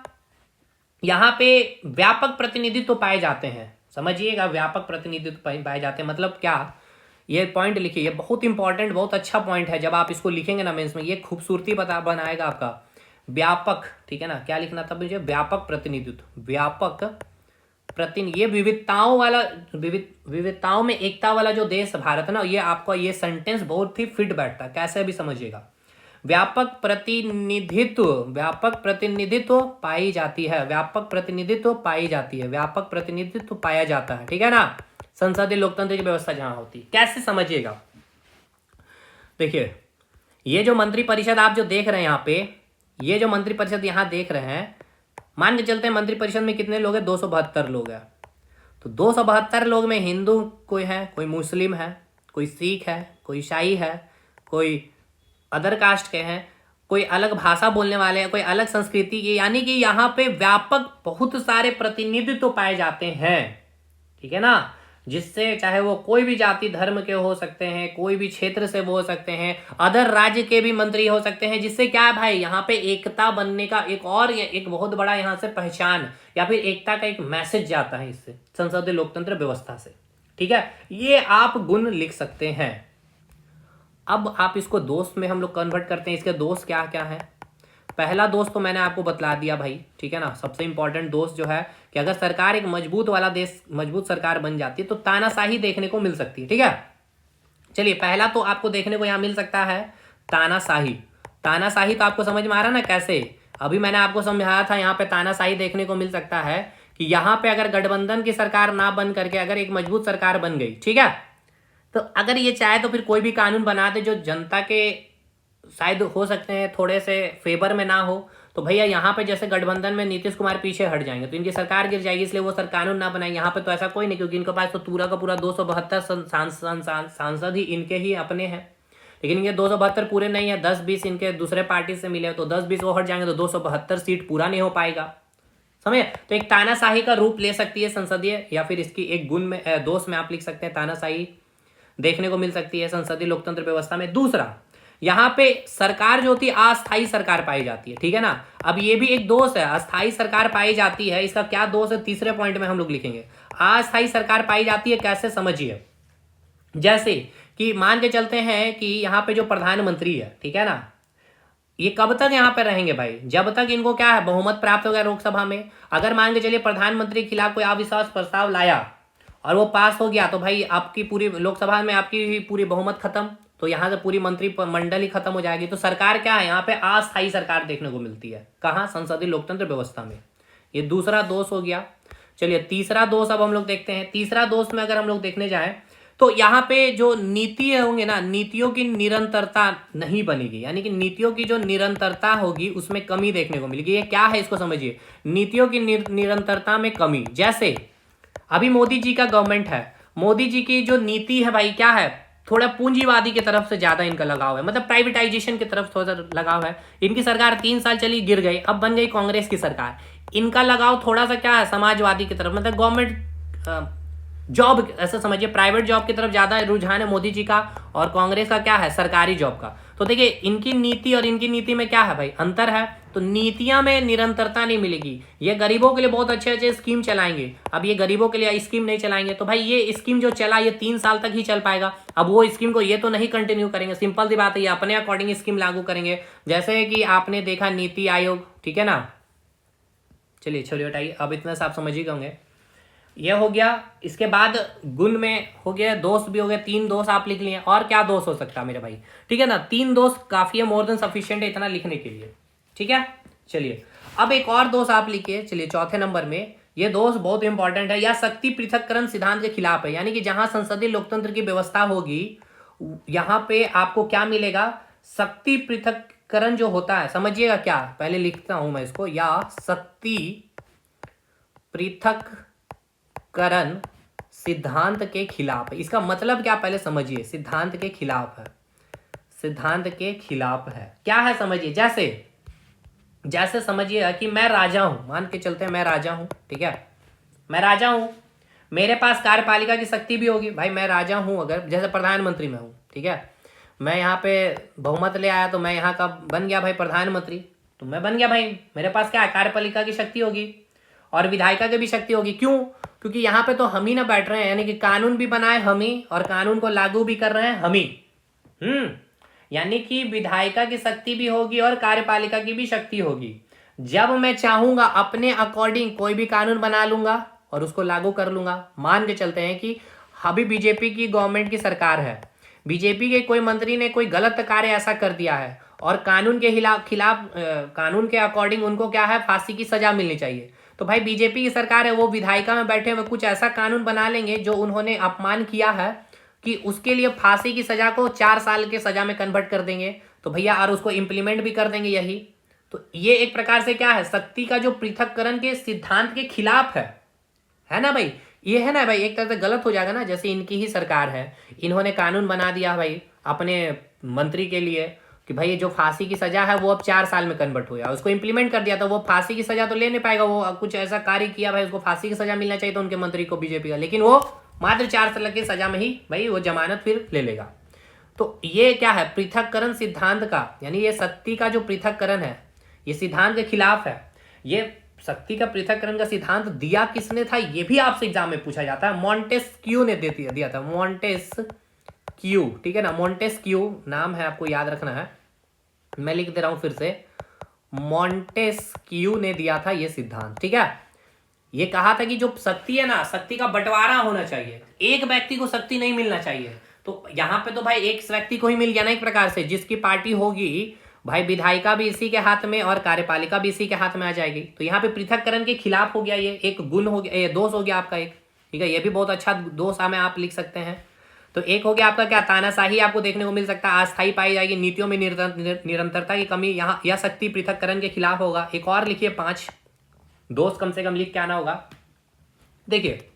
S1: यहाँ पे व्यापक प्रतिनिधित्व पाए जाते हैं, समझिएगा, व्यापक प्रतिनिधित्व पाए जाते हैं मतलब क्या, ये पॉइंट लिखिए, ये बहुत इंपॉर्टेंट, बहुत अच्छा पॉइंट है, जब आप इसको लिखेंगे ना मेंस में, ये खूबसूरती बनाएगा आपका। व्यापक, ठीक है ना, क्या लिखना था मुझे, व्यापक प्रतिनिधित्व, व्यापक ये विविधताओं वाला, विविधताओं में एकता वाला जो देश भारत ना, ये आपका ये सेंटेंस बहुत ही फिट बैठता है, कैसे भी समझिएगा, व्यापक प्रतिनिधित्व पाई जाती है, व्यापक प्रतिनिधित्व पाई जाती है, व्यापक प्रतिनिधित्व पाया जाता है, ठीक है ना। संसदीय लोकतंत्र की व्यवस्था जहां होती है, कैसे समझिएगा। देखिए ये जो मंत्रिपरिषद आप जो देख रहे हैं यहाँ पे, ये जो मंत्रिपरिषद यहाँ देख रहे हैं, मान के चलते हैं मंत्रिपरिषद में कितने लोग हैं, 272 लोग हैं। तो 272 लोग में हिंदू कोई है, कोई मुस्लिम है, कोई सिख है, कोई ईसाई है, कोई अदर कास्ट के हैं, कोई अलग भाषा बोलने वाले हैं, कोई अलग संस्कृति के, यानी कि यहाँ पे व्यापक बहुत सारे प्रतिनिधित्व पाए जाते हैं, ठीक है ना। जिससे चाहे वो कोई भी जाति धर्म के हो सकते हैं, कोई भी क्षेत्र से वो हो सकते हैं, अदर राज्य के भी मंत्री हो सकते हैं, जिससे क्या है भाई यहाँ पे एकता बनने का एक बहुत बड़ा यहाँ से पहचान या फिर एकता का एक मैसेज जाता है इससे, संसदीय लोकतंत्र व्यवस्था से, ठीक है। ये आप गुण लिख सकते हैं। अब आप इसको दोष में हम लोग कन्वर्ट करते हैं। इसके दोष क्या क्या है। पहला दोष तो मैंने आपको बतला दिया भाई, ठीक है ना। सबसे इंपॉर्टेंट दोष जो है कि अगर सरकार एक मजबूत सरकार बन जाती है तो तानाशाही देखने को मिल सकती है, ठीक है। चलिए पहला तो आपको देखने को यहाँ मिल सकता है तानाशाही। तानाशाही तो आपको समझ में आ रहा ना कैसे, अभी मैंने आपको समझाया था। यहाँ पे तानाशाही देखने को मिल सकता है कि यहाँ पे अगर गठबंधन की सरकार ना बन करके अगर एक मजबूत सरकार बन गई, ठीक है, तो अगर ये चाहे तो फिर कोई भी कानून बना दे जो जनता के शायद हो सकते हैं थोड़े से फेवर में ना हो, तो भैया यहाँ पे जैसे गठबंधन में नीतीश कुमार पीछे हट जाएंगे तो इनकी सरकार गिर जाएगी, इसलिए वो सर कानून ना बनाएंगे। यहाँ पे तो ऐसा कोई नहीं, क्योंकि इनके पास तो पूरा का पूरा 272 सांसद ही इनके ही अपने हैं। लेकिन इनके 272 पूरे नहीं है, 10-20 इनके दूसरे पार्टी से मिले, तो 10-20 वो हट जाएंगे तो 272 सीट पूरा नहीं हो पाएगा, समझे। तो एक तानाशाही का रूप ले सकती है संसदीय, या फिर इसकी एक गुण में दोष में आप लिख सकते हैं तानाशाही देखने को मिल सकती है संसदीय लोकतंत्र व्यवस्था में। दूसरा, यहाँ पे सरकार जो होती है अस्थायी सरकार पाई जाती है, ठीक है ना। अब ये भी एक दोष है, अस्थायी सरकार पाई जाती है, इसका क्या दोष है तीसरे पॉइंट में हम लोग लिखेंगे। अस्थायी सरकार पाई जाती है कैसे समझिए। जैसे कि मान के चलते हैं कि यहाँ पे जो प्रधानमंत्री है, ठीक है ना, ये कब तक यहाँ पे रहेंगे भाई, जब तक इनको क्या है बहुमत प्राप्त हो गया लोकसभा में। अगर मान के चलिए प्रधानमंत्री के खिलाफ कोई अविश्वास प्रस्ताव लाया और वो पास हो गया, तो भाई आपकी पूरी लोकसभा में आपकी पूरी बहुमत खत्म, तो यहाँ से पूरी मंत्रिमंडल ही खत्म हो जाएगी। तो सरकार क्या है यहाँ पे अस्थायी सरकार देखने को मिलती है, कहाँ, संसदीय लोकतंत्र व्यवस्था में। ये दूसरा दोष हो गया। चलिए तीसरा दोष अब हम लोग देखते हैं। तीसरा दोष में अगर हम लोग देखने जाए तो यहाँ पे जो नीति होंगे ना, नीतियों की निरंतरता नहीं बनेगी, यानी कि नीतियों की जो निरंतरता होगी उसमें कमी देखने को मिलेगी। ये क्या है इसको समझिए, नीतियों की निरंतरता में कमी। जैसे अभी मोदी जी का गवर्नमेंट है, मोदी जी की जो नीति है भाई क्या है, थोड़ा पूंजीवादी की तरफ से ज्यादा इनका लगाव है, मतलब प्राइवेटाइजेशन की तरफ थोड़ा लगाव है। इनकी सरकार 3 साल चली, गिर गई, अब बन गई कांग्रेस की सरकार। इनका लगाव थोड़ा सा क्या है, समाजवादी की तरफ, मतलब गवर्नमेंट जॉब, ऐसा समझिए प्राइवेट जॉब की तरफ ज्यादा रुझान है मोदी जी का, और कांग्रेस का क्या है, सरकारी जॉब का। तो देखिए इनकी नीति और इनकी नीति में क्या है भाई, अंतर है। तो नीतियां में निरंतरता नहीं मिलेगी। ये गरीबों के लिए बहुत अच्छे अच्छे स्कीम चलाएंगे, अब ये गरीबों के लिए स्कीम नहीं चलाएंगे, तो भाई ये स्कीम जो चला ये 3 साल तक ही चल पाएगा। अब वो स्कीम को ये तो नहीं कंटिन्यू करेंगे, सिंपल सी बात है, ये अपने अकॉर्डिंग स्कीम लागू करेंगे। जैसे कि आपने देखा नीति आयोग, ठीक है ना। चलिए छोड़िए हटाइए, अब इतना से आप समझ ही होंगे। ये हो गया। इसके बाद गुण में हो गया, दोष भी हो गया, 3 दोष आप लिख लिए। और क्या दोष हो सकता है मेरे भाई, ठीक है ना। 3 दोष काफी है, मोर देन सफिशिएंट है इतना लिखने के लिए, ठीक है। चलिए अब एक और दोष आप लिखिए। चलिए चौथे नंबर में ये दोष बहुत इंपॉर्टेंट है, या शक्ति पृथक्करण सिद्धांत के खिलाफ है, यानी कि जहां संसदीय लोकतंत्र की व्यवस्था होगी यहां पे आपको क्या मिलेगा, शक्ति पृथक्करण जो होता है, समझिएगा क्या, पहले लिखता हूं मैं इसको, या शक्ति पृथक्करण सिद्धांत के खिलाफ है। इसका मतलब क्या पहले समझिए, सिद्धांत के खिलाफ है, सिद्धांत के खिलाफ है, क्या है समझिए। जैसे समझिए कि मैं राजा हूं, मान के चलते हैं मैं राजा हूं, ठीक है, मैं राजा हूं, मेरे पास कार्यपालिका की शक्ति भी होगी भाई, मैं राजा हूं, अगर जैसे प्रधानमंत्री में हूं, ठीक है, मैं यहाँ पे बहुमत ले आया तो मैं यहाँ का बन गया भाई प्रधानमंत्री, तो मैं बन गया भाई, मेरे पास क्या है, कार्यपालिका की शक्ति होगी और विधायिका की भी शक्ति होगी। क्यों, क्योंकि यहाँ पे तो हम ही ना बैठ रहे हैं, यानी कि कानून भी बनाए हम ही और कानून को लागू भी कर रहे हैं हम ही। यानी कि विधायिका की शक्ति भी होगी और कार्यपालिका की भी शक्ति होगी। जब मैं चाहूंगा अपने अकॉर्डिंग कोई भी कानून बना लूंगा और उसको लागू कर लूंगा। मान के चलते हैं कि अभी बीजेपी की गवर्नमेंट की सरकार है, बीजेपी के कोई मंत्री ने कोई गलत कार्य ऐसा कर दिया है और कानून के खिलाफ कानून के अकॉर्डिंग उनको क्या है, फांसी की सजा मिलनी चाहिए। तो भाई बीजेपी की सरकार है, वो विधायिका में बैठे हुए कुछ ऐसा कानून बना लेंगे जो उन्होंने अपमान किया है कि उसके लिए फांसी की सजा को 4 साल के सजा में कन्वर्ट कर देंगे। तो भैया और उसको इंप्लीमेंट भी कर देंगे यही। तो ये एक प्रकार से क्या है, शक्ति का जो पृथक्करण के सिद्धांत के खिलाफ है ना भाई। ये है ना भाई, एक तरह से गलत हो जाएगा ना। जैसे इनकी ही सरकार है, इन्होंने कानून बना दिया भाई अपने मंत्री के लिए कि भाई जो फांसी की सजा है वो अब 4 साल में कन्वर्ट हो जाए, उसको इंप्लीमेंट कर दिया। तो वो फांसी की सजा तो ले नहीं पाएगा, वो कुछ ऐसा कार्य किया भाई उसको फांसी की सजा मिलना चाहिए तो उनके मंत्री को, बीजेपी का, लेकिन वो मात्र 4 साल की सजा में ही भाई वो जमानत फिर ले लेगा। तो ये क्या है, पृथक्करण सिद्धांत का, यानी ये शक्ति का जो पृथक्करण है ये सिद्धांत के खिलाफ है। ये शक्ति का पृथक्करण का सिद्धांत दिया किसने था, ये भी आपसे एग्जाम में पूछा जाता है। मॉन्टेस्क्यू ने दिया था, मॉन्टेस्क्यू, ठीक है ना, मॉन्टेस्क्यू नाम है, आपको याद रखना है, मैं लिख दे रहा हूं फिर से, मॉन्टेस्क्यू ने दिया था ये सिद्धांत, ठीक है। ये कहा था कि जो शक्ति है ना, शक्ति का बंटवारा होना चाहिए, एक व्यक्ति को शक्ति नहीं मिलना चाहिए। तो यहाँ पे तो भाई एक व्यक्ति को ही मिल गया ना एक प्रकार से, जिसकी पार्टी होगी भाई विधायिका भी इसी के हाथ में और कार्यपालिका भी इसी के हाथ में आ जाएगी। तो यहाँ पे पृथक्करण के खिलाफ हो गया, ये एक गुण हो गया, ये दोष हो गया आपका एक, ठीक है। ये भी बहुत अच्छा दोष हमें आप लिख सकते हैं। तो एक हो गया आपका क्या, तानाशाही आपको देखने को मिल सकता है, अस्थायी पाई जाएगी, नीतियों में निरंतरता की कमी, यहाँ यह शक्ति पृथक्करण के खिलाफ होगा। एक और लिखिए 5 दोष कम से कम लिख के आना होगा। देखिए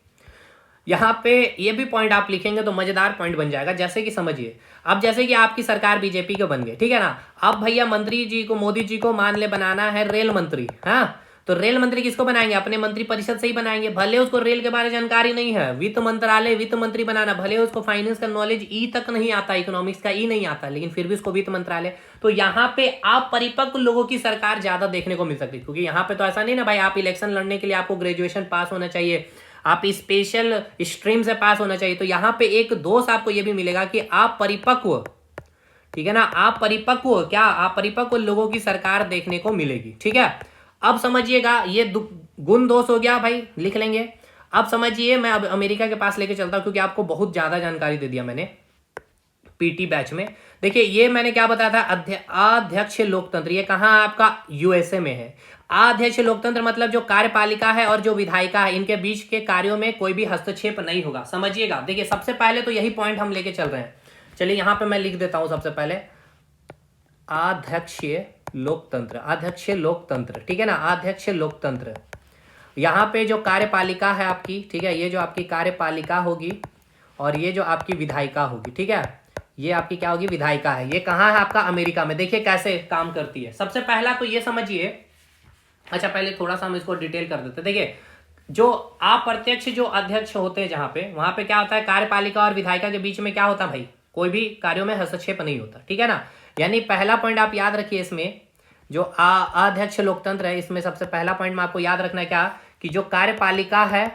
S1: यहाँ पे ये भी पॉइंट आप लिखेंगे तो मजेदार पॉइंट बन जाएगा। जैसे कि समझिए, अब जैसे कि आपकी सरकार बीजेपी के बन गए, ठीक है ना, अब भैया मंत्री जी को, मोदी जी को मान ले बनाना है रेल मंत्री, हाँ, तो रेल मंत्री किसको बनाएंगे, अपने मंत्री परिषद से ही बनाएंगे। भले उसको रेल के बारे में जानकारी नहीं है, वित्त मंत्रालय वित्त मंत्री बनाना, भले उसको फाइनेंस का नॉलेज ई तक नहीं आता, इकोनॉमिक्स का ई नहीं आता, लेकिन फिर भी उसको वित्त मंत्रालय। तो यहाँ पे आप परिपक्व लोगों की सरकार ज्यादा देखने को मिल सकती है, क्योंकि यहाँ पे तो ऐसा नहीं ना भाई, आप इलेक्शन लड़ने के लिए आपको ग्रेजुएशन पास होना चाहिए, आप स्पेशल स्ट्रीम से पास होना चाहिए। तो यहाँ पे एक दोष आपको ये भी मिलेगा कि आप परिपक्व, ठीक है ना, आप परिपक्व, क्या आप परिपक्व लोगों की सरकार देखने को मिलेगी, ठीक है। अब समझिएगा, ये गुण दोष हो गया भाई, लिख लेंगे। अब समझिए, मैं अब अमेरिका के पास लेके चलता हूं, क्योंकि आपको बहुत ज्यादा जानकारी दे दिया मैंने पीटी बैच में। देखिए ये मैंने क्या बताया था, अध्यक्ष लोकतंत्र, ये कहाँ आपका, यूएसए में है। अध्यक्ष लोकतंत्र मतलब जो कार्यपालिका है और जो विधायिका है, इनके बीच के कार्यों में कोई भी हस्तक्षेप नहीं होगा, समझिएगा। देखिए सबसे पहले तो यही पॉइंट हम लेके चल रहे हैं। चलिए यहाँ पे मैं लिख देता हूं सबसे पहले, अध्यक्षीय लोकतंत्र, अध्यक्षीय लोकतंत्र, ठीक है ना, अध्यक्षीय लोकतंत्र। यहाँ पे जो कार्यपालिका है आपकी, ठीक है, ये जो आपकी कार्यपालिका होगी और ये जो आपकी विधायिका होगी, ठीक है, ये आपकी क्या होगी, विधायिका है। ये कहाँ है आपका, अमेरिका में। देखिए कैसे काम करती है। सबसे पहला तो ये समझिए, अच्छा पहले थोड़ा सा हम इसको डिटेल कर देते हैं। देखिए जो अप्रत्यक्ष जो अध्यक्ष होते हैं जहां पे, वहां पे क्या होता है, कार्यपालिका और विधायिका के बीच में क्या होता है भाई, कोई भी कार्यों में हस्तक्षेप नहीं होता, ठीक है ना। यानी पहला पॉइंट आप याद रखिए इसमें, जो अध्यक्ष लोकतंत्र है, इसमें सबसे पहला पॉइंट में आपको याद रखना है क्या, कि जो कार्यपालिका है,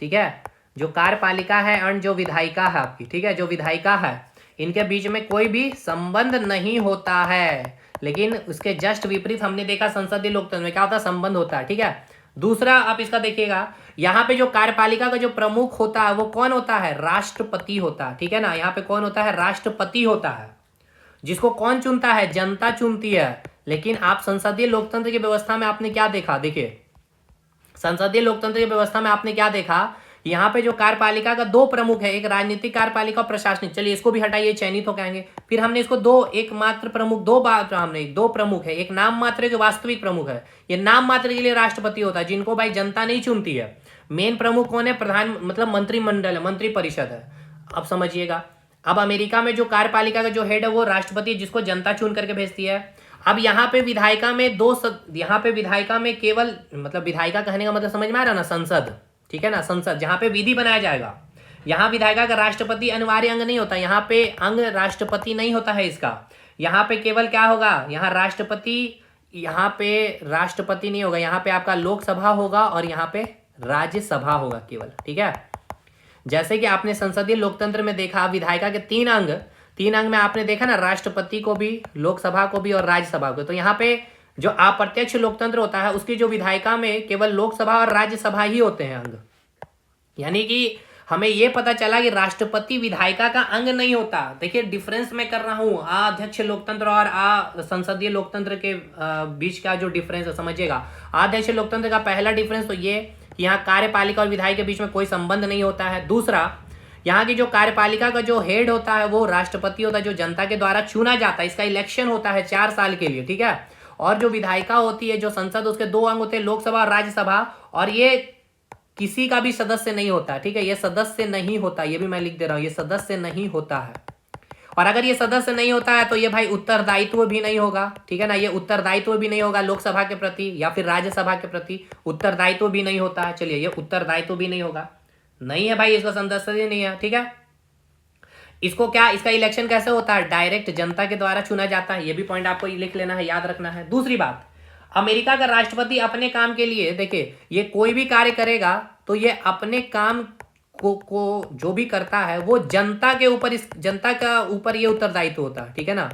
S1: ठीक है, जो कार्यपालिका है और जो विधायिका है आपकी, ठीक है, जो विधायिका है, इनके बीच में कोई भी संबंध नहीं होता है। लेकिन उसके जस्ट विपरीत हमने देखा संसदीय लोकतंत्र में क्या होता है, संबंध होता है, ठीक है। दूसरा आप इसका देखिएगा, यहाँ पे जो कार्यपालिका का जो प्रमुख होता है वो कौन होता है, राष्ट्रपति होता है, ठीक है ना। यहाँ पे कौन होता है, राष्ट्रपति होता है, जिसको कौन चुनता है, जनता चुनती है। लेकिन आप संसदीय लोकतंत्र की व्यवस्था में आपने क्या देखा, देखिए संसदीय लोकतंत्र की व्यवस्था में आपने क्या देखा, यहाँ पे जो कार्यपालिका का 2 प्रमुख है, एक राजनीतिक कार्यपालिका और प्रशासनिक। चलिए इसको भी हटाइए, चयनित हो कहेंगे। फिर हमने इसको 2, एक मात्र प्रमुख, 2 बार हमने 2 प्रमुख है, एक नाम मात्र के वास्तविक प्रमुख है। ये नाम मात्र के लिए राष्ट्रपति होता है, जिनको भाई जनता नहीं चुनती है। मेन प्रमुख कौन है, प्रधान मतलब मंत्रिमंडल है, मंत्री परिषद है। अब समझिएगा, अब अमेरिका में जो कार्यपालिका का जो हेड है वो राष्ट्रपति है, जिसको जनता चुन करके भेजती है। अब यहाँ पे विधायिका में यहाँ पे विधायिका में केवल, मतलब विधायिका कहने का मतलब समझ में आ रहा है ना, संसद, ठीक है ना, संसद जहां पे विधि बनाया जाएगा। यहाँ विधायिका का राष्ट्रपति अनिवार्य अंग नहीं होता, यहाँ पे अंग राष्ट्रपति नहीं होता है इसका। यहाँ पे केवल क्या होगा, यहाँ राष्ट्रपति, यहाँ पे राष्ट्रपति नहीं होगा, यहाँ पे आपका लोकसभा होगा और यहाँ पे राज्यसभा होगा केवल, ठीक है। जैसे कि आपने संसदीय लोकतंत्र में देखा, विधायिका के 3 अंग में आपने देखा ना, राष्ट्रपति को भी, लोकसभा को भी और राज्यसभा को। तो यहाँ पे जो अप्रत्यक्ष लोकतंत्र होता है उसकी जो विधायिका में केवल लोकसभा और राज्यसभा ही होते हैं अंग। यानी कि हमें ये पता चला कि राष्ट्रपति विधायिका का अंग नहीं होता। देखिए डिफरेंस मैं कर रहा हूँ अध्यक्ष लोकतंत्र और संसदीय लोकतंत्र के बीच का जो डिफरेंस है समझिएगा। अध्यक्ष लोकतंत्र का पहला डिफरेंस तो ये कि यहाँ कार्यपालिका और विधायी के बीच में कोई संबंध नहीं होता है। दूसरा, यहाँ की जो कार्यपालिका का जो हेड होता है वो राष्ट्रपति होता है, जो जनता के द्वारा चुना जाता है। इसका इलेक्शन होता है 4 साल के लिए, ठीक है। और जो विधायिका होती है, जो संसद, उसके 2 अंग होते हैं, लोकसभा और राज्यसभा, और ये किसी का भी सदस्य नहीं होता, ठीक है। ये सदस्य नहीं होता, ये भी मैं लिख दे रहा हूं, ये सदस्य नहीं होता है। और अगर ये सदस्य नहीं होता है तो ये भाई उत्तरदायित्व भी नहीं होगा, ठीक है ना। ये उत्तरदायित्व भी नहीं होगा लोकसभा के प्रति या फिर राज्यसभा के प्रति, उत्तरदायित्व भी नहीं होता है। चलिए, ये उत्तरदायित्व भी नहीं होगा, नहीं है भाई, इसका सदस्य ही नहीं है, ठीक है। इसको क्या, इसका इलेक्शन कैसे होता है? डायरेक्ट जनता के द्वारा चुना जाता है। ये भी पॉइंट आपको लिख लेना है, याद रखना है। दूसरी बात, अमेरिका का राष्ट्रपति अपने काम के लिए, देखिए ये कोई भी कार्य करेगा तो ये अपने काम को जो भी करता है वो जनता के ऊपर, इस जनता का ऊपर ये उत्तरदायित्व होता है, ठीक है ना।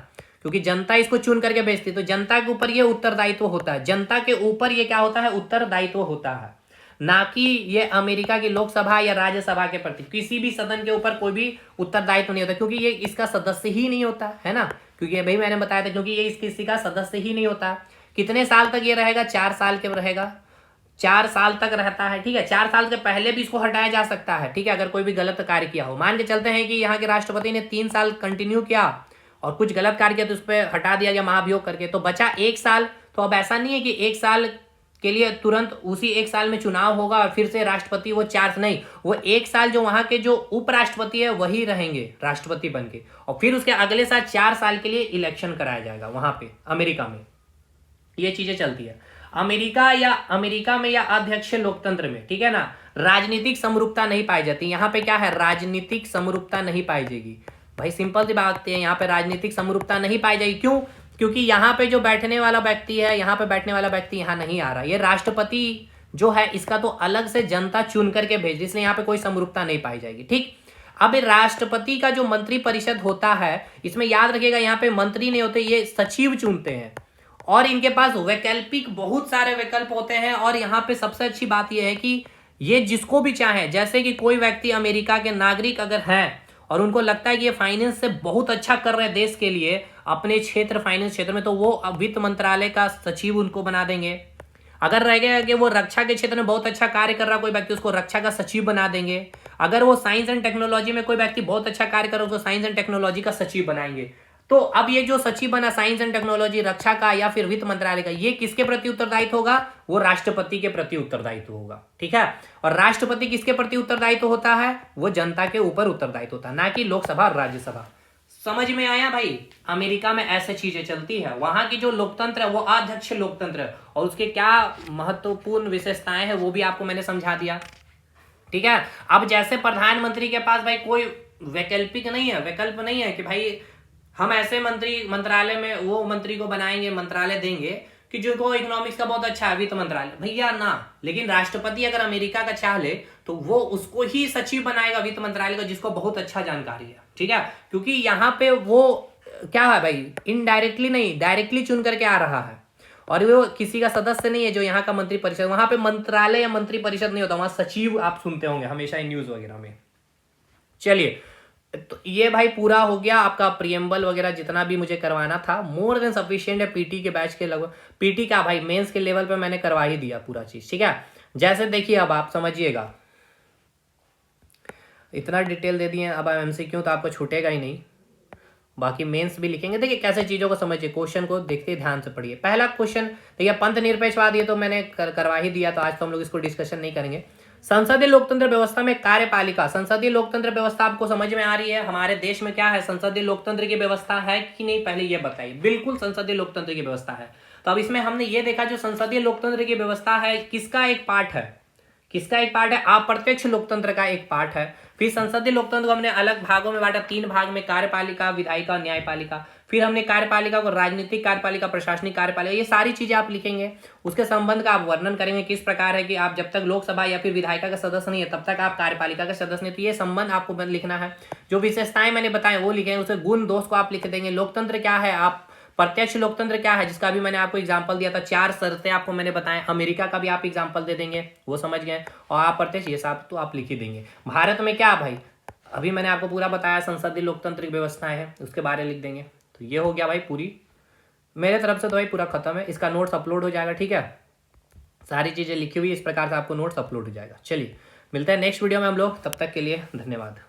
S1: क्योंकि जनता इसको चुन करके भेजती है तो जनता के ऊपर ये उत्तरदायित्व होता है। जनता के ऊपर ये क्या होता है? उत्तरदायित्व होता है, ना कि ये अमेरिका की लोकसभा या राज्यसभा के प्रति किसी भी सदन के ऊपर कोई भी उत्तरदायित्व नहीं होता, क्योंकि ये इसका सदस्य ही नहीं होता है ना। क्योंकि भाई मैंने बताया था, क्योंकि ये किसी का सदस्य ही नहीं होता। कितने साल तक ये रहेगा? 4 साल के रहेगा, 4 साल तक रहता है, ठीक है। 4 साल के पहले भी इसको हटाया जा सकता है, ठीक है, अगर कोई भी गलत कार्य किया हो। मान के चलते हैं कि यहाँ के राष्ट्रपति ने 3 साल कंटिन्यू किया और कुछ गलत कार्य किया तो उस पर हटा दिया गया महाभियोग करके, तो बचा 1 साल। तो अब ऐसा नहीं है कि 1 साल के लिए तुरंत उसी 1 साल में चुनाव होगा और फिर से राष्ट्रपति वो 4 नहीं, वो 1 साल जो वहां के जो उपराष्ट्रपति है वही रहेंगे राष्ट्रपति बन के, और फिर उसके अगले साल 4 साल के लिए इलेक्शन कराया जाएगा वहां पे अमेरिका में। ये चीजें चलती है अमेरिका में या अध्यक्ष लोकतंत्र में, ठीक है ना। राजनीतिक समरूपता नहीं पाई जाती। यहाँ पे क्या है? राजनीतिक समरूपता नहीं पाई जाएगी भाई, सिंपल सी बात है, यहाँ पे राजनीतिक समरूपता नहीं पाई जाएगी। क्यों? क्योंकि यहाँ पे जो बैठने वाला व्यक्ति है, यहाँ पे बैठने वाला व्यक्ति यहाँ नहीं आ रहा। ये राष्ट्रपति जो है इसका तो अलग से जनता चुन करके भेज, इसलिए यहाँ पे कोई समरूपता नहीं पाई जाएगी, ठीक। अब राष्ट्रपति का जो मंत्री परिषद होता है, इसमें याद रखिएगा यहाँ पे मंत्री नहीं होते, ये सचिव चुनते हैं और इनके पास वैकल्पिक बहुत सारे विकल्प होते हैं। और यहाँ पे सबसे अच्छी बात यह है कि ये जिसको भी चाहे, जैसे कि कोई व्यक्ति अमेरिका के नागरिक अगर हैं और उनको लगता है कि ये फाइनेंस से बहुत अच्छा कर रहे हैं देश के लिए अपने क्षेत्र, फाइनेंस क्षेत्र में, तो वो वित्त मंत्रालय का सचिव उनको बना देंगे। अगर रह गया कि वो रक्षा के क्षेत्र में बहुत अच्छा कार्य कर रहा कोई व्यक्ति, उसको रक्षा का सचिव बना देंगे। अगर वो साइंस एंड टेक्नोलॉजी में कोई व्यक्ति बहुत अच्छा कार्य कर रहा है, उसको साइंस एंड टेक्नोलॉजी का सचिव बनाएंगे। तो अब ये जो सचिव बना साइंस एंड टेक्नोलॉजी, रक्षा का या फिर वित्त मंत्रालय का, ये किसके प्रति उत्तरदायित्व होगा? वो राष्ट्रपति के प्रति उत्तरदायित्व होगा, ठीक है। और राष्ट्रपति किसके प्रति उत्तरदायित्व होता है? वो जनता के ऊपर उत्तरदायित्व होता है, ना कि लोकसभा और राज्यसभा। समझ में आया भाई? अमेरिका में ऐसे चीजें चलती है। वहां की जो लोकतंत्र है वो अध्यक्ष लोकतंत्र है, और उसके क्या महत्वपूर्ण विशेषताएं हैं वो भी आपको मैंने समझा दिया, ठीक है। अब जैसे प्रधानमंत्री के पास भाई कोई वैकल्पिक नहीं है, विकल्प नहीं है कि भाई हम ऐसे मंत्रालय में वो मंत्री को बनाएंगे, मंत्रालय देंगे कि जिनको इकोनॉमिक्स का बहुत अच्छा है, वित्त मंत्रालय, भैया ना। लेकिन राष्ट्रपति अगर अमेरिका का चाह ले तो वो उसको ही सचिव बनाएगा वित्त मंत्रालय का, जिसको बहुत अच्छा जानकारी है, ठीक है। क्योंकि यहाँ पे वो क्या है भाई, इनडायरेक्टली नहीं डायरेक्टली चुन करके आ रहा है, और वो किसी का सदस्य नहीं है जो यहाँ का मंत्री परिषद। वहां पे मंत्रालय या मंत्री परिषद नहीं होता, वहां सचिव आप सुनते होंगे हमेशा न्यूज वगैरह में। चलिए, तो ये भाई पूरा हो गया आपका प्रियम्बल वगैरह जितना भी मुझे करवाना था। मोर देन सफिशिएंट है पीटी के बैच के लगभग। पीटी का भाई मेंस के लेवल पे मैंने करवा ही दिया पूरा चीज, ठीक है। जैसे देखिए अब आप समझिएगा, इतना डिटेल दे दिए, अब एमसीक्यू तो आपको छूटेगा ही नहीं, बाकी मेंस भी लिखेंगे। देखिए कैसे चीजों को समझिए, क्वेश्चन को देखते ध्यान से पढ़िए। पहला क्वेश्चन देखिए, पंथ निरपेक्षवाद, ये तो मैंने करवा ही दिया, तो आज तो हम लोग इसको डिस्कशन नहीं करेंगे। संसदीय लोकतंत्र व्यवस्था में कार्यपालिका, संसदीय लोकतंत्र व्यवस्था आपको समझ में आ रही है? हमारे देश में क्या है, संसदीय लोकतंत्र की व्यवस्था है कि नहीं, पहले ये बताइए। बिल्कुल संसदीय लोकतंत्र की व्यवस्था है। तो अब इसमें हमने ये देखा जो संसदीय लोकतंत्र की व्यवस्था है किसका एक पार्ट है, किसका एक पार्ट है? अप्रत्यक्ष लोकतंत्र का एक पार्ट है। फिर संसदीय लोकतंत्र को हमने अलग भागों में बांटा, 3 भाग में, कार्यपालिका, विधायिका, न्यायपालिका। फिर हमने कार्यपालिका को राजनीतिक कार्यपालिका, प्रशासनिक कार्यपालिका, ये सारी चीजें आप लिखेंगे। उसके संबंध का आप वर्णन करेंगे किस प्रकार है कि आप जब तक लोकसभा या फिर विधायिका का सदस्य नहीं है तब तक आप कार्यपालिका का सदस्य नहीं, तो ये संबंध आपको लिखना है। जो विशेषताएं मैंने बताए वो लिखेंगे, उसके गुण दोष को आप लिख देंगे। लोकतंत्र क्या है आप प्रत्यक्ष लोकतंत्र क्या है, जिसका भी मैंने आपको एग्जांपल दिया था, 4 शर्तें आपको मैंने बताएं। अमेरिका का भी आप एग्जांपल दे देंगे, वो समझ गए। और आप प्रत्यक्ष ये सब तो आप लिख ही देंगे। भारत में क्या भाई, अभी मैंने आपको पूरा बताया, संसदीय लोकतांत्रिक व्यवस्थाएं हैं, उसके बारे में लिख देंगे। तो ये हो गया भाई पूरी मेरे तरफ से तो भाई पूरा खत्म है। इसका नोट्स अपलोड हो जाएगा, ठीक है, सारी चीज़ें लिखी हुई इस प्रकार से आपको नोट्स अपलोड हो जाएगा। चलिए मिलते हैं नेक्स्ट वीडियो में हम लोग, तब तक के लिए धन्यवाद।